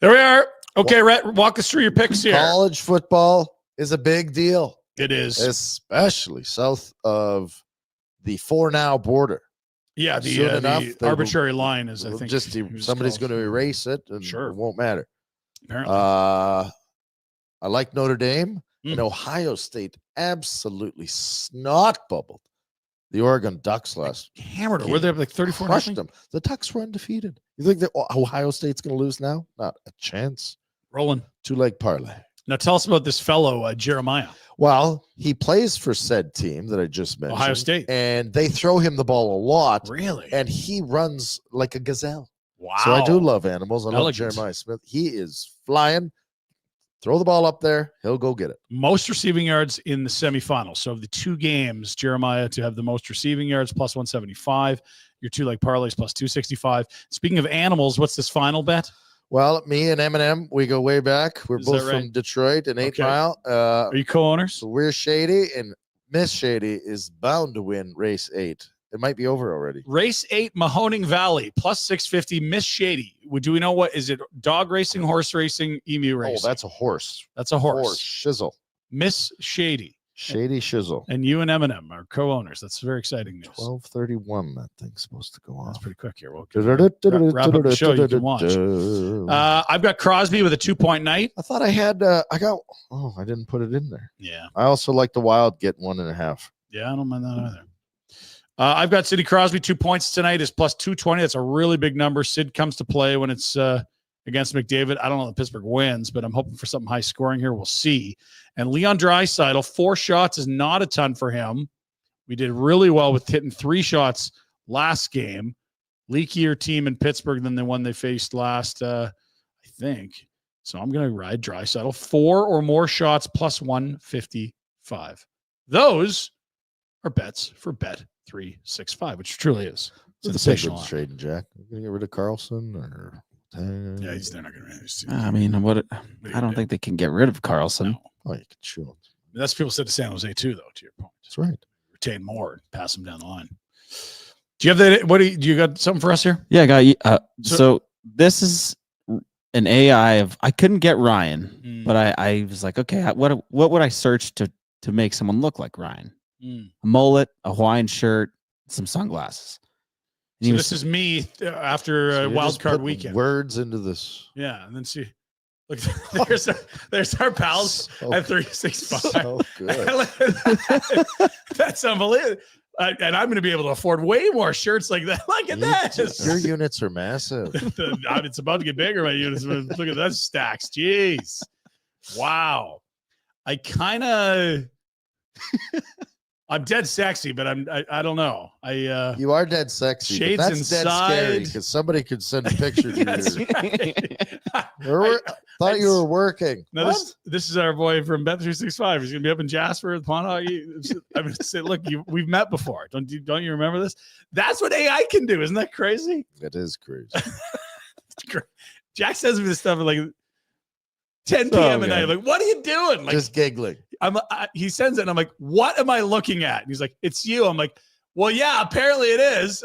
S1: There we are. Okay, Rhett, walk us through your picks here.
S2: College football is a big deal.
S1: It is,
S2: especially south of the 4-now border.
S1: Yeah, the arbitrary line is, I think,
S2: just somebody's going to erase it, and it won't matter.
S1: Apparently,
S2: I like Notre Dame, and Ohio State absolutely snot bubbled the Oregon Ducks last.
S1: Hammered. Were they up like 34?
S2: Crushed them. The Ducks were undefeated. You think that Ohio State's going to lose now? Not a chance.
S1: Rolling
S2: 2-leg parlay.
S1: Now tell us about this fellow Jeremiah.
S2: Well, he plays for said team that I just mentioned,
S1: Ohio State,
S2: and they throw him the ball a lot.
S1: Really?
S2: And he runs like a gazelle.
S1: Wow.
S2: So I do love animals. I love Jeremiah Smith. He is flying. Throw the ball up there. He'll go get it.
S1: Most receiving yards in the semifinals. So of the 2 games, Jeremiah to have the most receiving yards, plus 175. Your 2-leg parlays, plus 265. Speaking of animals, what's this final bet?
S2: Well, me and Eminem, we go way back. We're both from Detroit and 8 Mile.
S1: Are you co-owners?
S2: So we're Shady, and Miss Shady is bound to win race 8. It might be over already.
S1: Race 8, Mahoning Valley, plus 650. Miss Shady. Do we know what is it? Dog racing, horse racing, emu racing?
S2: Oh, that's a horse.
S1: That's a horse.
S2: Horse shizzle.
S1: Miss Shady.
S2: Shady shizzle.
S1: And you and Eminem are co-owners. That's very exciting news.
S2: 12:31. That thing's supposed to go on.
S1: That's pretty quick here. We'll wrap up the show. You can watch. I've got Crosby with a 2-point night.
S2: I thought I had. I didn't put it in there.
S1: Yeah.
S2: I also like the Wild get 1.5.
S1: Yeah, I don't mind that either. I've got Sidney Crosby 2 points tonight is plus 220. That's a really big number. Sid comes to play when it's against McDavid. I don't know if Pittsburgh wins, but I'm hoping for something high scoring here. We'll see. And Leon Draisaitl, 4 shots is not a ton for him. We did really well with hitting 3 shots last game. Leakier team in Pittsburgh than the one they faced last, I think. So I'm going to ride Draisaitl. 4 or more shots plus 155. Those are bets for Bet365, which truly is sensational.
S2: Trading Jack. You're going to get rid of Carlson or?
S1: Yeah, they're not going to.
S3: I mean, I don't think they can get rid of Carlson.
S2: No. Oh, you can shoot him.
S1: That's people said to San Jose too, though. To your point,
S2: that's right.
S1: Retain more, pass them down the line. Do you have that? Do you got something for us here?
S3: Yeah, I got you. So this is an AI of I couldn't get Ryan, but I was like, okay, what would I search to make someone look like Ryan? A mullet, a Hawaiian shirt, some sunglasses.
S1: So this is me after wild card weekend.
S2: Words into this.
S1: Yeah, and then see. Look, there's our pals at 365.
S2: So good.
S1: That's unbelievable. And I'm going to be able to afford way more shirts like that. Look at that.
S2: Your units are massive.
S1: It's about to get bigger. My units. Look at that stacks. Jeez. Wow. I kind of. I'm dead sexy, but I don't know.
S2: You are dead sexy.
S1: Shades
S2: but that's
S1: inside.
S2: dead scary because somebody could send a picture to you. Thought you were working.
S1: No, this is our boy from Bet365. He's gonna be up in Jasper at Pond Hockey. I'm gonna say, look, we've met before. Don't you remember this? That's what AI can do. Isn't that crazy?
S2: It is crazy.
S1: Jack says me this stuff at like 10 p.m. at night. I'm like, what are you doing? Like,
S2: just giggling.
S1: He sends it, and I'm like, what am I looking at? And he's like, it's you. I'm like, well, yeah, apparently it is.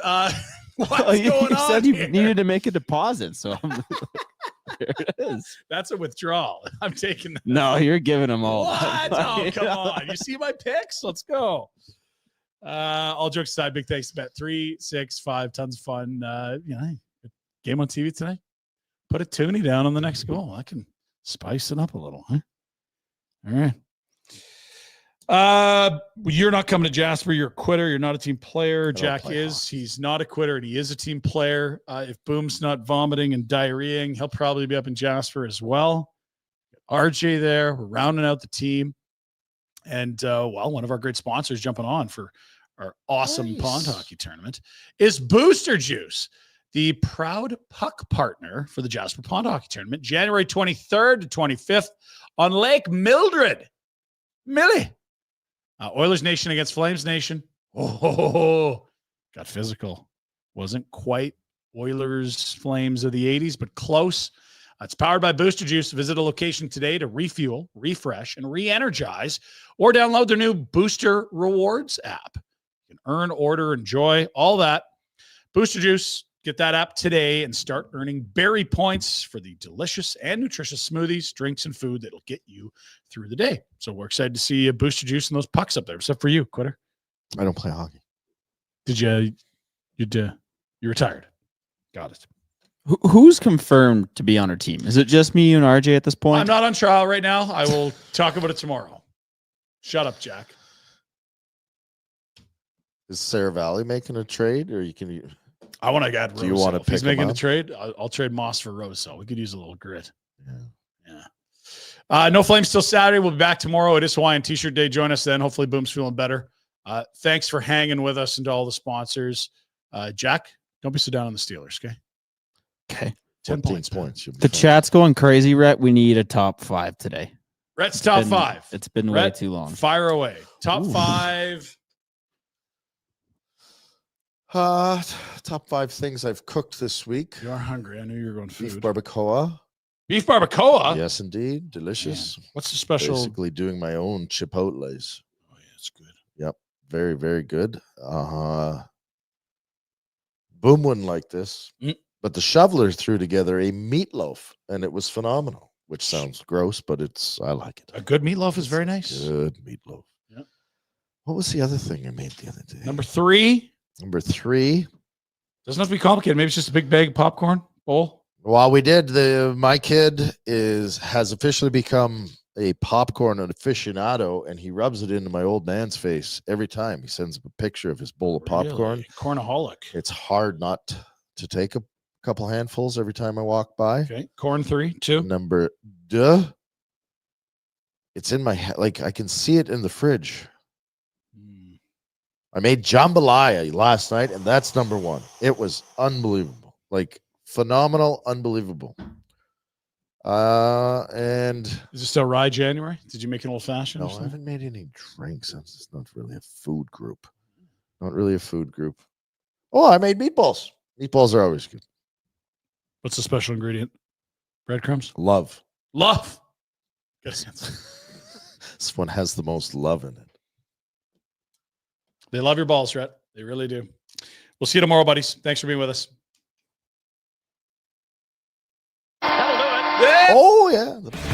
S1: What's going on?
S3: You said you needed to make a deposit, so there it is.
S1: That's a withdrawal. I'm taking that.
S3: No, you're giving them all.
S1: What? Oh, come on. You see my picks? Let's go. All jokes aside, big thanks to Bet365. Tons of fun. Game on TV tonight. Put a toonie down on the next goal. I can spice it up a little, huh? All right. You're not coming to Jasper. You're a quitter. You're not a team player. Jack is. He's not a quitter, and he is a team player. If Boom's not vomiting and diarrheaing, he'll probably be up in Jasper as well. RJ there. We're rounding out the team. And, one of our great sponsors jumping on for our awesome pond hockey tournament is Booster Juice, the proud puck partner for the Jasper Pond Hockey Tournament, January 23rd to 25th on Lake Mildred. Millie. Oilers Nation against Flames Nation. Oh, got physical. Wasn't quite Oilers Flames of the 80s, but close. It's powered by Booster Juice. Visit a location today to refuel, refresh, and re-energize, or download their new Booster Rewards app. You can earn, order, enjoy, all that. Booster Juice. Get that app today and start earning berry points for the delicious and nutritious smoothies, drinks, and food that'll get you through the day. So we're excited to see Booster Juice and those pucks up there. Except for you, Quitter.
S2: I don't play hockey.
S1: Did you? You retired. Got it.
S3: Who's confirmed to be on our team? Is it just me, you, and RJ at this point?
S1: I'm not on trial right now. I will talk about it tomorrow. Shut up, Jack.
S2: Is Seravalli making a trade, or you can?
S1: I want to add Rose.
S2: Do you want to pick
S1: he's making
S2: him
S1: a
S2: up?
S1: trade? I'll trade Moss for Rose. So we could use a little grit. Yeah. No Flames till Saturday. We'll be back tomorrow. It is Hawaiian T-shirt day. Join us then. Hopefully Boom's feeling better. Thanks for hanging with us and to all the sponsors. Jack, don't be so down on the Steelers, okay?
S3: Okay.
S1: 10 points.
S3: The chat's going crazy, Rhett. We need a top 5 today.
S1: Rhett's top 5.
S3: It's been way too long.
S1: Fire away. Top 5.
S2: Top 5 things I've cooked this week.
S1: You are hungry. I knew you were going food.
S2: Beef barbacoa.
S1: Beef barbacoa?
S2: Yes, indeed. Delicious.
S1: Man. What's the special?
S2: Basically doing my own chipotles.
S1: Oh, yeah, it's good.
S2: Yep. Very, very good. Boom wouldn't like this. But the shoveler threw together a meatloaf, and it was phenomenal, which sounds gross, but I like it.
S1: A good meatloaf is very nice.
S2: Good meatloaf.
S1: Yep.
S2: What was the other thing I made the other day?
S1: Number 3.
S2: Number 3.
S1: Doesn't have to be complicated. Maybe it's just a big bag of popcorn bowl.
S2: Well, we did. My kid has officially become a popcorn aficionado, and he rubs it into my old man's face every time. He sends a picture of his bowl of popcorn.
S1: Really? Cornaholic.
S2: It's hard not to take a couple handfuls every time I walk by.
S1: Okay. Corn 3, 2.
S2: Number 2. It's in my head. Like I can see it in the fridge. I made jambalaya last night, and that's number 1. It was unbelievable. Like phenomenal, unbelievable. And
S1: is it still rye January? Did you make an old fashioned?
S2: No, I haven't made any drinks since it's not really a food group. Not really a food group. Oh, I made meatballs. Meatballs are always good.
S1: What's the special ingredient? Breadcrumbs?
S2: Love.
S1: Love. Good answer.
S2: This one has the most love in it.
S1: They love your balls, Rhett. They really do. We'll see you tomorrow, buddies. Thanks for being with us.
S8: That'll do it.
S5: Yeah.
S2: Oh yeah.